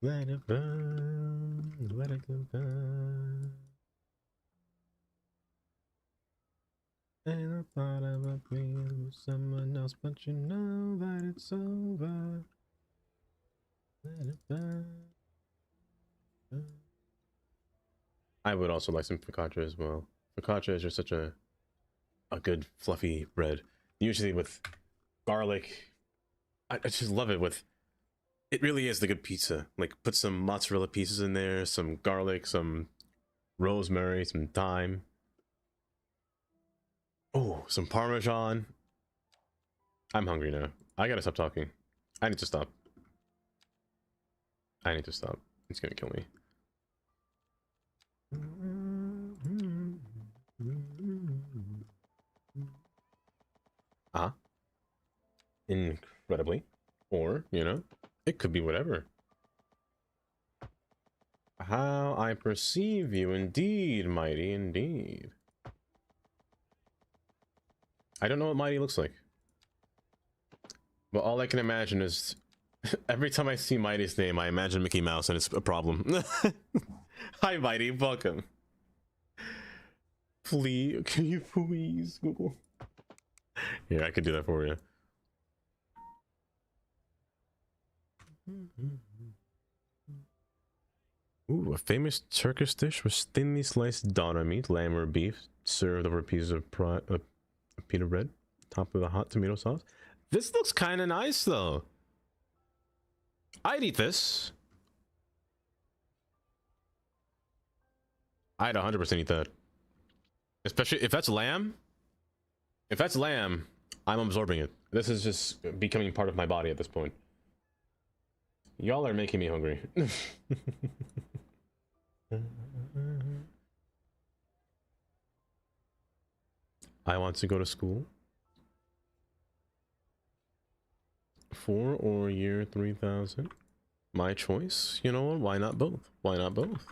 Let it burn. Let it burn. Ain't no thought about being with someone else, but you know that it's over. Let it burn. I would also like some focaccia as well. Focaccia is just such a good fluffy bread, usually with garlic. I just love it with. It really is the good pizza. Like put some mozzarella pieces in there, some garlic, some rosemary, some thyme. Oh, some Parmesan. I'm hungry now. I gotta stop talking. I need to stop. It's gonna kill me. Incredibly. Or, you know, it could be whatever. How I perceive you, indeed, mighty, indeed. I don't know what mighty looks like. But all I can imagine is every time I see Mighty's name, I imagine Mickey Mouse, and it's a problem. Hi, Mighty. Welcome. Please, can you please Google? Here, I could do that for you. Ooh, a famous Turkish dish with thinly sliced doner meat, lamb or beef, served over pieces of pita bread, topped with a hot tomato sauce. This looks kind of nice, though. I'd eat this. I'd 100% eat that. Especially if that's lamb. If that's lamb, I'm absorbing it. This is just becoming part of my body at this point. Y'all are making me hungry. I want to go to school. 4 or year 3000. My choice. You know what? Why not both? Why not both?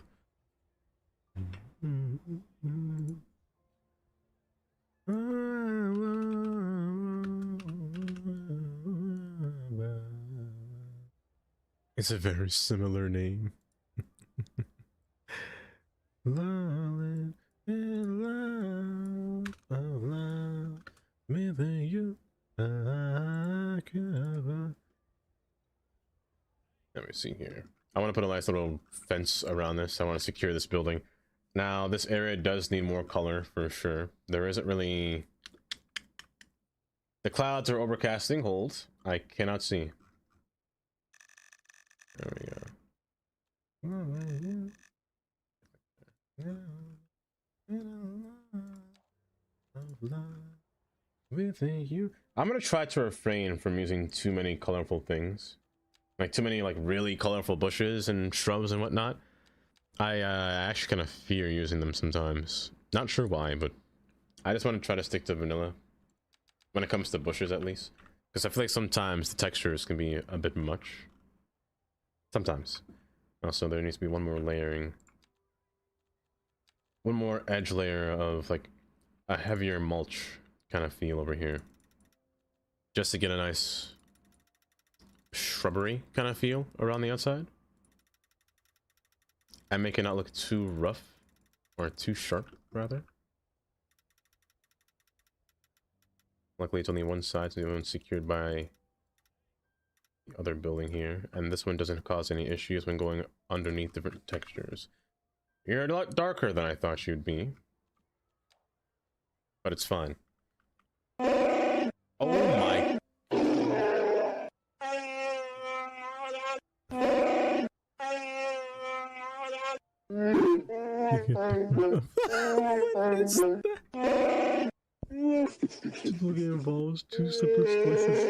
It's a very similar name. Love with you. Let me see here. I want to put a nice little fence around this. I want to secure this building. Now, this area does need more color for sure. There isn't really... The clouds are overcasting. Hold. I cannot see. There we go. Within you. I'm gonna try to refrain from using too many colorful things. Like too many like really colorful bushes and shrubs and whatnot. I actually kind of fear using them sometimes. Not sure why, but I just want to try to stick to vanilla. When it comes to bushes at least. Because I feel like sometimes the textures can be a bit much. Sometimes. Also, there needs to be one more layering. One more edge layer of like a heavier mulch kind of feel over here. Just to get a nice shrubbery kind of feel around the outside. And make it not look too rough. Or too sharp, rather. Luckily, it's only one side, so the other one's secured by the other building here. And this one doesn't cause any issues when going underneath different textures. You're a lot darker than I thought you'd be. But it's fine. Oh my... It involves two separate splices.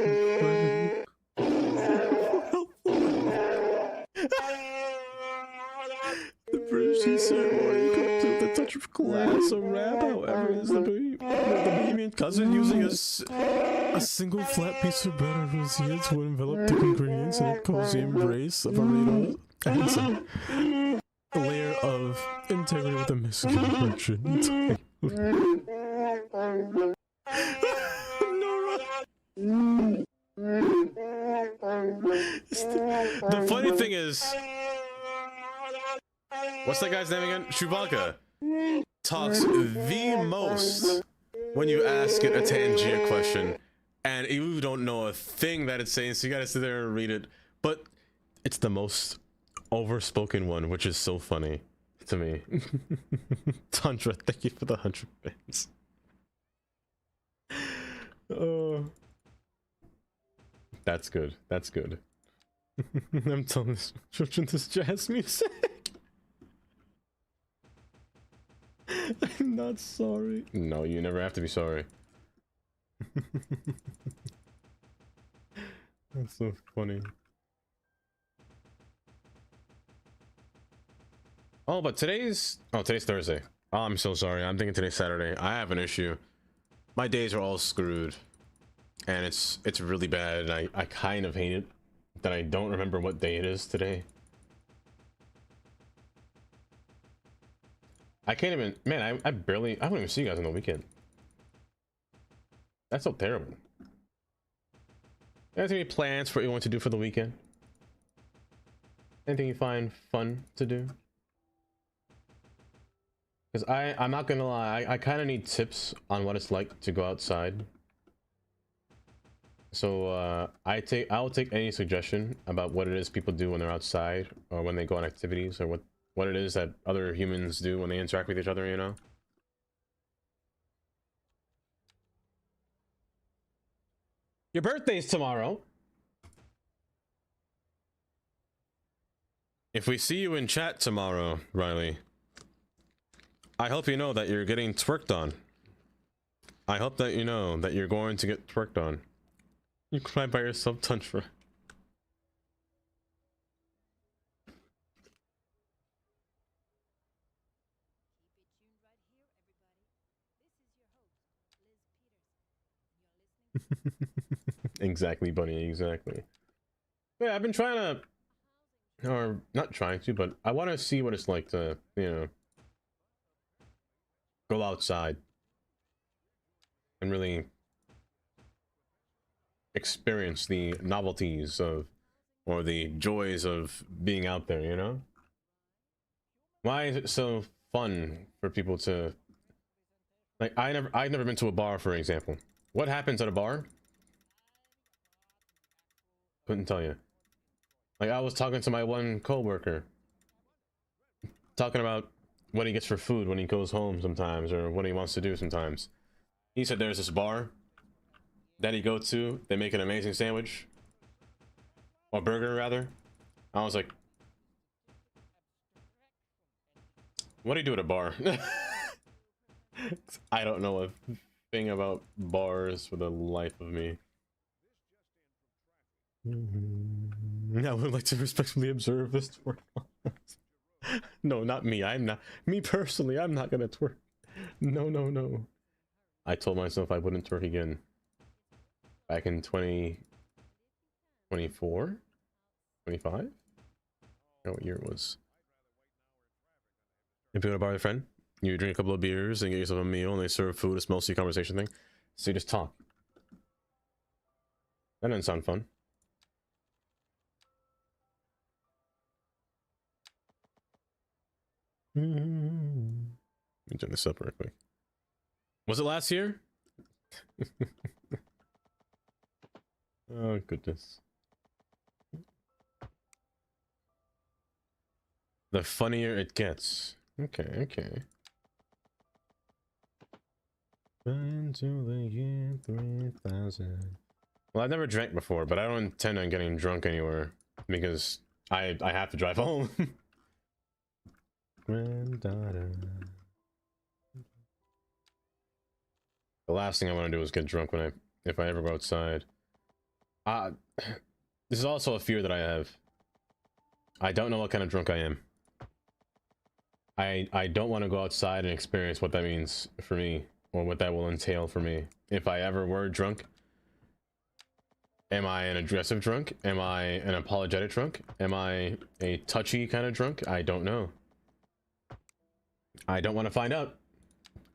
The British ceremony comes with a touch of class or rap, however, is the Bohemian cousin using a single flat piece of bread or rosette to envelop the ingredients in a cozy embrace of burrito and a layer of integrity with a misconception. The funny thing is, what's that guy's name again? Chewbacca talks the most when you ask it a Tangier question, and you don't know a thing that it's saying, so you gotta sit there and read it. But it's the most overspoken one, which is so funny to me. Tundra, thank you for the 100 bits. Oh, that's good. That's good. I'm telling this children this jazz music. I'm not sorry. No, you never have to be sorry. That's so funny. Oh, but today's Thursday. Oh, I'm so sorry. I'm thinking today's Saturday. I have an issue. My days are all screwed. And it's really bad, and I kind of hate it that I don't remember what day it is today. I can't even, man, I don't even see you guys on the weekend. That's so terrible. You guys have any plans for what you want to do for the weekend? Anything you find fun to do? Because I'm not gonna lie, I kind of need tips on what it's like to go outside. So I'll take any suggestion about what it is people do when they're outside, or when they go on activities, or what it is that other humans do when they interact with each other, you know? Your birthday's tomorrow. If we see you in chat tomorrow, Riley, I hope you know that you're getting twerked on. I hope that you know that you're going to get twerked on. You cry by yourself, Tantra. Exactly, Bunny, exactly. Yeah, I've been trying to, or not trying to, but I want to see what it's like to, you know, go outside and really experience the novelties of, or the joys of being out there, you know? Why is it so fun for people to, like, I've never been to a bar, for example. What happens at a bar? Couldn't tell you. Like, I was talking to my one coworker, talking about what he gets for food when he goes home sometimes, or what he wants to do sometimes. He said there's this bar that he go to, they make an amazing sandwich, or burger rather. I was like, what do you do at a bar? I don't know a thing about bars for the life of me. I would like to respectfully observe this twerk. No, not me. I'm not. Me personally, I'm not gonna twerk. No, no, no. I told myself I wouldn't twerk again. Back in 2024? 25? I don't know what year it was. If you go to a bar with a friend, you drink a couple of beers and get yourself a meal, and they serve food, it's mostly a conversation thing. So you just talk. That doesn't sound fun. Let me turn this up real quick. Was it last year? Oh, goodness. The funnier it gets. Okay, okay. Until the year 3000. Well, I've never drank before, but I don't intend on getting drunk anywhere because I have to drive home. Granddaughter. The last thing I want to do is get drunk when if I ever go outside. This is also a fear that I have. I don't know what kind of drunk I am. I don't want to go outside and experience what that means for me, or what that will entail for me. If I ever were drunk, am I an aggressive drunk? Am I an apologetic drunk? Am I a touchy kind of drunk? I don't know. I don't want to find out.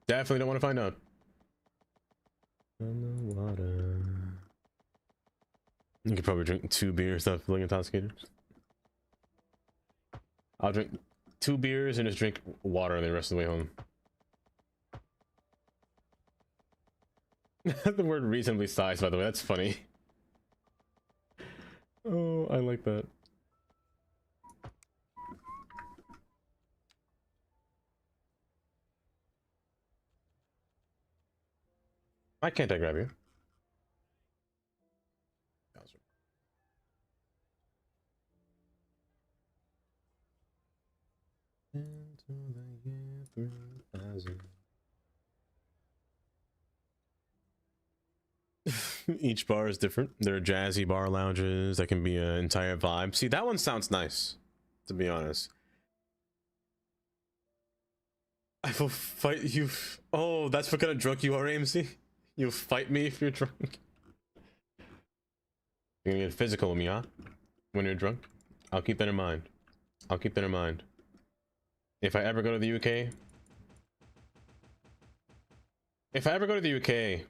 Definitely don't want to find out. On the water. You could probably drink 2 beers without feeling intoxicated. I'll drink 2 beers and just drink water the rest of the way home. The word reasonably sized, by the way, that's funny. Oh, I like that. Why can't I grab you? Into the year 3000. Each bar is different. There are jazzy bar lounges that can be an entire vibe. See, that one sounds nice, to be honest. I will fight you. Oh, that's what kind of drunk you are, AMC? You'll fight me if you're drunk. You're gonna get physical with me, huh? When you're drunk? I'll keep that in mind. I'll keep that in mind. If I ever go to the UK... If I ever go to the UK...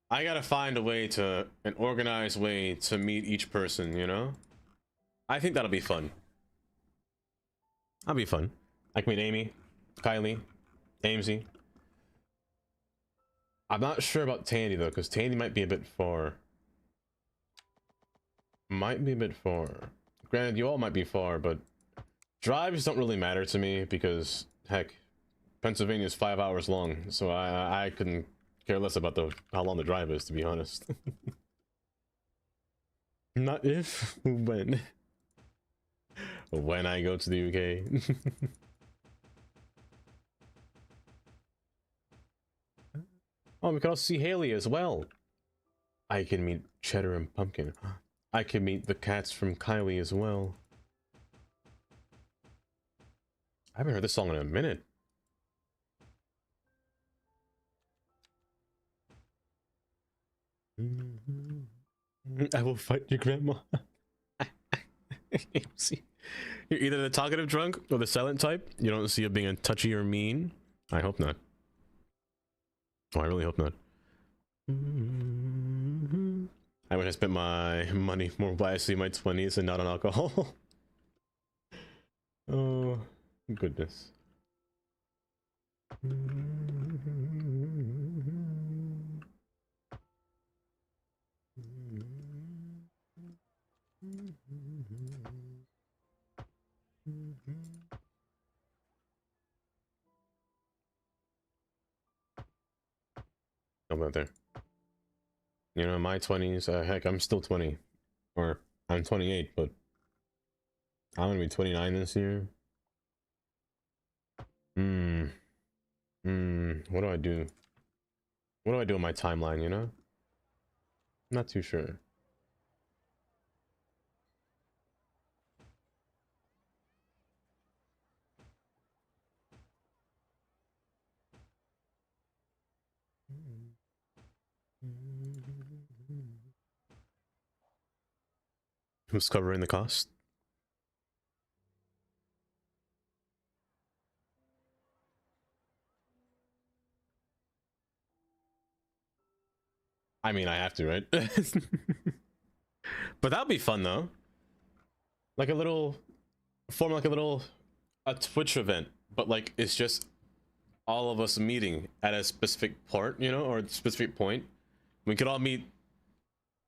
I gotta find a way to... An organized way to meet each person, you know? I think that'll be fun. That'll be fun. I can meet Amy, Kylie, Amesy. I'm not sure about Tandy though, because Tandy might be a bit far. Might be a bit far. Granted, you all might be far, but drives don't really matter to me because, heck, Pennsylvania's 5 hours long, so I couldn't care less about how long the drive is, to be honest. Not if, when. When I go to the UK. Oh, we can also see Haley as well. I can meet Cheddar and Pumpkin. I can meet the cats from Kylie as well. I haven't heard this song in a minute. I will fight your grandma. See, you're either the talkative drunk or the silent type. You don't see it being a touchy or mean. I hope not. Oh, I really hope not. I would have spent my money more wisely in my 20s and not on alcohol. Oh, goodness. How about there? You know, my 20s, heck, I'm still 20. Or, I'm 28, but I'm gonna be 29 this year. What do I do? What do I do in my timeline, you know? Not too sure. Who's covering the cost? I mean, I have to, right? But that'd be fun though. Like a little a Twitch event, but like it's just all of us meeting at a specific part, you know, or a specific point. We could all meet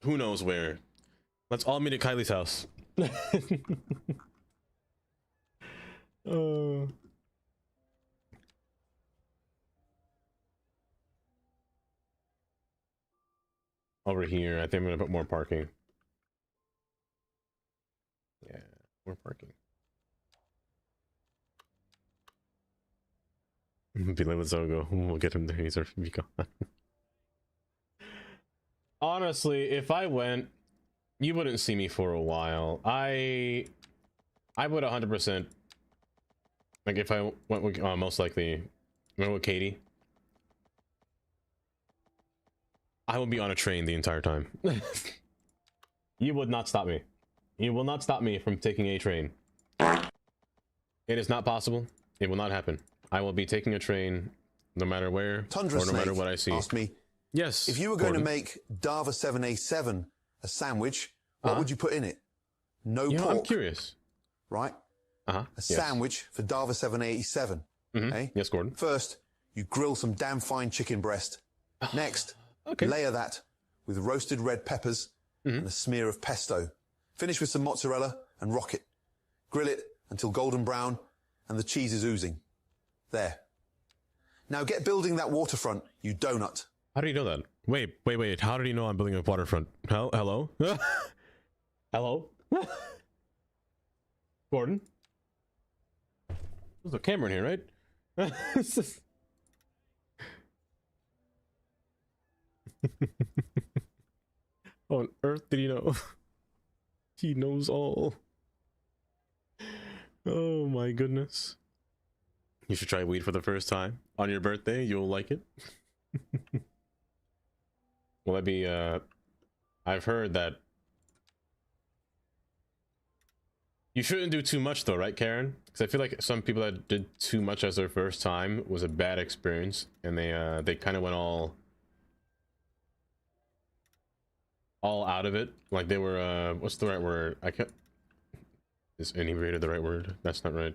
who knows where. Let's all meet at Kylie's house. Over here, I think I'm gonna put more parking. Yeah, more parking. Be like with Zogo. We'll get him there. He's our gone. Honestly, if I went, you wouldn't see me for a while. I would 100%. Like if I went with, most likely, went with Katie. I will be on a train the entire time. You would not stop me. You will not stop me from taking a train. It is not possible. It will not happen. I will be taking a train no matter where Tundra or no matter what I see. Asked me, yes, if you were going to make Dava 7A7 a sandwich, what would you put in it? No pork. I'm curious. Right? A sandwich for Dava 787. Eh? Yes, Gordon. First, you grill some damn fine chicken breast. Next, layer that with roasted red peppers and a smear of pesto. Finish with some mozzarella and rock it. Grill it until golden brown and the cheese is oozing. There. Now get building that waterfront, you donut. How do you know that? Wait. How did you know I'm building a waterfront? Hello? Hello? Gordon? There's a camera in here, right? How on earth did he know? He knows all. Oh my goodness. You should try weed for the first time on your birthday. You'll like it. Will that be I've heard that you shouldn't do too much though, right, Karen? Because I feel like some people that did too much as their first time was a bad experience, and they kind of went all out of it. Like they were what's the right word? I can't. Is inebriated the right word? That's not right.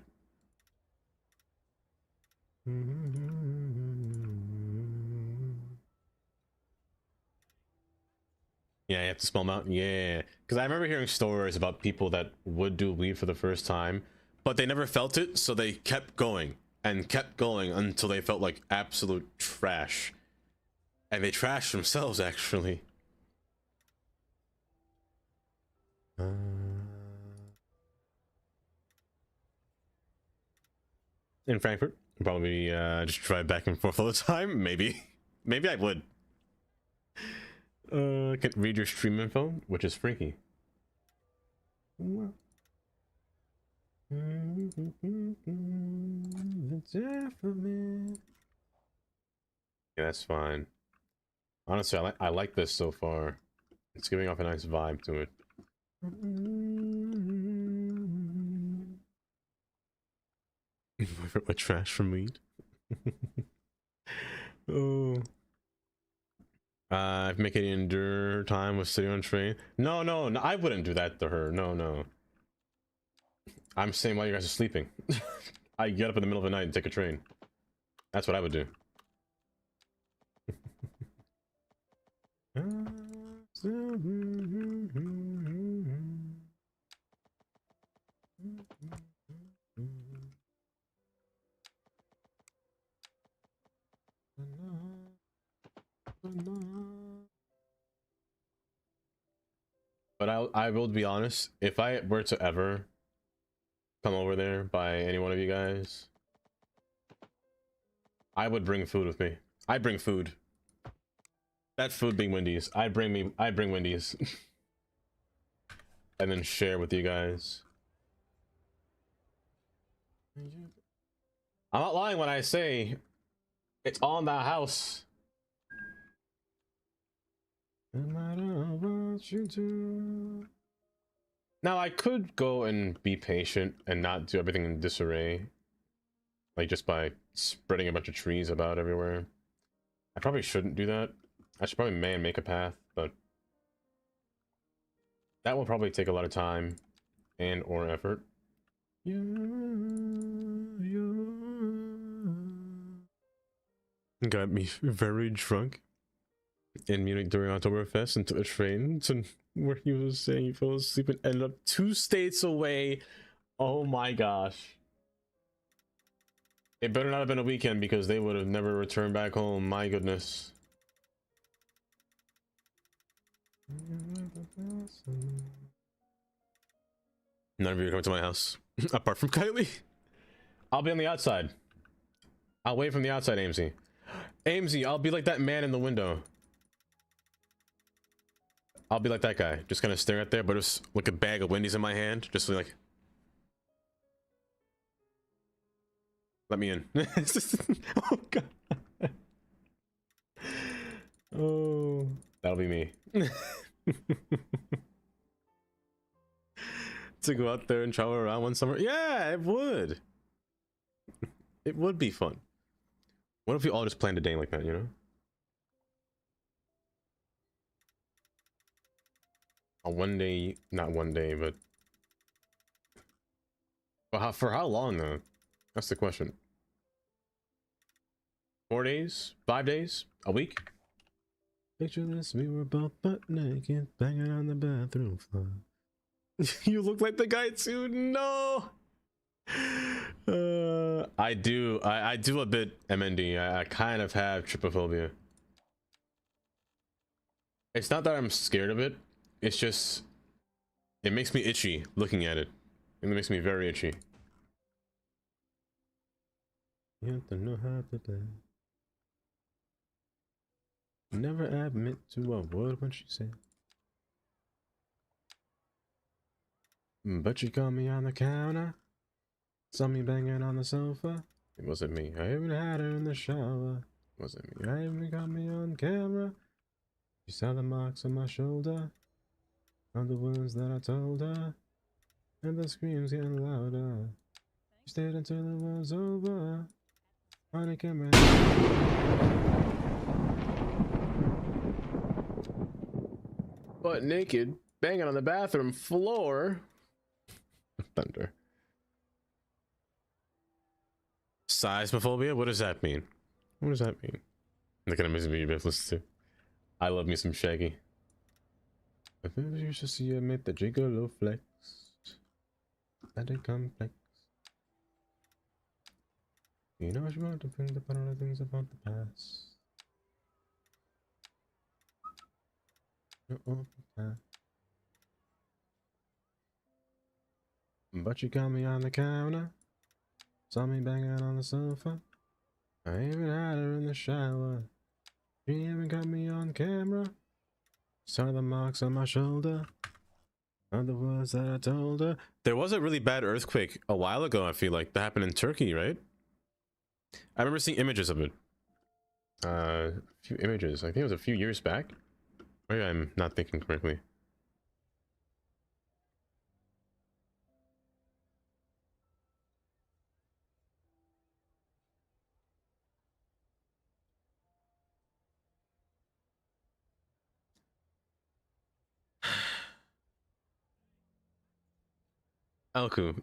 Yeah, you have to smell them out. Yeah, because I remember hearing stories about people that would do weed for the first time, but they never felt it, so they kept going and kept going until they felt like absolute trash, and they trashed themselves actually. In Frankfurt, probably just drive back and forth all the time. Maybe I would. Can read your stream info, which is freaky. Yeah, that's fine. Honestly, I like this so far. It's giving off a nice vibe to it. My trash from weed. Oh. If making it endure time with sitting on train. No, I wouldn't do that to her. No. I'm saying while you guys are sleeping. I get up in the middle of the night and take a train. That's what I would do. But I will be honest, if I were to ever come over there by any one of you guys, I would bring food with me. I'd bring food. That food being Wendy's. I'd bring Wendy's. And then share with you guys. I'm not lying when I say it's on the house. No matter what you do. Now I could go and be patient and not do everything in disarray, like just by spreading a bunch of trees about everywhere. I probably shouldn't do that. I should probably make a path, but that will probably take a lot of time and or effort. Got me very drunk in Munich during Oktoberfest and took a train to where he was saying he fell asleep and ended up 2 states away. Oh my gosh. It better not have been a weekend because they would have never returned back home. My goodness. None of you are coming to my house. Apart from Kylie. I'll be on the outside. I'll wait from the outside, Amesy. Amesy, I'll be like that man in the window. I'll be like that guy, just kind of staring at there, but just like a bag of Wendy's in my hand, just like, let me in. Oh god. Oh, that'll be me. To go out there and travel around one summer. Yeah, it would. It would be fun. What if we all just planned a day like that, you know? A one day, not one day, but for how long though? That's the question. 4 days? 5 days? A week? Picture this, we were both butt naked, banging on the bathroom floor. You look like the guy too. No. I do a bit MND. I kind of have trypophobia. It's not that I'm scared of it. It's just it makes me itchy looking at it. It makes me very itchy. You have to know how to play. Never admit to a word when she said. But you caught me on the counter. Saw me banging on the sofa. It wasn't me. I even had her in the shower. It wasn't me. I even got me on camera. She saw the marks on my shoulder. Of the words that I told her. And the screams getting louder. She stayed until it was over. On the camera. Butt naked. Banging on the bathroom floor. Thunder. Seismophobia? What does that mean? What does that mean? The kind of music you both listen to. I love me some Shaggy. I think you should see you make the gigolo flex. That it complex. You know what you want to think about all the things about the past. But you got me on the counter. Saw me banging on the sofa. I even had her in the shower. She even got me on camera. Saw the marks on my shoulder. On the words that I told her. There was a really bad earthquake a while ago, I feel like. That happened in Turkey, right? I remember seeing images of it. A few images. I think it was a few years back. Maybe I'm not thinking correctly. Elku.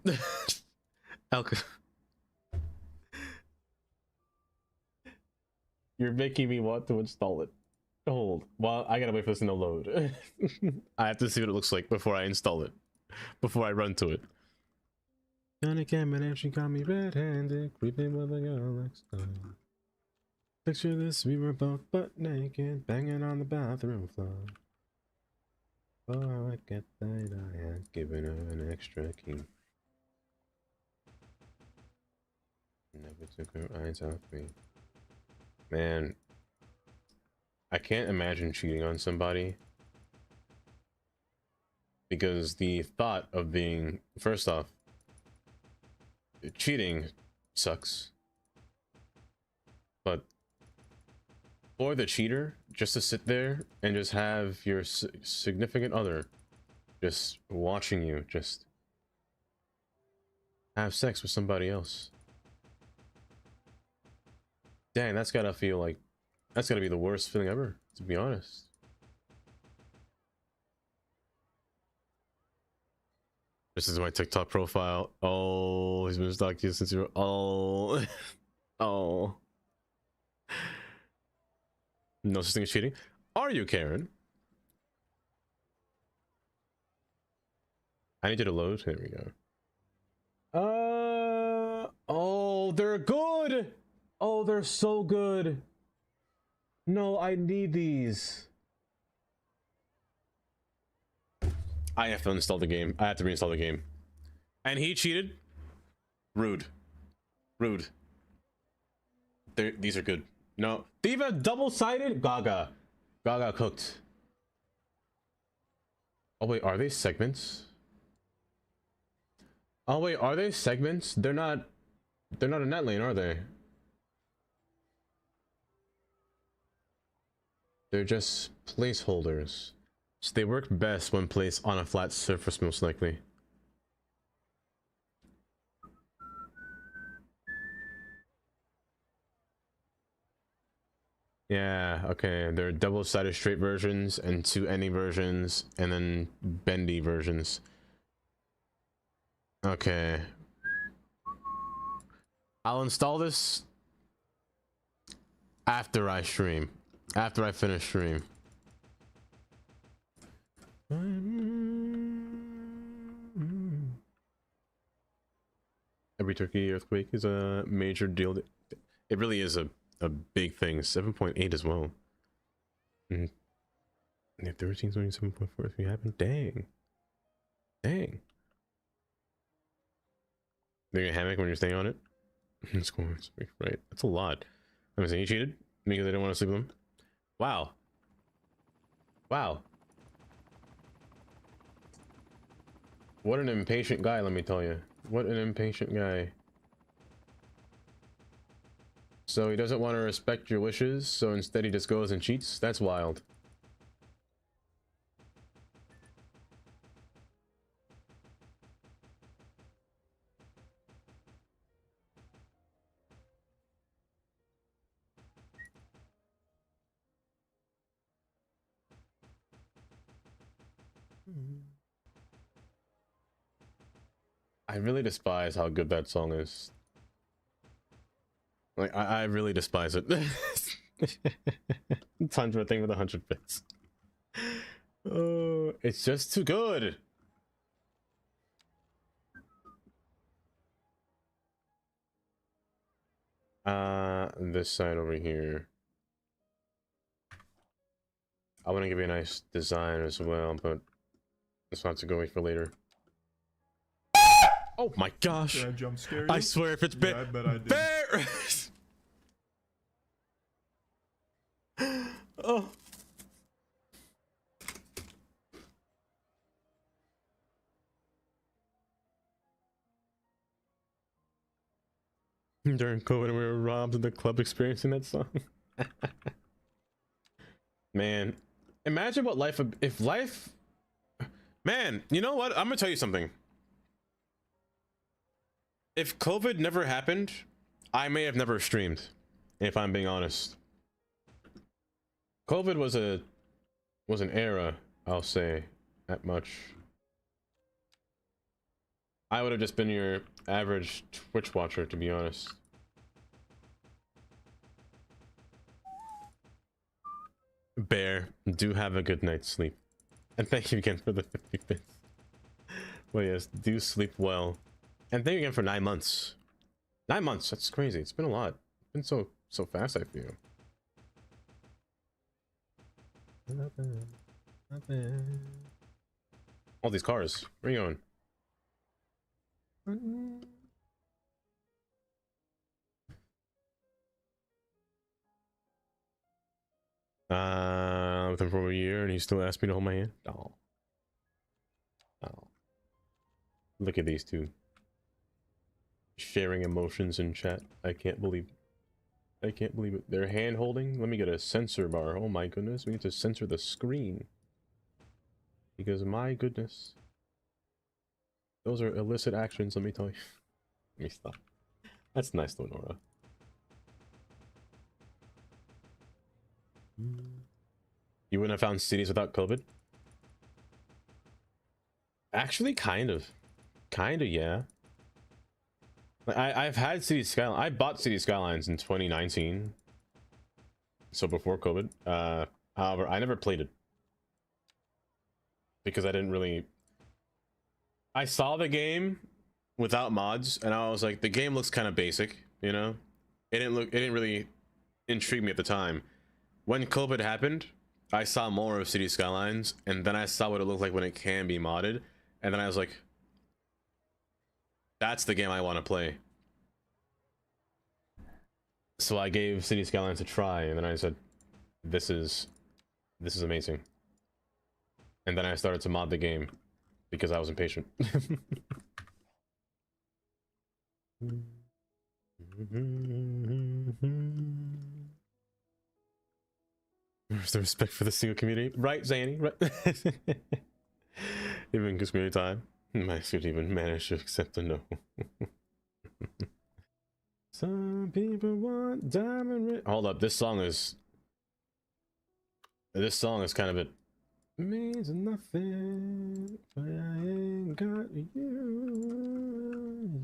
Elku. You're making me want to install it. Hold. Well, I gotta wait for this to load. I have to see what it looks like before I install it. Before I run to it. Gonna come and she got me red-handed, creeping with a girl next door. Picture this, we were both butt naked, banging on the bathroom floor. Oh, I get that I had given her an extra key. Never took her eyes off me. Man, I can't imagine cheating on somebody. Because the thought of being, first off, cheating sucks. But for the cheater, just to sit there and just have your significant other just watching you just have sex with somebody else. Dang, that's gotta feel like, that's gotta be the worst feeling ever, to be honest. This is my TikTok profile. Oh, he's been stalking you since you were, oh. Oh. No such thing as cheating. Are you, Karen? I need you to load. There we go. Oh, they're good. Oh, they're so good. No, I need these. I have to install the game. I have to reinstall the game. And he cheated? Rude. Rude. These are good. No. Diva double-sided? Gaga. Gaga cooked. Oh wait, are they segments? Oh wait, are they segments? They're not a net lane, are they? They're just placeholders. So they work best when placed on a flat surface, most likely. Yeah, okay. There are double-sided straight versions and 2 any versions, and then bendy versions. Okay. I'll install this after I stream. After I finish stream. Every Turkey earthquake is a major deal. It really is a big thing. 7.8 as well. And if 13's only 7.4 if you happen, dang. Dang. They're gonna hammock when you're staying on it? It's going right. That's a lot. I'm saying you cheated because I didn't want to sleep with them. Wow. Wow. What an impatient guy, let me tell you. What an impatient guy. So he doesn't want to respect your wishes, so instead he just goes and cheats? That's wild. I really despise how good that song is. Like, I really despise it. Time for a thing with 100 bits. Oh, it's just too good. This side over here. I want to give you a nice design as well, but let's not to go wait for later. Oh my gosh! Did I jump scare you? I swear, if it's yeah, I bet I did. Oh. During COVID, we were robbed in the club experiencing that song. Man, imagine what life if life. Man, you know what? I'm gonna tell you something. If COVID never happened, I may have never streamed. If I'm being honest, COVID was an era. I'll say that much. I would have just been your average Twitch watcher, to be honest. Bear, do have a good night's sleep. And thank you again for the 50 bits. Well, yes, do sleep well. And thank you again for 9 months. 9 months, that's crazy. It's been a lot. It's been so fast, I feel. All these cars. Where are you going? With him for a year and he still asked me to hold my hand. Oh. Look at these two sharing emotions in chat. I can't believe it. They're hand holding. Let me get a censor bar. Oh my goodness, we need to censor the screen because my goodness, those are illicit actions. Let me tell you. Let me stop. That's nice though, Nora. You wouldn't have found cities without COVID? Actually, kind of, yeah. I've had Cities Skylines. I bought Cities Skylines in 2019, so before COVID. However, I never played it because I didn't really. I saw the game without mods, and I was like, the game looks kind of basic, you know. It didn't really intrigue me at the time. When COVID happened, I saw more of Cities Skylines, and then I saw what it looked like when it can be modded, and then I was like, that's the game I want to play. So I gave Cities Skylines a try, and then I said, this is amazing. And then I started to mod the game because I was impatient. Where's the respect for the single community? Right, Zanny? Right. Even gives me time. I should even manage to accept a no. Some people want diamond ring. Hold up, this song is kind of it. Means nothing, but I ain't got you.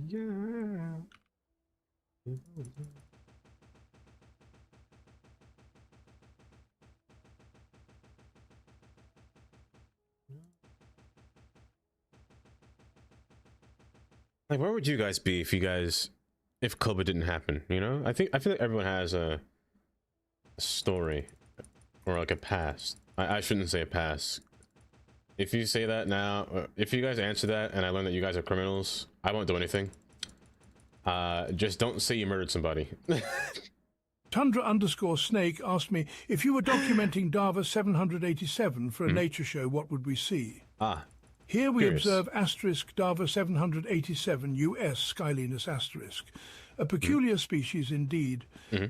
Yeah. Like, where would you guys be if COVID didn't happen? You know, I feel like everyone has a story or like a past. I shouldn't say a past. If you say that now, if you guys answer that and I learn that you guys are criminals, I won't do anything. Just don't say you murdered somebody. Tundra_Snake asked me, if you were documenting Dava 787 for a nature show, what would we see? Here we observe asterisk Dava 787 US Skylines asterisk. A peculiar species indeed.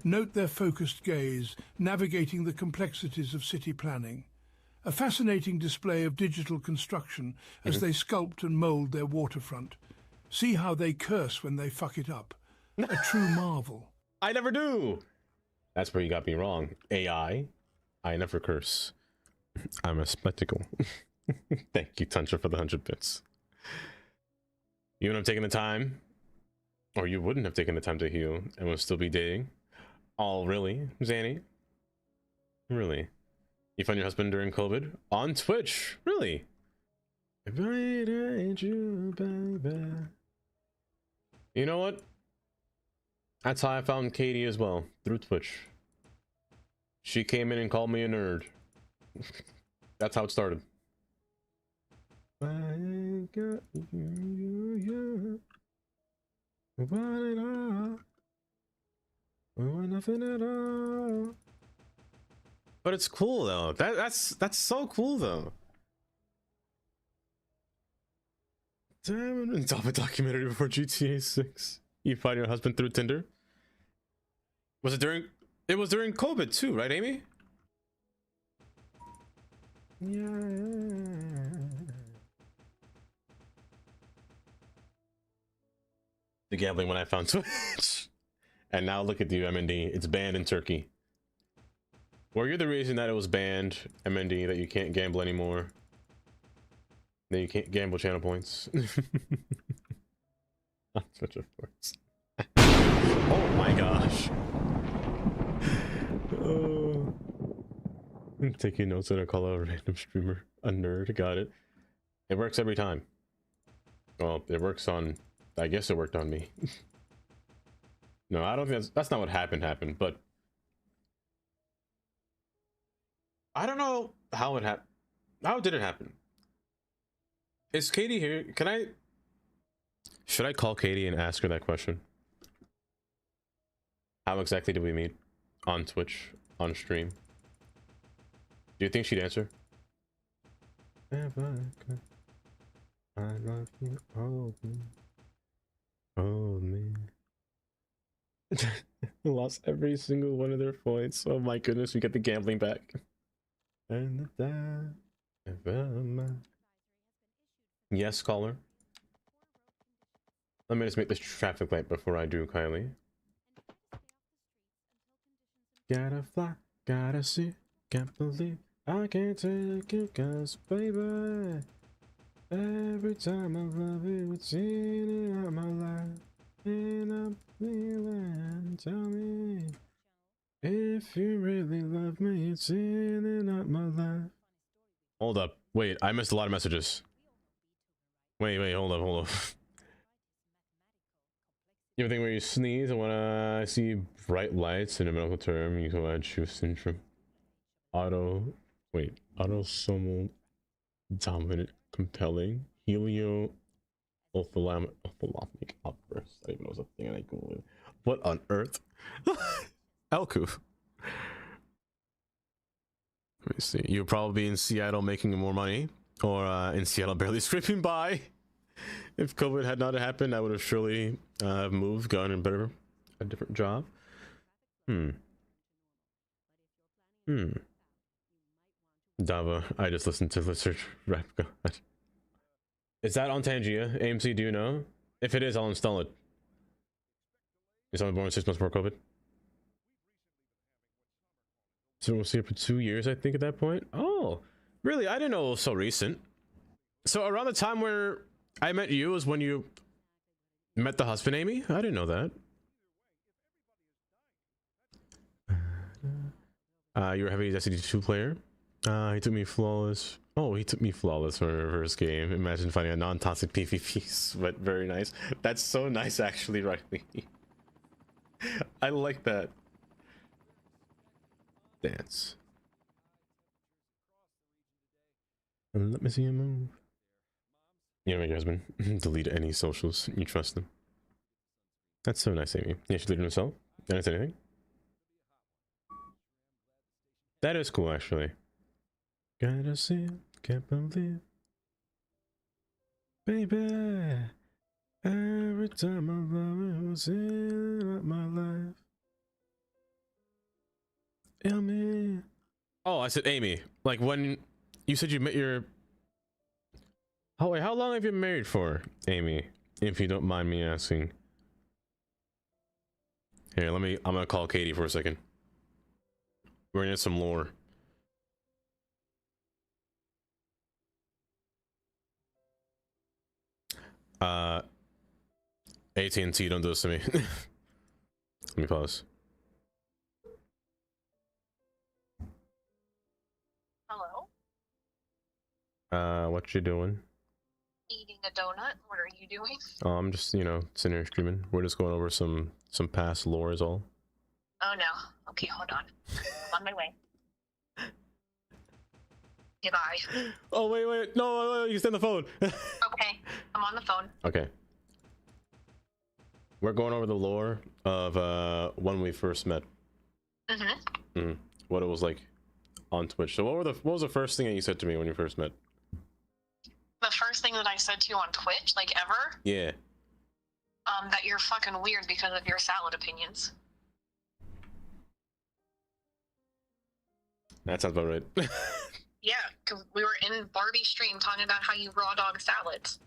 Note their focused gaze, navigating the complexities of city planning. A fascinating display of digital construction as they sculpt and mould their waterfront. See how they curse when they fuck it up. A true marvel. I never do. That's where you got me wrong. AI, I never curse. I'm a spectacle. Thank you, Tantra, for the 100 bits. You wouldn't have taken the time, or you wouldn't have taken the time to heal and would still be dating. Oh, really, Zanny? Really? You found your husband during COVID? On Twitch? Really? If I ain't you, baby. You know what? That's how I found Katie as well, through Twitch. She came in and called me a nerd. That's how it started. I ain't got you, want it all, want nothing at all. But it's cool though. That's so cool though. Damn, it's off a documentary before GTA 6. You find your husband through Tinder? Was it during? It was during COVID too, right, Amy? Yeah. The gambling when I found Twitch. And now look at you, MND. It's banned in Turkey. Were you the reason that it was banned, MND, that you can't gamble anymore? That you can't gamble channel points? On Twitch, of course. Oh my gosh. Oh. I'm taking notes on a call out a random streamer. A nerd, got it. It works every time. Well, it works on... I guess it worked on me. No, I don't think that's not what happened, but... I don't know how it happened. How did it happen? Is Katie here? Should I call Katie and ask her that question? How exactly did we meet? On Twitch? On stream? Do you think she'd answer? I love you, oh man. Oh man. Lost every single one of their points. Oh my goodness, we get the gambling back. Yes, caller. Let me just make this traffic light before I do, Kylie. Gotta fly, gotta see, can't believe I can't take it, cause baby, every time I love you, it's in and out my life, and I'm feeling, tell me, if you really love me, it's in and out my life. Hold up, wait, I missed a lot of messages. Wait, hold up. You ever think where you sneeze and when I see bright lights in a medical term, you can add shoe syndrome. Autosomal dominant, compelling, ophthalmic outburst. I don't even know what's a thing I Google it. What on earth? Elkoof. Let me see. You'll probably be in Seattle making more money, or in Seattle barely scraping by. If COVID had not happened, I would have surely moved, gotten a different job. Dava, I just listened to the search rap. God. Is that on Tangia? AMC, do you know? If it is, I'll install it. Is someone born 6 months before COVID? So we'll see it for 2 years, I think, at that point. Oh, really? I didn't know it was so recent. So around the time where I met you was when you met the husband, Amy? I didn't know that. You were a heavy Destiny 2 player. He took me flawless. Oh, he took me flawless for a reverse game. Imagine finding a non-toxic PvP, but very nice. That's so nice, actually, Riley. I like that. Dance. Let me see you move. You know, make your husband delete any socials. You trust them. That's so nice, Amy. Yeah, she deleted himself. Did I say anything? That is cool, actually. Gotta see, can't believe, baby. Every time I love it was in my life. Amy. Oh, I said Amy. Like when you said you met your. Oh wait, how long have you been married for, Amy? If you don't mind me asking. Here, I'm gonna call Katie for a second. We're gonna get some lore. AT&T, don't do this to me. Let me pause. Hello? What you doing? Eating a donut. What are you doing? Oh, I'm just, sitting here screaming. We're just going over some past lore is all. Oh no. Okay, hold on. I'm on my way. Goodbye. Oh, wait. No, you stay on the phone. Okay, I'm on the phone. Okay. We're going over the lore of when we first met. What it was like on Twitch. So what was the first thing that you said to me when you first met? The first thing that I said to you on Twitch, like ever? Yeah. That you're fucking weird because of your salad opinions. That sounds about right. Yeah, because we were in Barbie stream talking about how you raw dog salads.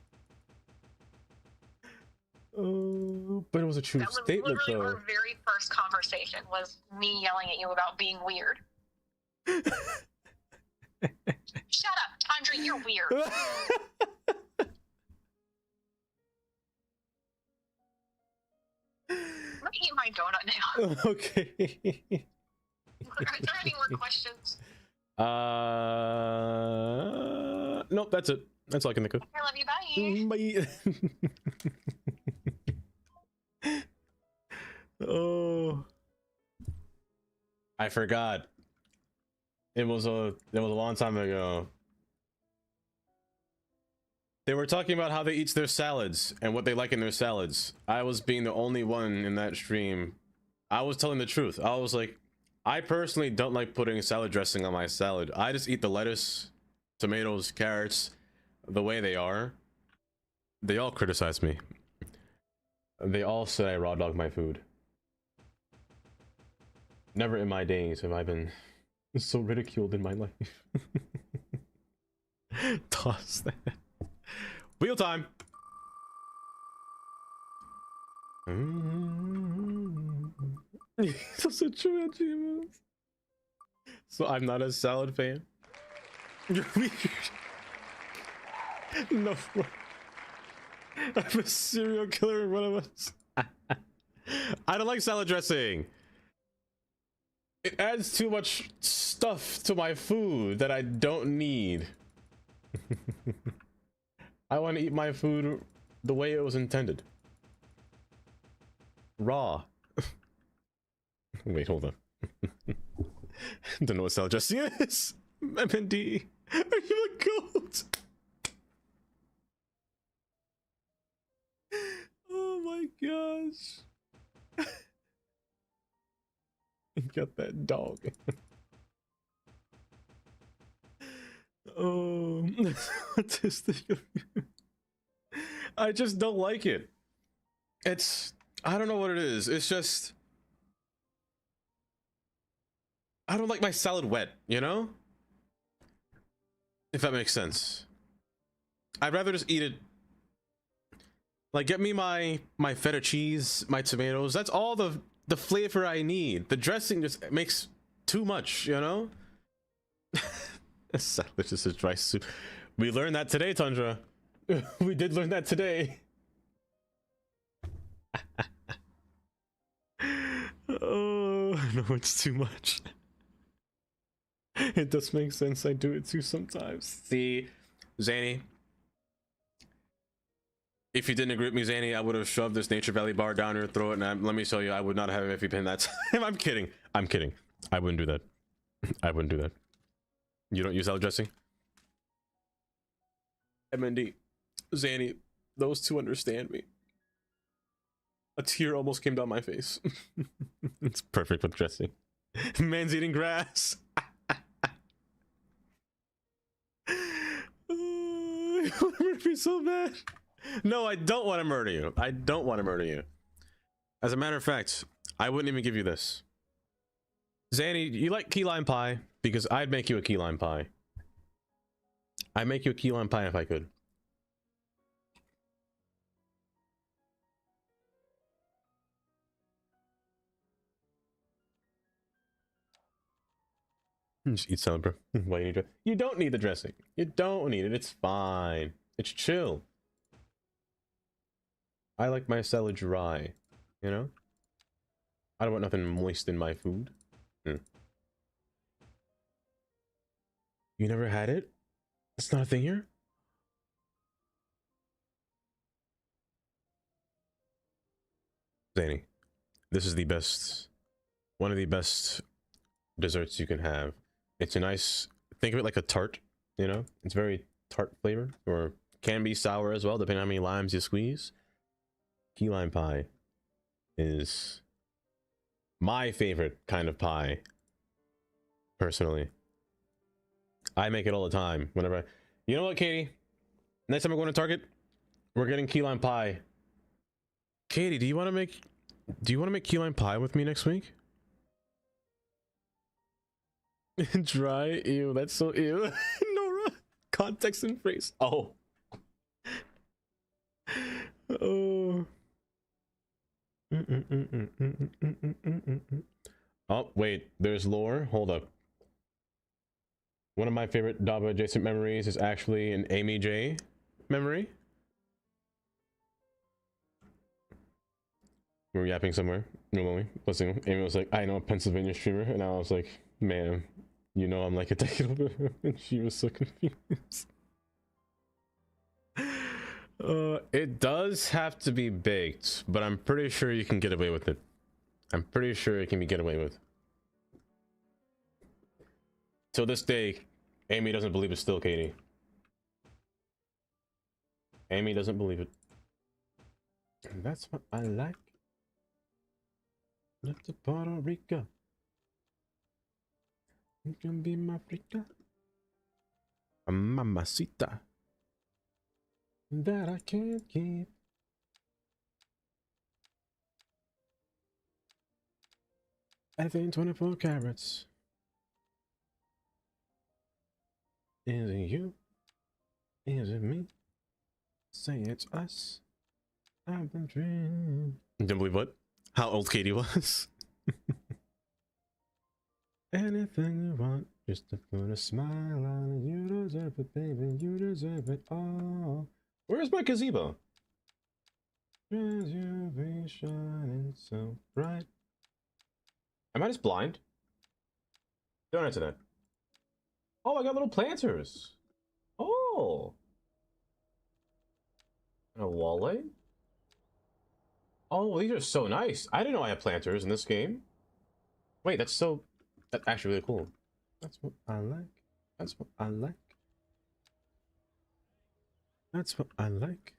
Oh, but it was a true statement, though. Our very first conversation was me yelling at you about being weird. Shut up, Tundra, you're weird. I'm gonna eat my donut now. Okay. Are there any more questions? Nope, that's it. That's all I can think of. I love you, bye. Oh, I forgot. It was a long time ago. They were talking about how they eat their salads and what they like in their salads. I was being the only one in that stream. I was telling the truth. I was like, I personally don't like putting salad dressing on my salad. I just eat the lettuce, tomatoes, carrots, the way they are. They all criticize me. They all say I raw dog my food. Never in my days have I been so ridiculed in my life. Toss that. Wheel time. Such a true achievement. So I'm not a salad fan. You're weird. No. I'm a serial killer in one of us. I don't like salad dressing. It adds too much stuff to my food that I don't need. I want to eat my food the way it was intended. Raw. Wait, hold on. Don't know what salad dressing is. MND. Are you a goat? Oh my gosh. Got that dog. Oh, autistic. I just don't like it. I don't know what it is. It's just, I don't like my salad wet, you know? If that makes sense. I'd rather just eat it. Like, get me my feta cheese, my tomatoes. That's all the flavor I need. The dressing just makes too much, you know? Salad just is dry soup. We learned that today, Tundra. We did learn that today. Oh, no, it's too much. It does make sense. I do it too sometimes. See, Zanny. If you didn't agree with me, Zanny, I would have shoved this Nature Valley bar down your throat, and let me tell you, I would not have him if he pinned that time. I'm kidding. I'm kidding. I wouldn't do that. I wouldn't do that. You don't use salad dressing? MND. Zanny, those two understand me. A tear almost came down my face. It's perfect with dressing. Man's eating grass. You want to murder me so bad? No, I don't want to murder you. I don't want to murder you. As a matter of fact, I wouldn't even give you this. Zanny, you like key lime pie? Because I'd make you a key lime pie. I'd make you a key lime pie if I could. Just eat salad, bro. Why you need it? You don't need the dressing. You don't need it. It's fine. It's chill. I like my salad dry, you know? I don't want nothing moist in my food. You never had it? That's not a thing here? Zanny, this is the best, one of the best desserts you can have. It's a nice, think of it like a tart, you know? It's very tart flavor, or can be sour as well, depending on how many limes you squeeze. Key lime pie is my favorite kind of pie, personally. I make it all the time whenever you know what, Katie? Next time we're going to Target, we're getting key lime pie. Katie, do you want to make key lime pie with me next week? Dry. Ew, that's so ew. Nora. Context and phrase. Oh. Oh. Oh, wait. There's lore. Hold up. One of my favorite Dava adjacent memories is actually an Amy J memory. We were yapping somewhere normally. Listening. Amy was like, I know a Pennsylvania streamer. And I was like, man, you know I'm like a decade older. And she was so confused. It does have to be baked, but I'm pretty sure you can get away with it. I'm pretty sure it can be get away with. Till this day, Amy doesn't believe it's still Katie. Amy doesn't believe it. And that's what I like. Left to Puerto Rico. You can be my frica. A mamacita. That I can't keep. I think 24 carats. Is it you? Is it me? Say it's us. I've been dreaming. Don't believe what? How old Katie was? Anything you want, just to put a smile on it. You deserve it, baby. You deserve it all. Where's my gazebo? Cause you be shining so bright. Am I just blind? Don't answer that. Oh, I got little planters. Oh. And a wall light? Oh, these are so nice. I didn't know I had planters in this game. Wait, that's actually really cool. That's what I like. That's what I like. That's what I like.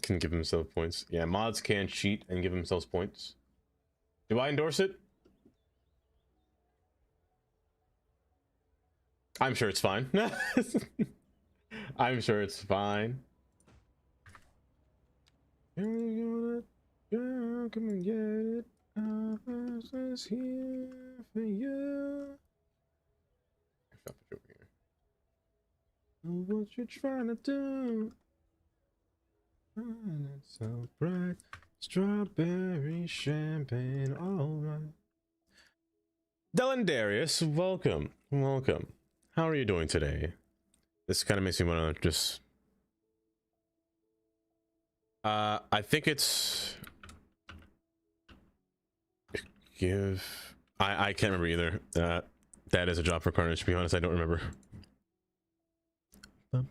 Can give himself points. Yeah, mods can cheat and give themselves points. Do I endorse it? I'm sure it's fine. I'm sure it's fine. Girl, come and get it. Our house is here for you. I'll put you over here. What you trying to do? And it's so bright. Strawberry champagne, alright. Dylan Darius, welcome. Welcome. How are you doing today? This kind of makes me want to just... I think it's... I can't remember either. That is a job for Carnage, to be honest. I don't remember. But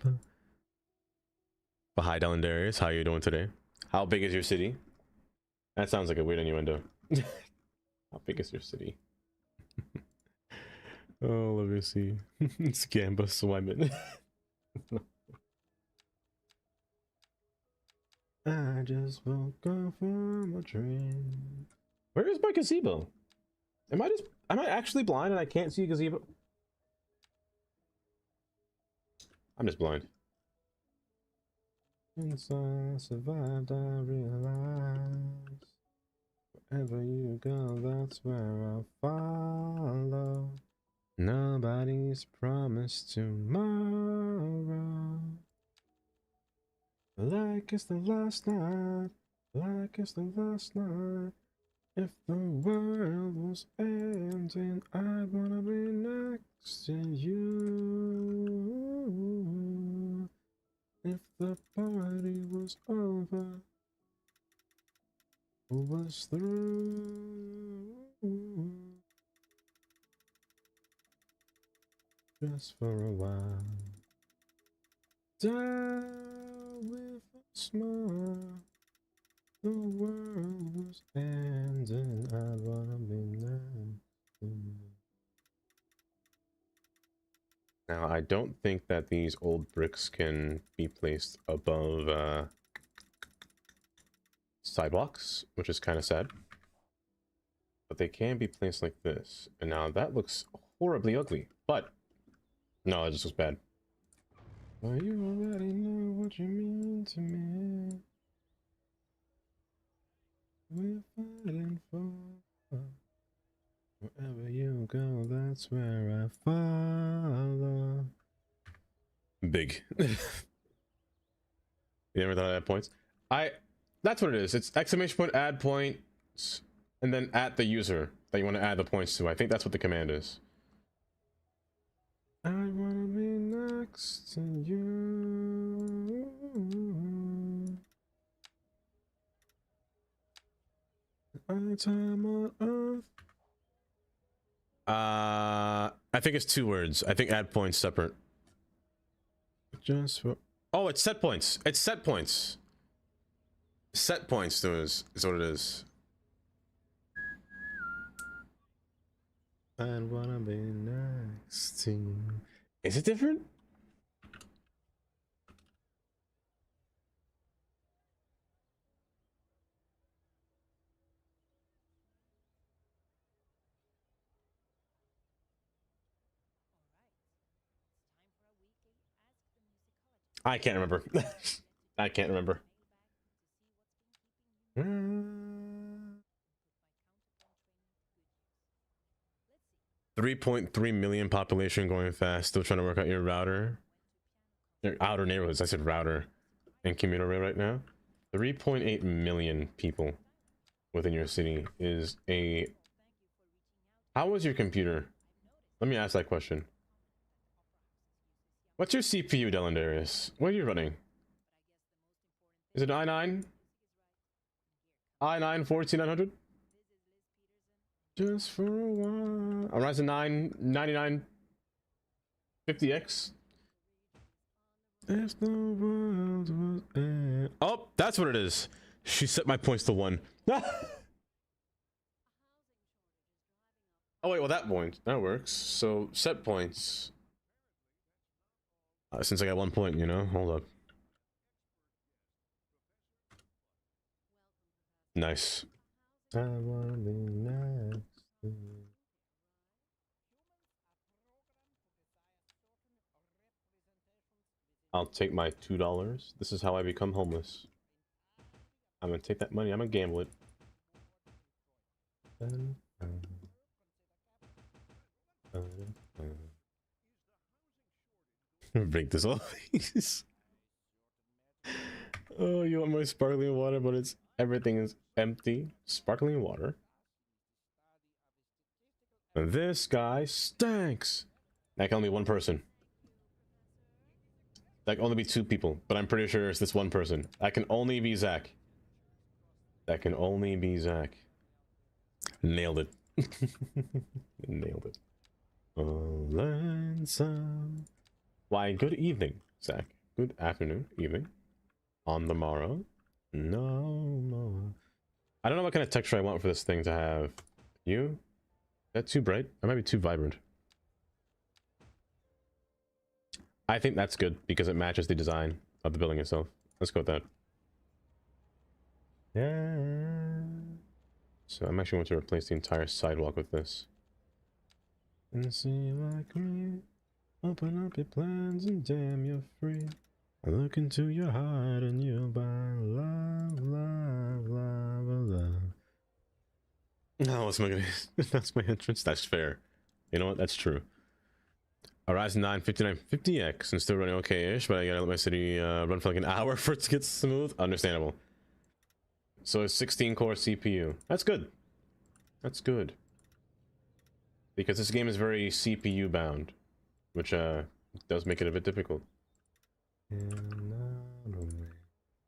hi, Dylan Darius. How are you doing today? How big is your city? That sounds like a weird innuendo. How big is your city? Oh, let me see. It's Gamba Swimming. I just woke up from a dream. Where is my gazebo? Am I actually blind and I can't see a gazebo? I'm just blind. Since I survived, I realized wherever you go, that's where I'll follow. Nobody's promised tomorrow. Like it's the last night, like it's the last night. If the world was ending, I'd wanna be next to you. If the party was over, was through, just for a while. Die with a smile. The world was ending, I wanna be next to you. Now, I don't think that these old bricks can be placed above sidewalks, which is kind of sad. But they can be placed like this. And now that looks horribly ugly, but no, it just looks bad. Well, you already know what you mean to me. We're fighting for wherever you go, that's where I follow. Big. You never thought I'd add points? That's what it is. It's exclamation point, add points, and then at the user that you want to add the points to. I think that's what the command is. I wanna be next to you. Any time on earth. I think it's 2 words. I think add points separate. Just for... Oh, it's set points. It's set points. Set points is what it is. I wanna be next to you. Is it different? I can't remember. I can't remember. 3.3 million population going fast. Still trying to work out your router. Your outer neighborhoods. I said router and commuter rail right now. 3.8 million people within your city is a... How was your computer? Let me ask that question. What's your CPU, Delendarius? What are you running? Is it i9? i9 14900? Just for a while. A Ryzen 9 9950X. If the world was oh, that's what it is. She set my points to 1. Oh wait, well that works. So set points. Since I got 1 point, you know, hold up. Nice. I wanna be next to you. I'll take my $2. This is how I become homeless. I'm gonna take that money, I'm gonna gamble it. Break this off. Oh, you want my sparkling water, but everything is empty. Sparkling water. And this guy stinks. That can only be 1 person. That can only be 2 people, but I'm pretty sure it's this 1 person. That can only be Zach. That can only be Zach. Nailed it. Nailed it. Oh, lonesome. Why, good evening, Zach. Good afternoon, evening. On the morrow. No more. I don't know what kind of texture I want for this thing to have. You? Is that too bright? That might be too vibrant. I think that's good because it matches the design of the building itself. Let's go with that. Yeah. So I'm actually going to replace the entire sidewalk with this. And see like me. Open up your plans and damn you're free. I look into your heart and you'll find love, love, love, love. No, that's my entrance. That's fair. You know what? That's true. A Ryzen 9 5950X and still running okay-ish, but I gotta let my city run for like an hour for it to get smooth. Understandable. So it's 16-core CPU. That's good. That's good. Because this game is very CPU bound, which does make it a bit difficult.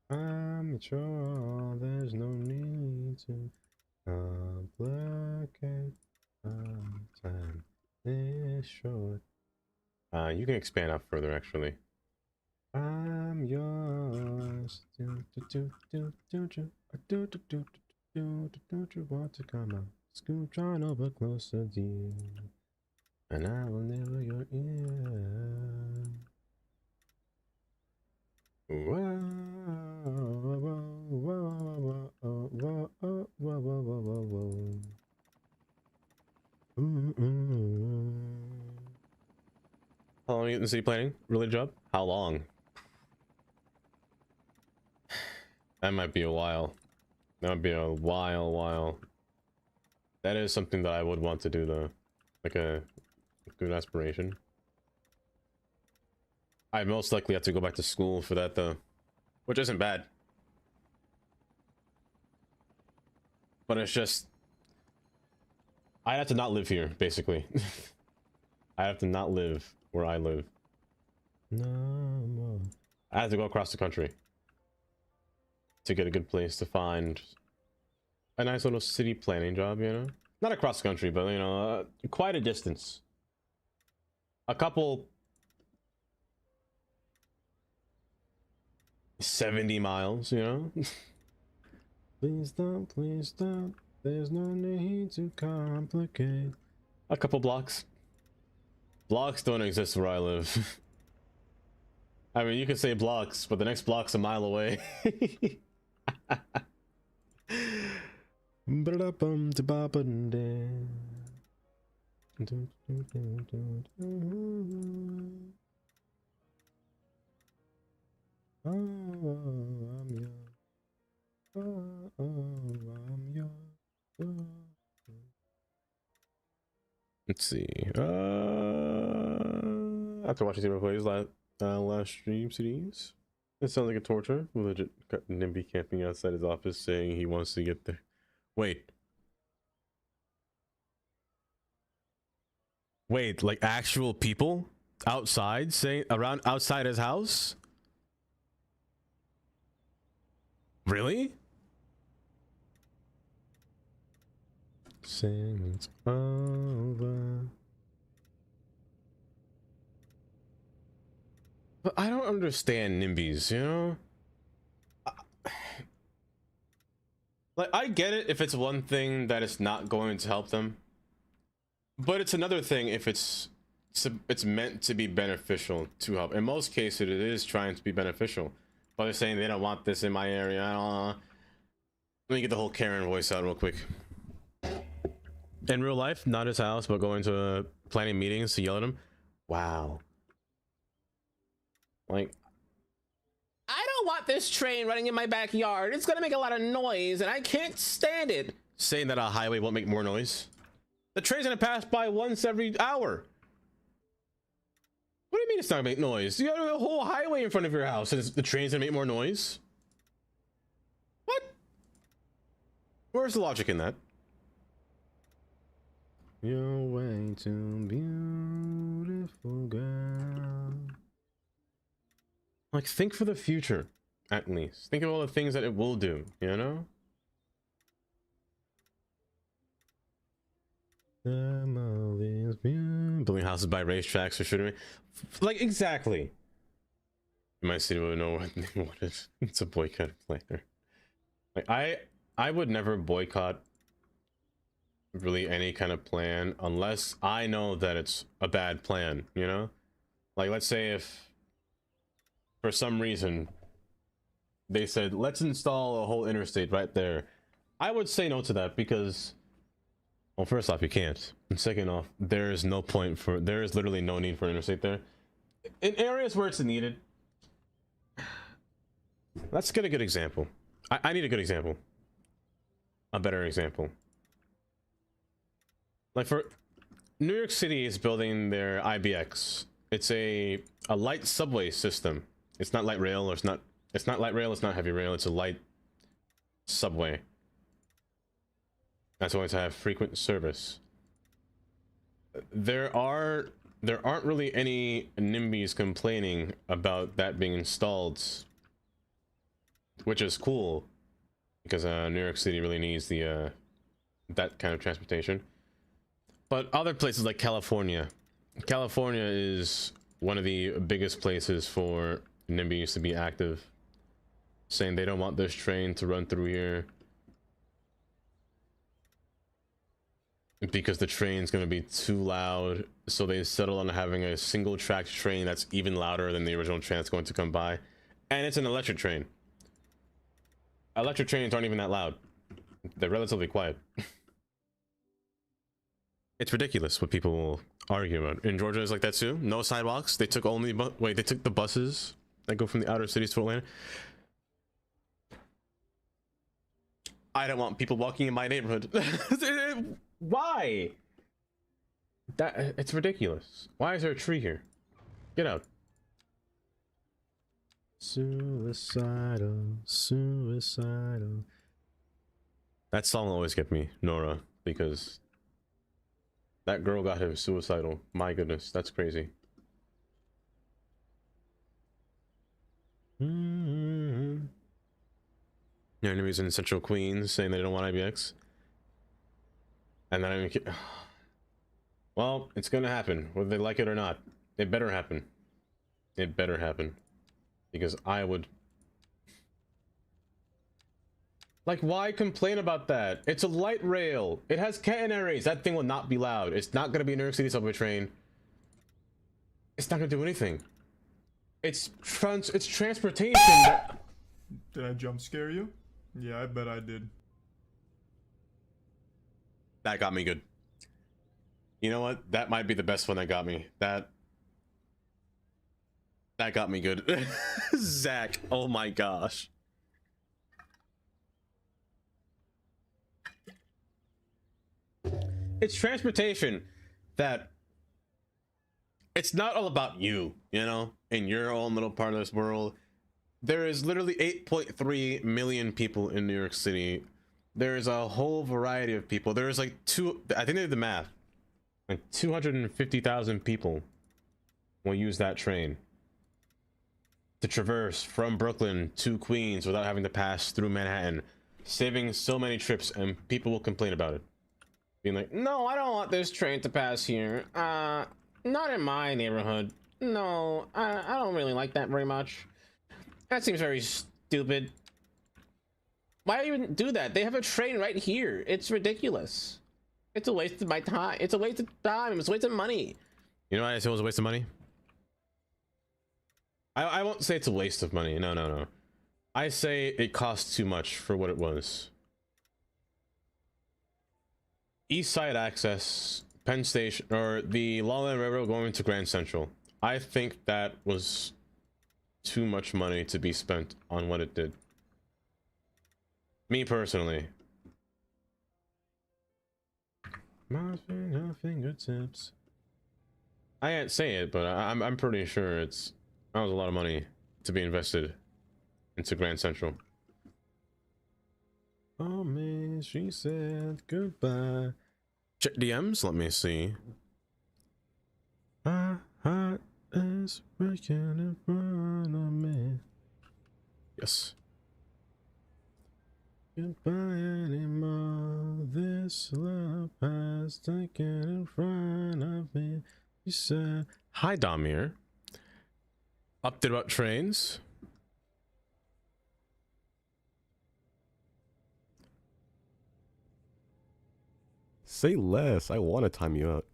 I'm sure there's no need to complicate time is short. You can expand out further actually. I'm yours. Don't you want to come out? Scoot on over closer, dear. And I will never your ear. How long are you in the city planning? Really, job? How long? That might be a while. That would be a while. That is something that I would want to do though. like a good aspiration. I most likely have to go back to school for that though, which isn't bad. But it's just, I have to not live here, basically. I have to not live where I live. No, I have to go across the country to get a good place to find a nice little city planning job, you know? Not across the country, but, you know, quite a distance. A couple 70 miles, you know? Please don't, there's no need to complicate. A couple blocks. Blocks don't exist where I live. I mean, you can say blocks, but the next block's a mile away. Let's see. After watching Zero Plays last stream CDs, it sounds like a torture. Legit got NIMBY camping outside his office saying he wants to get there. Wait, like actual people outside saying around outside his house? Really? Saying it's over. But I don't understand NIMBYs, you know? Like, I get it if it's one thing that it's not going to help them. But it's another thing if it's meant to be beneficial to help. In most cases, it is trying to be beneficial. But they're saying they don't want this in my area. I don't know. Let me get the whole Karen voice out real quick. In real life, not his house, but going to planning meetings to yell at him. Wow. Like, I don't want this train running in my backyard. It's gonna make a lot of noise and I can't stand it. Saying that a highway won't make more noise. The train's gonna pass by once every hour. What do you mean it's not gonna make noise? You got a whole highway in front of your house and the train's gonna make more noise? What? Where's the logic in that? You're way too beautiful, girl. Like, think for the future, at least. Think of all the things that it will do, you know? Building houses by racetracks or shooting. Like, exactly. My city would know what it is. It's a boycott player. Like, I would never boycott really any kind of plan unless I know that it's a bad plan, you know? Like, let's say if for some reason they said let's install a whole interstate right there, I would say no to that because, well, first off, you can't, and second off, there is literally no need for an interstate there. In areas where it's needed, let's get a good example. I need a good example, a better example. Like, for New York City is building their IBX. It's a light subway system. It's not light rail, or it's not light rail, it's not heavy rail, it's a light subway. That's going to have frequent service. There aren't really any NIMBYs complaining about that being installed, which is cool because New York City really needs the that kind of transportation. But other places like California is one of the biggest places for NIMBYs to be active, saying they don't want this train to run through here because the train's going to be too loud, so they settle on having a single track train that's even louder than the original train that's going to come by. And it's an electric train. Electric trains aren't even that loud. They're relatively quiet. It's ridiculous what people will argue about. In Georgia, it's like that too. No sidewalks. They took they took the buses that go from the outer cities to Atlanta. I don't want people walking in my neighborhood. Why? That it's ridiculous. Why is there a tree here? Get out. Suicidal, suicidal. That song will always get me, Nora, because that girl got him suicidal. My goodness, that's crazy. Mm-hmm. Your enemies in Central Queens saying they don't want IBX. And then I mean, well, it's gonna happen, whether they like it or not. It better happen. It better happen. Because I would... Like, why complain about that? It's a light rail. It has catenaries. That thing will not be loud. It's not gonna be a New York City subway train. It's not gonna do anything. It's transportation. Did I jump scare you? Yeah, I bet I did. That got me good. You know what? That might be the best one that got me. That got me good. Zach, oh my gosh. It's transportation that it's not all about you, you know, in your own little part of this world. There is literally 8.3 million people in New York City. There's a whole variety of people. There's like I think they did the math. Like 250,000 people will use that train to traverse from Brooklyn to Queens without having to pass through Manhattan, saving so many trips, and people will complain about it. Being like, no, I don't want this train to pass here. Not in my neighborhood. No, I don't really like that very much. That seems very stupid. Why even do that? They have a train right here. It's ridiculous. It's a waste of my time. It's a waste of time. It's a waste of money. You know why I say it was a waste of money? I won't say it's a waste of money. No. I say it costs too much for what it was. East Side Access, Penn Station, or the Long Island Railroad going to Grand Central. I think that was too much money to be spent on what it did. Me personally. My fingertips. I can't say it, but I'm pretty sure that was a lot of money to be invested into Grand Central. Oh man, she said goodbye. Check DMs, let me see. My heart is breaking in front of me. Yes. Goodbye anymore. This love has taken in front of me. She said, hi Damir. Update about trains. Say less. I want to time you out.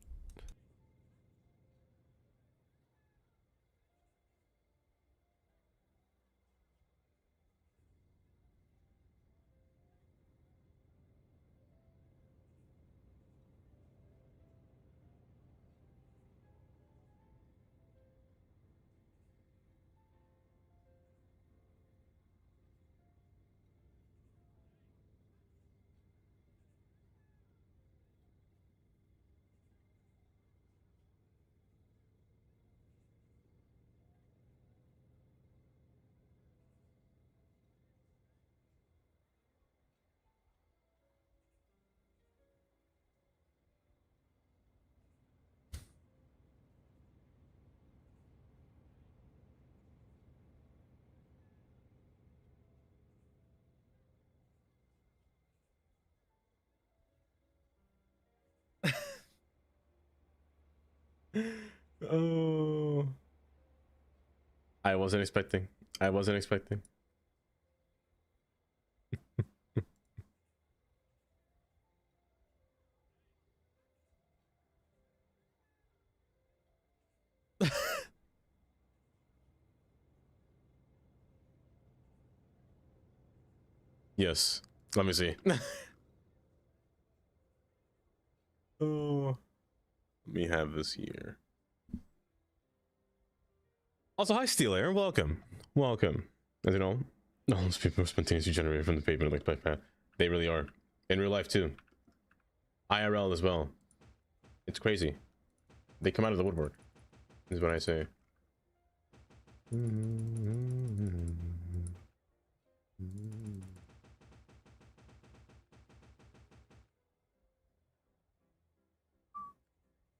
Oh, I wasn't expecting. Yes, let me see. Oh, let me have this here. Also, hi Steel Air, welcome. As you know, all those people are spontaneously generated from the pavement like bike path. They really are. In real life too. IRL as well. It's crazy. They come out of the woodwork, is what I say.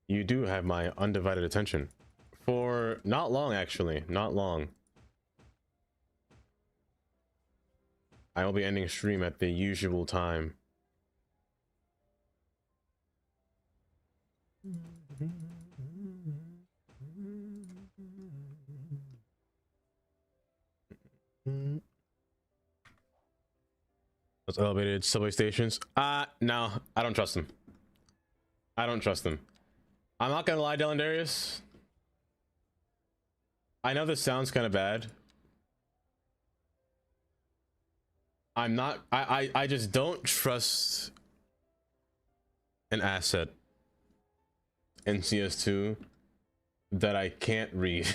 You do have my undivided attention. For not long, actually. Not long. I will be ending stream at the usual time. Those elevated subway stations. No, I don't trust them. I don't trust them. I'm not gonna lie, Dylan Darius. I know this sounds kind of bad. I'm not. I just don't trust an asset in CS2 that I can't read.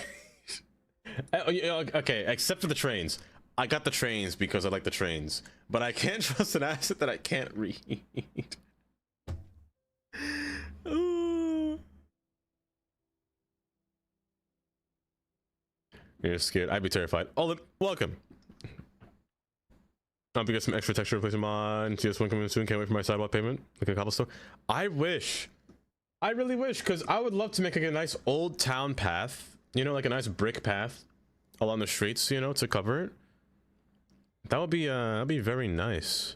Okay, except for the trains. I got the trains because I like the trains, but I can't trust an asset that I can't read. You're scared. I'd be terrified. Oh, welcome. I'll be getting some extra texture replacement on CS1 coming soon. Can't wait for my sidewalk pavement. Like a cobblestone. I wish. I really wish, because I would love to make like a nice old town path. You know, like a nice brick path along the streets, you know, to cover it. That would be that'd be very nice.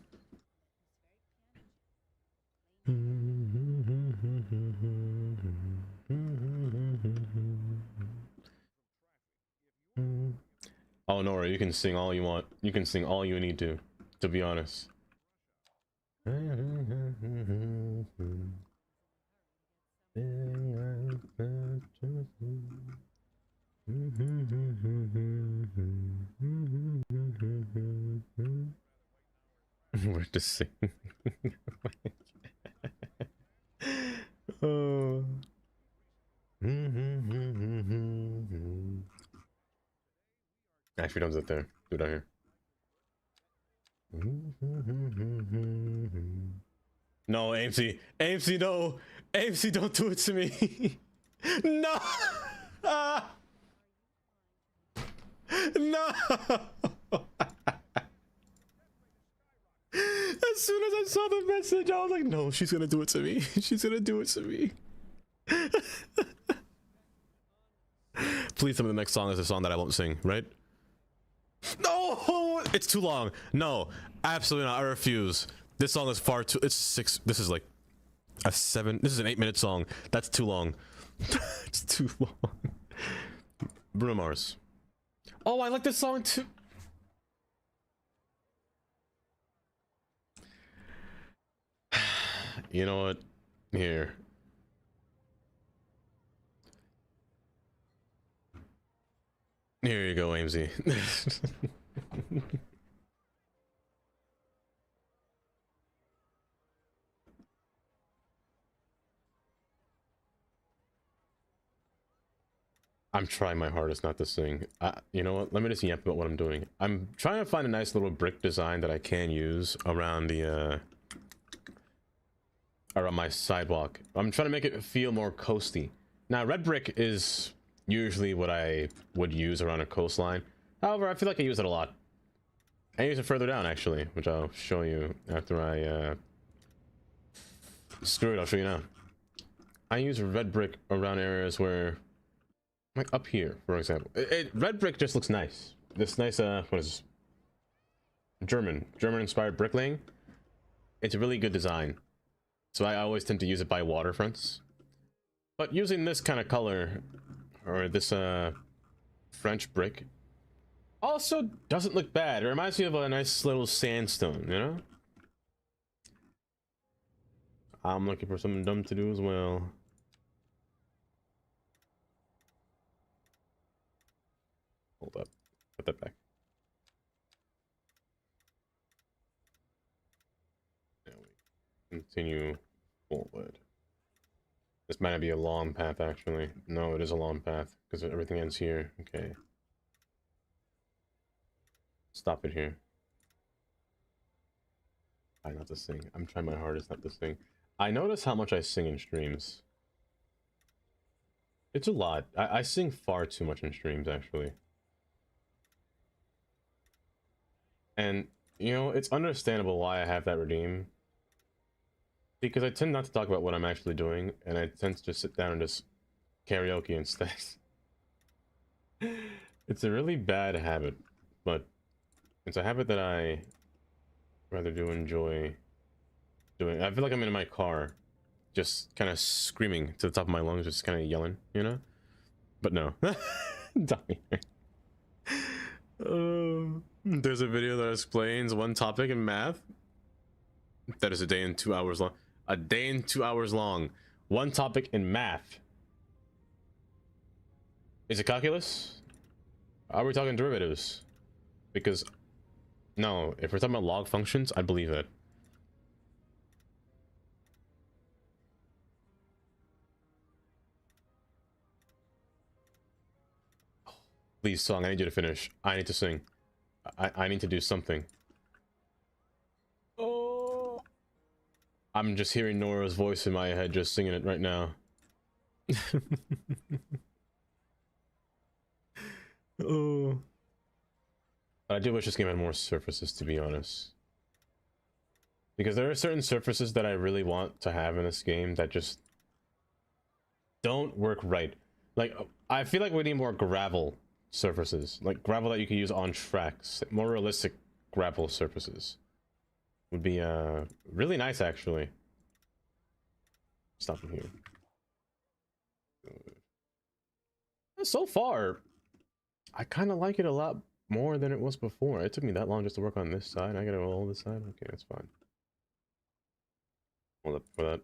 Oh, Nora, you can sing all you want. You can sing all you need to be honest. We're just singing. Oh. Actually, don't sit there. Do it out here. No, AMC. AMC, no. AMC, don't do it to me. No. No. As soon as I saw the message, I was like, no, she's gonna do it to me. She's gonna do it to me. Please tell me the next song is a song that I won't sing, right? No, it's too long. No, absolutely not. I refuse. This song is far too. It's 6. This is like a 7. This is an 8-minute song. That's too long. It's too long. Bruno Mars. Oh, I like this song too. You know what? Here. Here you go, AMZ. I'm trying my hardest not to sing. You know what? Let me just yap about what I'm doing. I'm trying to find a nice little brick design that I can use around the around my sidewalk. I'm trying to make it feel more coasty. Now, red brick is usually what I would use around a coastline. However, I feel like I use it a lot. I use it further down, actually, which I'll show you after I screw it, I'll show you now. I use red brick around areas where, like up here, for example. Red brick just looks nice. This nice, what is this? German-inspired bricklaying. It's a really good design. So I always tend to use it by waterfronts. But using this kind of color, or this French brick, also doesn't look bad. It reminds me of a nice little sandstone, you know? I'm looking for something dumb to do as well. Hold up. Put that back. Now we continue forward. This might not be a long path, actually. No, it is a long path, because everything ends here. Okay. Stop it here. Try not to sing. I'm trying my hardest not to sing. I notice how much I sing in streams. It's a lot. I sing far too much in streams, actually. And, you know, it's understandable why I have that redeem. Because I tend not to talk about what I'm actually doing, and I tend to just sit down and just karaoke instead. It's a really bad habit, but it's a habit that I rather do enjoy doing. I feel like I'm in my car, just kind of screaming to the top of my lungs, just kind of yelling, you know? But no. There's a video that explains one topic in math. That is a day and 2 hours long. A day and 2 hours long. One topic in math. Is it calculus? Are we talking derivatives? Because, no, if we're talking about log functions, I believe it. Please, song, I need you to finish. I need to sing. I need to do something. Oh, I'm just hearing Nora's voice in my head, just singing it right now. Oh, but I do wish this game had more surfaces, to be honest. Because there are certain surfaces that I really want to have in this game that just don't work right. Like, I feel like we need more gravel surfaces, like gravel that you can use on tracks. More realistic gravel surfaces would be really nice, actually. Stop from here. So far, I kind of like it a lot more than it was before. It took me that long just to work on this side. I gotta go all this side. Okay, that's fine. Hold up for that.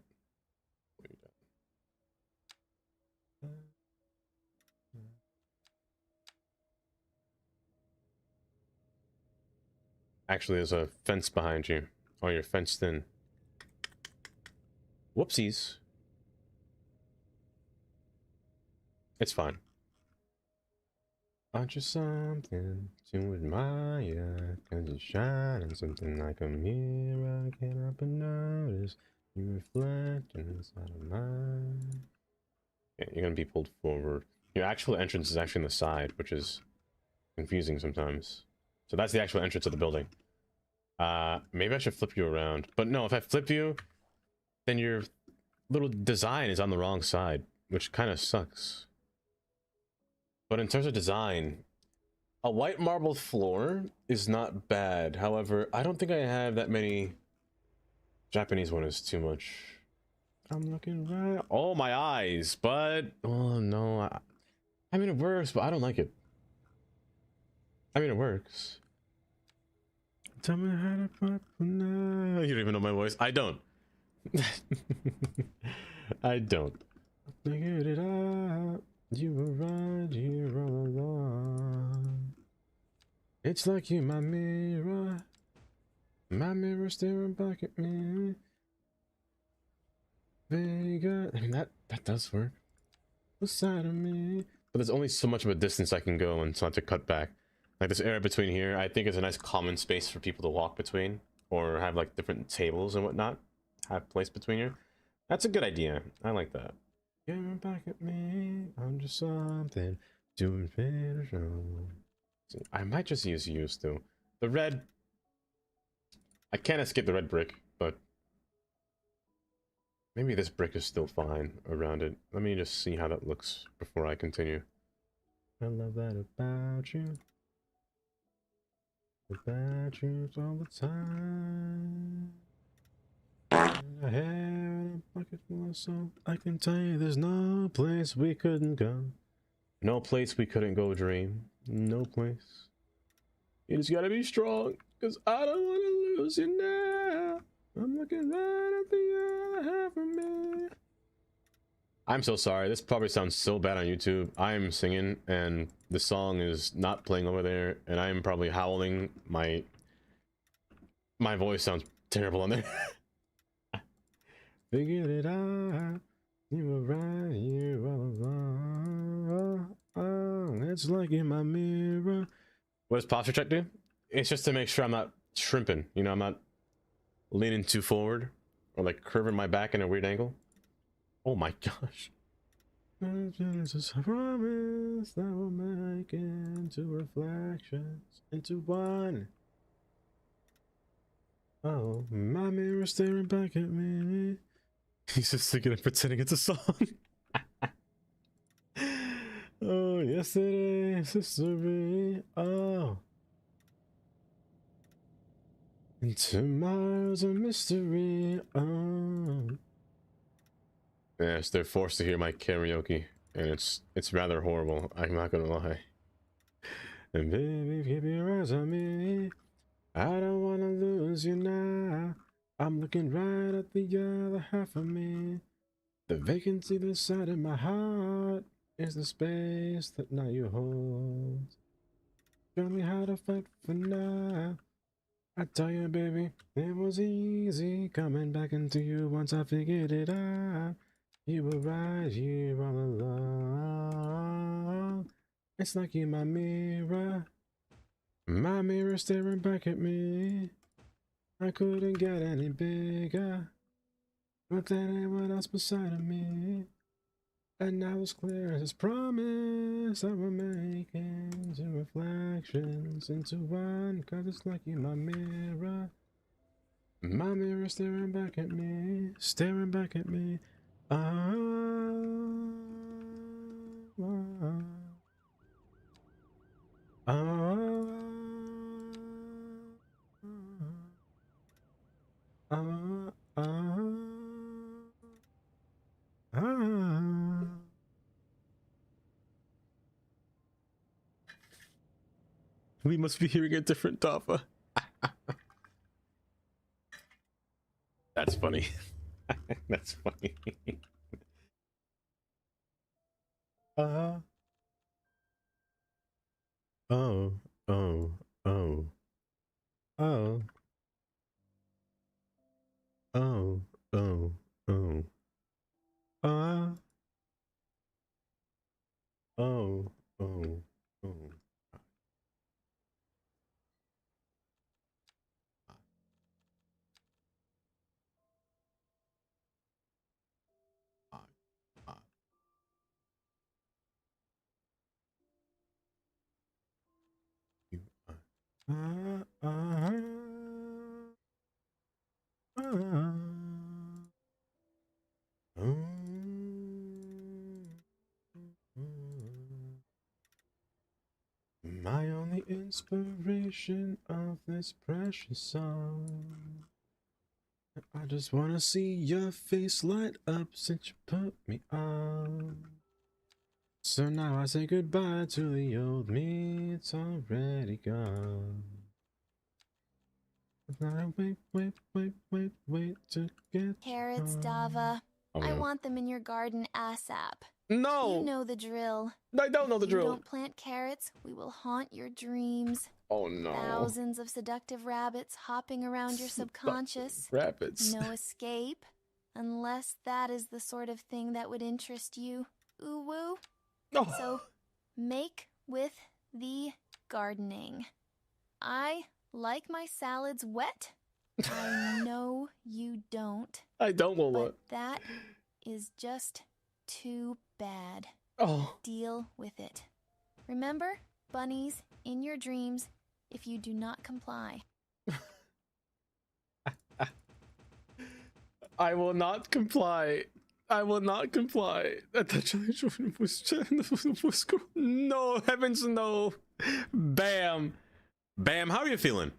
Actually, there's a fence behind you. Oh, you're fenced in. Whoopsies. It's fine. Aren't you something to admire? 'Cause you shine in something like a mirror. Can't help but notice you reflect inside of mine. Yeah, you're gonna be pulled forward. Your actual entrance is actually on the side, which is confusing sometimes. So that's the actual entrance of the building. Maybe I should flip you around. But no, if I flip you, then your little design is on the wrong side, which kind of sucks. But in terms of design, a white marble floor is not bad. However, I don't think I have that many. Japanese one is too much. I'm looking right. Oh, my eyes, but oh no. I mean, it works, but I don't like it. I mean, it works. Tell me how to pop. No, you don't even know my voice. I don't. I don't. Figured it out. You were right here all along. It's like you, my mirror staring back at me. Vega. I mean, that does work. What's side of me? But there's only so much of a distance I can go until I have to cut back. Like this area between here, I think is a nice common space for people to walk between, or have like different tables and whatnot. Have place between here. That's a good idea. I like that. Get back at me. I'm just something to finish on. I might just use used to. The red. I can't escape the red brick, but maybe this brick is still fine around it. Let me just see how that looks before I continue. I love that about you. About you all the time. I had a bucket full of salt. I can tell you there's no place we couldn't go. No place we couldn't go, dream. No place. You just gotta be strong, cause I don't wanna lose you now. I'm looking right at the year I have for me. I'm so sorry. This probably sounds so bad on YouTube. I'm singing and the song is not playing over there, and I'm probably howling. My voice sounds terrible on there. Figured it out. You were right here all along. Oh, it's like in my mirror. What does posture check do? It's just to make sure I'm not shrimping. You know, I'm not leaning too forward or like curving my back in a weird angle. Oh my gosh. Just a promise that will make into reflections into one. Oh, my mirror staring back at me. He's just singing and pretending it's a song. Oh, yesterday, history. Oh. And tomorrow's a mystery. Oh. Yes, they're forced to hear my karaoke, and it's rather horrible. I'm not gonna lie. And baby, keep your eyes on me. I don't wanna lose you now. I'm looking right at the other half of me. The vacancy inside of my heart is the space that now you hold. Show me how to fight for now. I tell you, baby, it was easy coming back into you once I figured it out. You were right here all along. It's like you're my mirror staring back at me. I couldn't get any bigger with anyone else beside of me. And now it's clear as promise that we're making two reflections into one. Cause it's like you're my mirror staring back at me, staring back at me. We must be hearing a different Dava. That's funny. That's funny. Oh, oh, oh, oh, oh, oh, oh, oh, oh, oh, oh. My only inspiration of this precious song. I just wanna see your face light up since you put me on. So now I say goodbye to the old me, it's already gone. Now wait to get Carrots, Dava. Oh, no. I want them in your garden ASAP. No! You know the drill. I don't know the drill. If you don't plant carrots, we will haunt your dreams. Oh no. Thousands of seductive rabbits hopping around your subconscious. Rabbits. No escape. Unless that is the sort of thing that would interest you. Ooh woo. Oh. So, make with the gardening. I like my salads wet. I know you don't. I don't, Lola. But that is just too bad. Oh. Deal with it. Remember, bunnies, in your dreams, if you do not comply. I will not comply. I will not comply. No, heavens no. Bam. Bam, how are you feeling?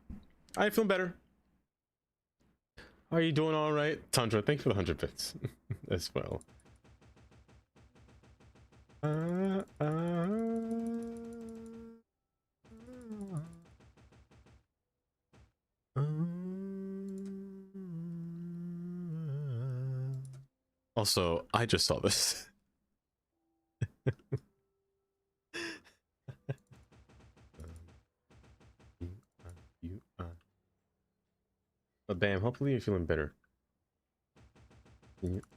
I feel better. Are you doing all right? Tundra, thanks for the 100 bits as well. Also, I just saw this. But Bam, hopefully you're feeling better.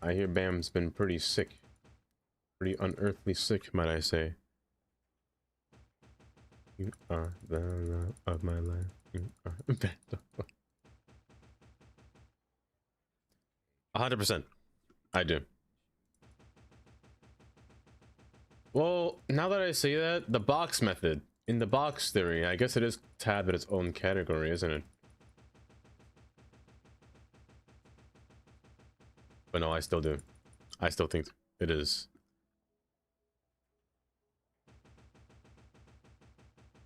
I hear Bam's been pretty sick. Pretty unearthly sick, might I say. You are the love of my life. You are the 100%. I do. Well, now that I say that, the box method, in the box theory, I guess it is tabbed in its own category, isn't it? But no, I still do. I still think it is.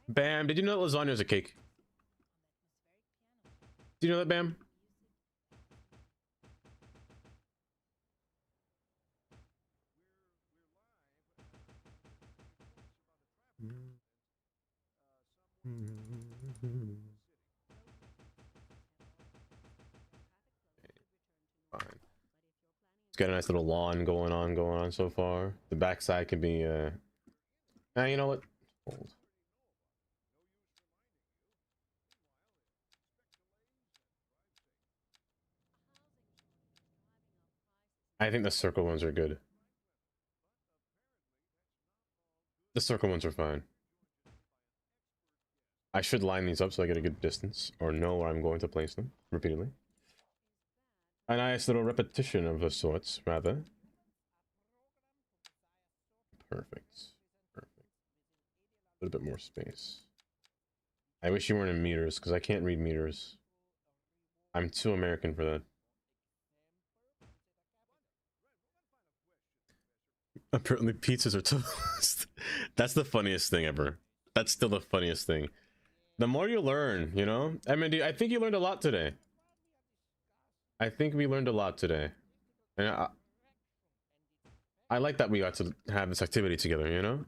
Bam, did you know that lasagna is a cake? Do you know that, Bam? Fine. It's got a nice little lawn going on so far. The backside can be you know what? Hold. I think the circle ones are good. The circle ones are fine. I should line these up so I get a good distance, or know where I'm going to place them repeatedly. A nice little repetition of the sorts, rather. Perfect. Perfect. A little bit more space. I wish you weren't in meters, because I can't read meters. I'm too American for that. Apparently pizzas are toast. That's the funniest thing ever. That's still the funniest thing. The more you learn, you know? I mean, I think you learned a lot today. I think we learned a lot today. And I like that we got to have this activity together, you know?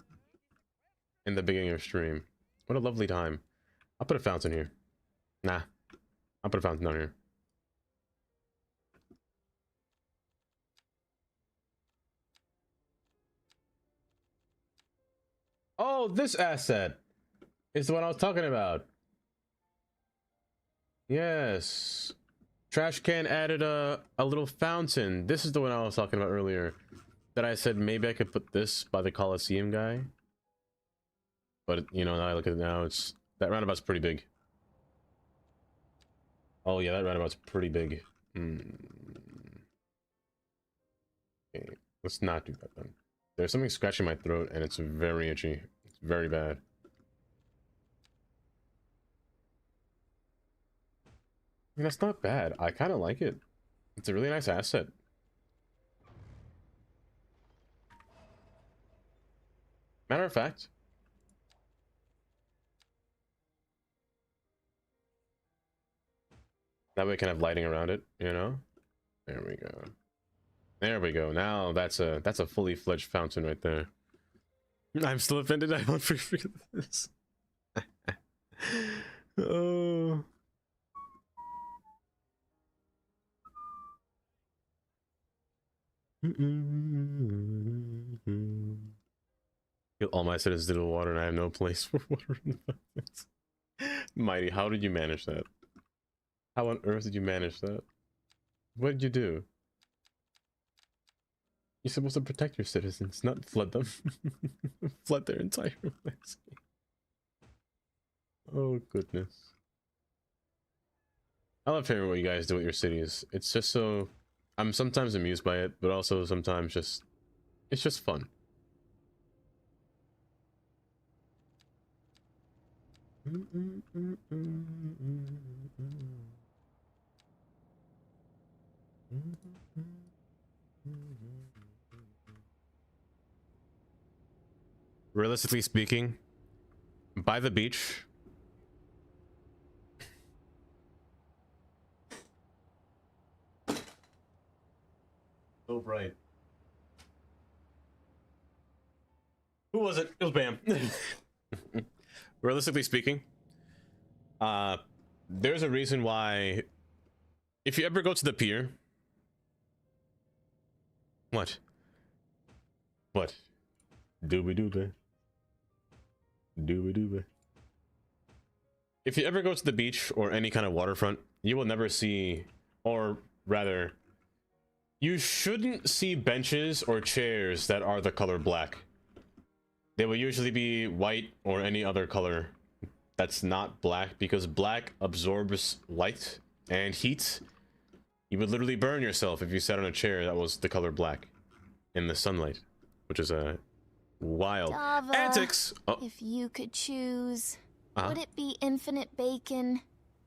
In the beginning of stream. What a lovely time. I'll put a fountain here. Nah. I'll put a fountain down here. Oh, this asset is the one I was talking about. Yes. Trash can added a little fountain. This is the one I was talking about earlier. That I said maybe I could put this by the Coliseum guy. But, you know, now I look at it now, it's... That roundabout's pretty big. Oh yeah, that roundabout's pretty big. Okay, let's not do that then. There's something scratching my throat and it's very itchy. It's very bad. I mean, that's not bad. I kind of like it. It's a really nice asset. Matter of fact, that way we can have lighting around it, you know? There we go. There we go. Now that's a fully fledged fountain right there. I'm still offended. I won't forget this. Oh. All my citizens did with water, and I have no place for water in the fountains. Mighty, how did you manage that? How on earth did you manage that? What did you do? You're supposed to protect your citizens, not flood them. Flood their entire landscape. Oh, goodness. I love hearing what you guys do with your cities. It's just so... I'm sometimes amused by it, but also sometimes just... It's just fun. Realistically speaking, by the beach, so bright. Who was it? It was Bam. Realistically speaking, there's a reason why if you ever go to the pier, what dooby. If you ever go to the beach or any kind of waterfront, you will never see, or rather, you shouldn't see benches or chairs that are the color black. They will usually be white or any other color that's not black, because black absorbs light and heat. You would literally burn yourself if you sat on a chair that was the color black in the sunlight, which is Wild. Dava, Antics! Oh. If you could choose, would it be infinite bacon,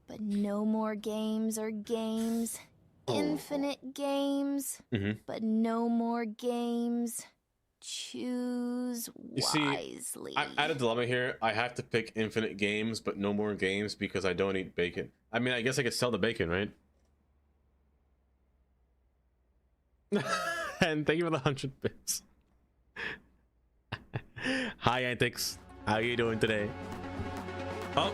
but no more games or games? Infinite games, but no more games. Choose wisely. I'm at a dilemma here. I have to pick infinite games, but no more games because I don't eat bacon. I mean, I guess I could sell the bacon, right? And thank you for the 100 bits. Hi, Antics. How are you doing today? Oh.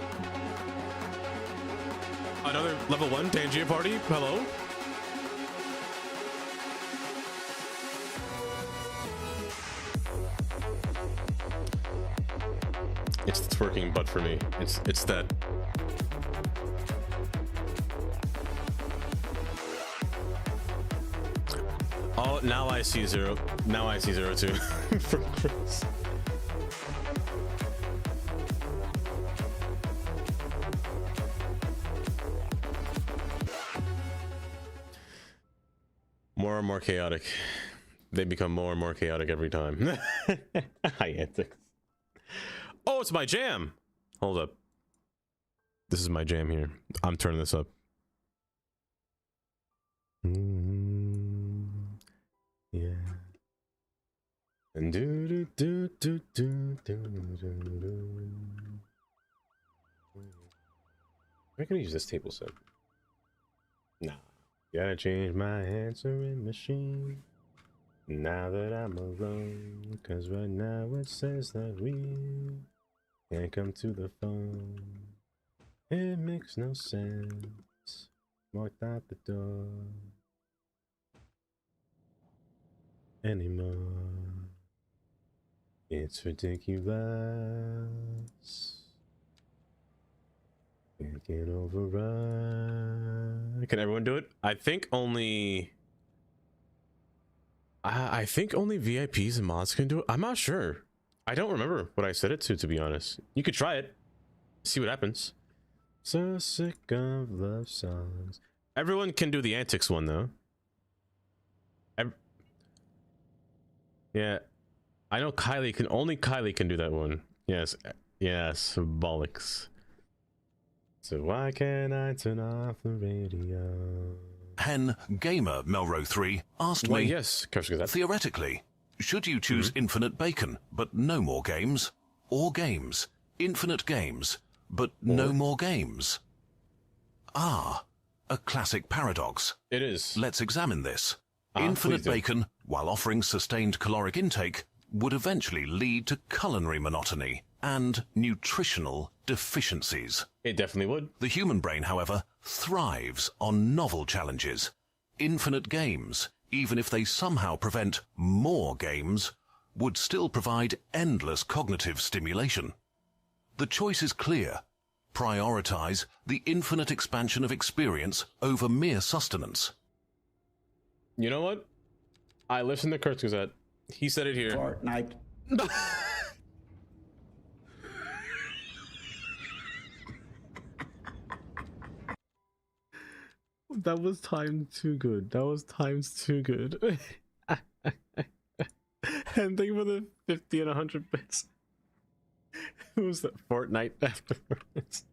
Another level 1 Tangier party. Hello. It's the twerking butt for me. It's that. Oh, now I see Zero. Now I see Zero too. From Chris. More and more chaotic. They become more and more chaotic every time. Hi, Antics. Oh, it's my jam. Hold up. This is my jam here. I'm turning this up. Yeah. And do do do do do do do. I'm gonna use this table set. Nah. Gotta change my answering machine. Now that I'm alone, cause right now it says that we can't come to the phone. It makes no sense. Walked out the door anymore. It's ridiculous. Can't get overrun. Can everyone do it? I think only VIPs and mods can do it. I'm not sure. I don't remember what I set it to be honest. You could try it. See what happens. So sick of love songs. Everyone can do the Antics one though. Yeah. I know only Kylie can do that one. Yes. Yes, bollocks. So why can't I turn off the radio? Hen Gamer Melro 3 asked me, yes, theoretically, should you choose infinite bacon, but no more games? Or games, infinite games, but no more games? Ah, a classic paradox. It is. Let's examine this. Infinite bacon, while offering sustained caloric intake, would eventually lead to culinary monotony and nutritional deficiencies. It definitely would. The human brain, however, thrives on novel challenges. Infinite games, even if they somehow prevent more games, would still provide endless cognitive stimulation. The choice is clear. Prioritize the infinite expansion of experience over mere sustenance. You know what? I listened to Kurt's Gazette. He said it here. Fortnite. That was timed too good. That was times too good. And thank you for the 50 and 100 bits. Who was that? Fortnite afterwards.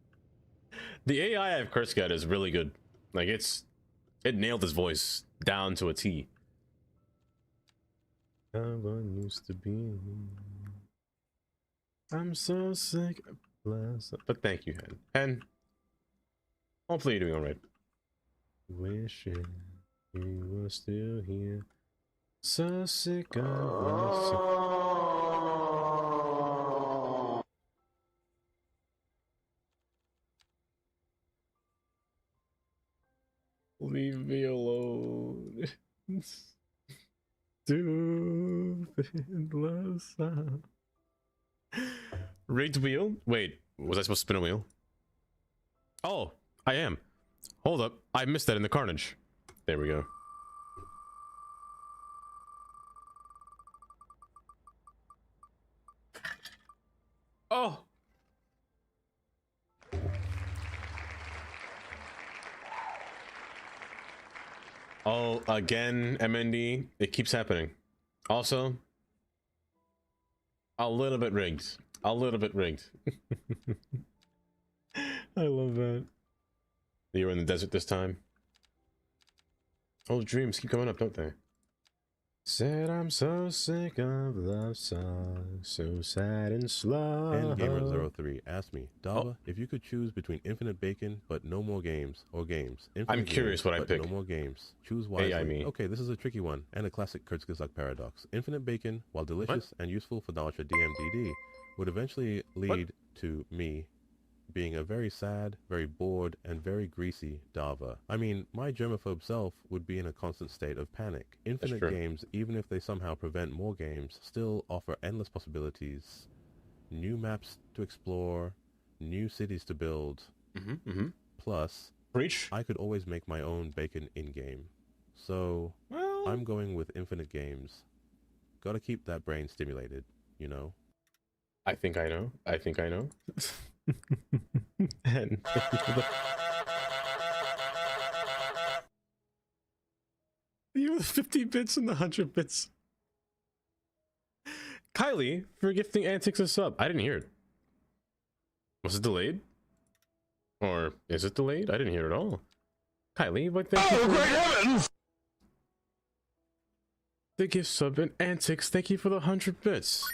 The AI of Kurt's Gazette is really good. Like it nailed his voice down to a T. Someone used to be. I'm so sick of bless. But thank you, Hen. Hen, hopefully you're doing alright. Wishing you were still here. So sick of bless. Leave me alone. Stupid love song. Rigged wheel? Wait, was I supposed to spin a wheel? Oh, I am. Hold up, I missed that in the carnage. There we go. Oh! Oh, again, MND. It keeps happening. Also, A little bit rigged. A little bit rigged. I love that. You were in the desert this time. Old dreams keep coming up, don't they? Said I'm so sick of love songs, so sad and slow. And Gamer03 asked me, Dava, if you could choose between infinite bacon but no more games, or games. I'm curious what I pick. No more games. Choose wisely. Okay, this is a tricky one, and a classic Kurzgesagt paradox. Infinite bacon, while delicious and useful for knowledge at DMDD, would eventually lead to me being a very sad, very bored, and very greasy Dava. I mean, my germaphobe self would be in a constant state of panic. Infinite games, even if they somehow prevent more games, still offer endless possibilities, new maps to explore, new cities to build. Plus, I could always make my own bacon in-game. So, I'm going with infinite games. Gotta keep that brain stimulated, you know? I think I know. I think I know. And you the 50 bits and the 100 bits. Kylie for gifting Antics a sub. I didn't hear it. Was it delayed? Or is it delayed? I didn't hear it at all. Kylie, but thank you for great heavens! The gift sub and Antics. Thank you for the 100 bits.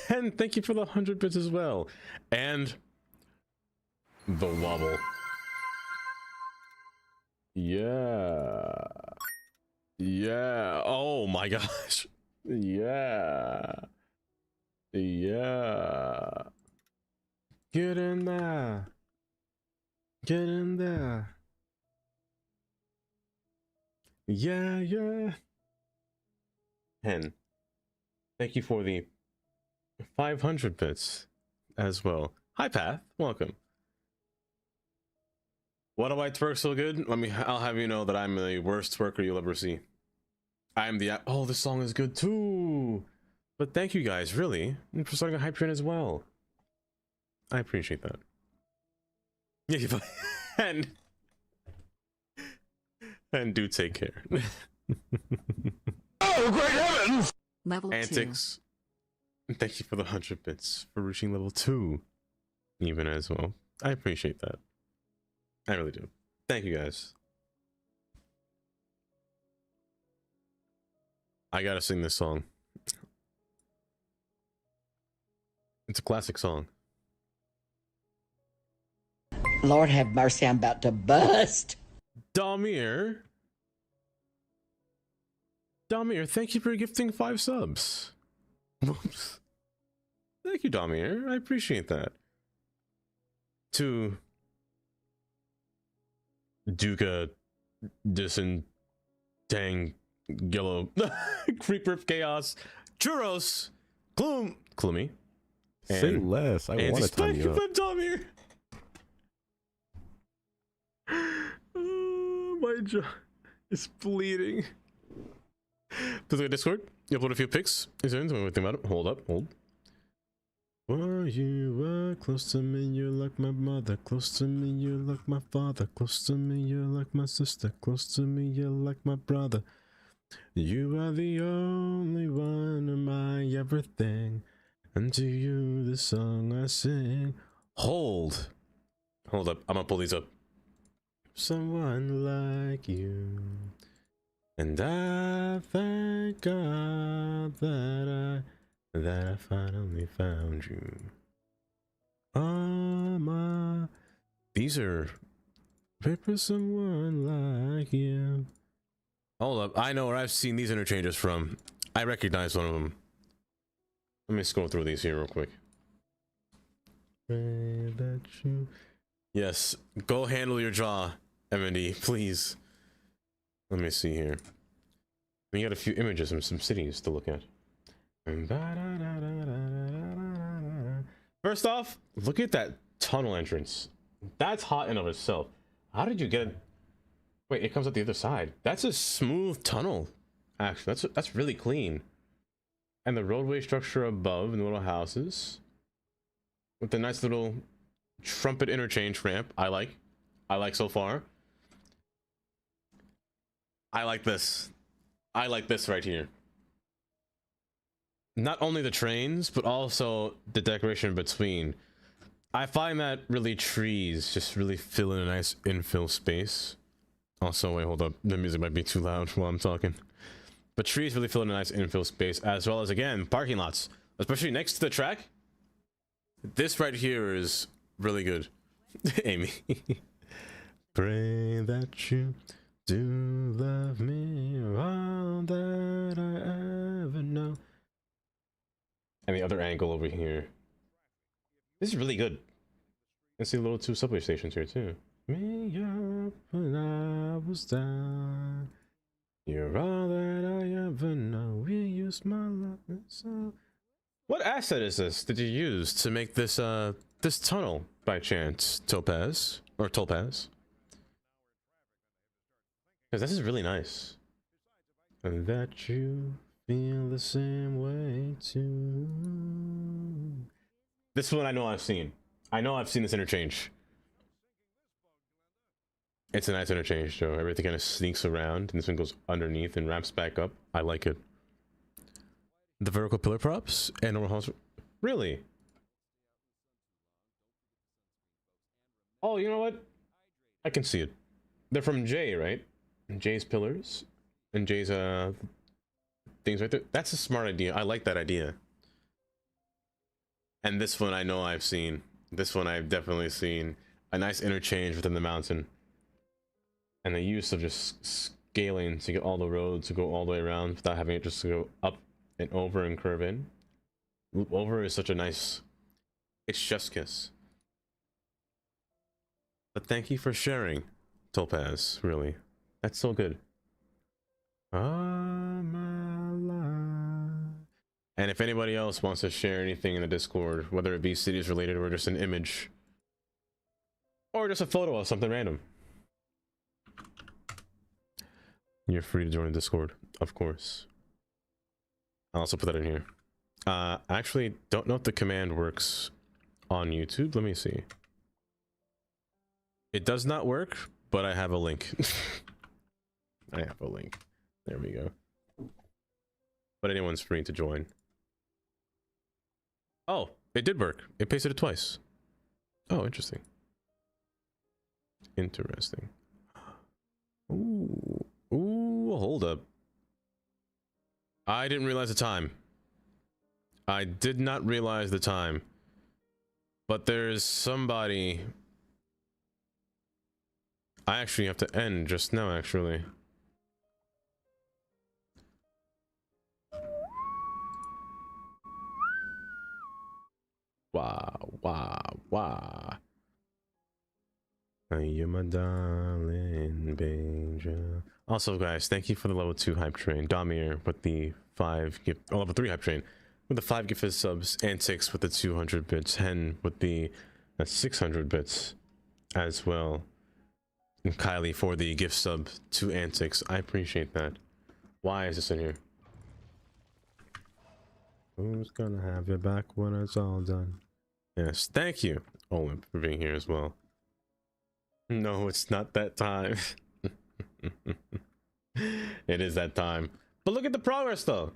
And thank you for the 100 bits as well. And the wobble. Yeah. Yeah. Oh my gosh. Yeah. Yeah. Get in there. Get in there. Yeah, yeah. And thank you for the 500 bits as well. Hi Path, welcome. Why do I twerk so good? I'll have you know that I'm the worst twerker you'll ever see. I'm the oh, this song is good too. But thank you guys, really, and for starting a hype train as well. I appreciate that. Yeah, and do take care. Oh, great heavens! Level Antics. 2. Thank you for the 100 bits for reaching level 2, even as well. I appreciate that. I really do. Thank you guys. I gotta sing this song. It's a classic song. Lord have mercy, I'm about to bust. Damir, thank you for gifting 5 subs. Whoops. Thank you, Damir. I appreciate that. To Duca Disentang Yellow Creeper of Chaos Churros Gloomy. Say less. I want to time you up. Damir. Oh, my jaw is bleeding. Please go to Discord. You upload a few pics. Is there anything about it? Hold up, hold. Well, you are close to me, you're like my mother. Close to me, you're like my father. Close to me, you're like my sister. Close to me, you're like my brother. You are the only one of my everything. And to you, the song I sing. Hold up. I'm gonna pull these up. Someone like you. And I thank God that I finally found you. These are paper someone like you. Hold up, I know where I've seen these interchanges from. I recognize one of them. Let me scroll through these here real quick. Yes, go handle your jaw, MND, please. Let me see here. We got a few images of some cities to look at. First off, look at that tunnel entrance. That's hot in of itself. How did you get it? Wait, it comes out the other side. That's a smooth tunnel. Actually, that's really clean. And the roadway structure above and the little houses with the nice little trumpet interchange ramp. I like so far. I like this right here. not only the trains, but also the decoration between. I find that really trees just really fill in a nice infill space. Also, wait, hold up. The music might be too loud while I'm talking. But trees really fill in a nice infill space, as well as, again, parking lots. Especially next to the track. This right here is really good. Amy. Pray that you do love me all that I ever know. And the other angle over here. This is really good. I see little 2 subway stations here too. Me up when I was down. You're all that I ever know. We use my love so. What asset is this did you use to make this this tunnel by chance, Topaz? Or Topaz? Because this is really nice. And that you feel the same way too. This one I know I've seen. I know I've seen this interchange. It's a nice interchange, Joe. Everything kind of sneaks around, and this one goes underneath and wraps back up. I like it. The vertical pillar props and normal house. Really? Oh, you know what? I can see it. They're from Jay, right? Jay's pillars and Jay's things right there. That's a smart idea. I like that idea. And this one I know I've seen. This one I've definitely seen. A nice interchange within the mountain. And the use of just scaling to get all the roads to go all the way around without having it just to go up and over and curve in. Loop over is such a nice... It's chef's kiss. But thank you for sharing, Topaz, really. That's so good. And if anybody else wants to share anything in the Discord, whether it be cities related or just an image, or just a photo of something random, you're free to join the Discord, of course. I'll also put that in here. I actually don't know if the command works on YouTube. Let me see. It does not work, but I have a link. I have a link. There we go. But anyone's free to join. Oh, it did work. It pasted it twice. Oh, interesting. Interesting. Ooh. Ooh, hold up. I didn't realize the time. I did not realize the time. But there's somebody... I actually have to end just now, actually. Wow, wow, wow. You're my darling, Benja. Also, guys, thank you for the level 2 hype train. Damir with the 5 gift, oh, level 3 hype train with the 5 gifted subs, Antics with the 200 bits, Hen with the 600 bits as well, and Kylie for the gift sub to Antics. I appreciate that. Why is this in here? Who's gonna have your back when it's all done? Yes, thank you, Olymp, for being here as well. No, it's not that time. It is that time. But look at the progress, though.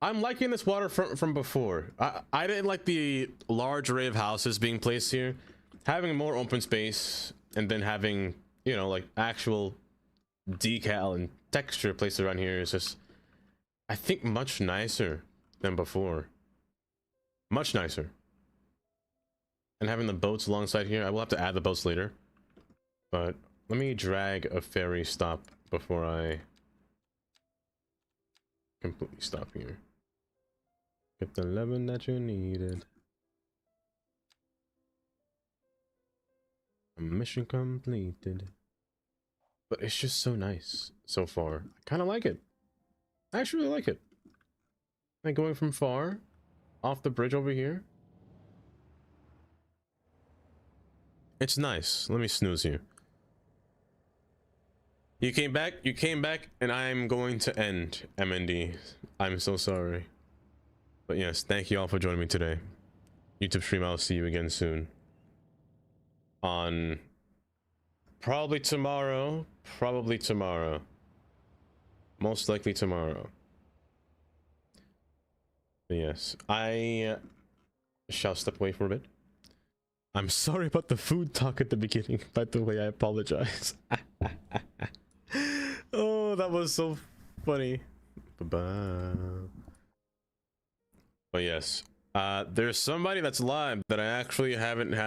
I'm liking this waterfront from before. I didn't like the large array of houses being placed here. Having more open space and then having, you know, like actual decal and texture placed around here is just, I think, much nicer than before. Much nicer. And having the boats alongside here, I will have to add the boats later. But let me drag a ferry stop before I completely stop here. Get the loving that you needed. Mission completed. But it's just so nice so far. I kind of like it. I actually really like it. Like going from far off the bridge over here. It's nice. Let me snooze you. You came back, and I'm going to end MND. I'm so sorry. But yes, thank you all for joining me today. YouTube stream, I'll see you again soon. On probably tomorrow. Most likely tomorrow. Yes, I shall step away for a bit. I'm sorry about the food talk at the beginning, by the way. I apologize. Oh, that was so funny. But yes, there's somebody that's live that I actually haven't had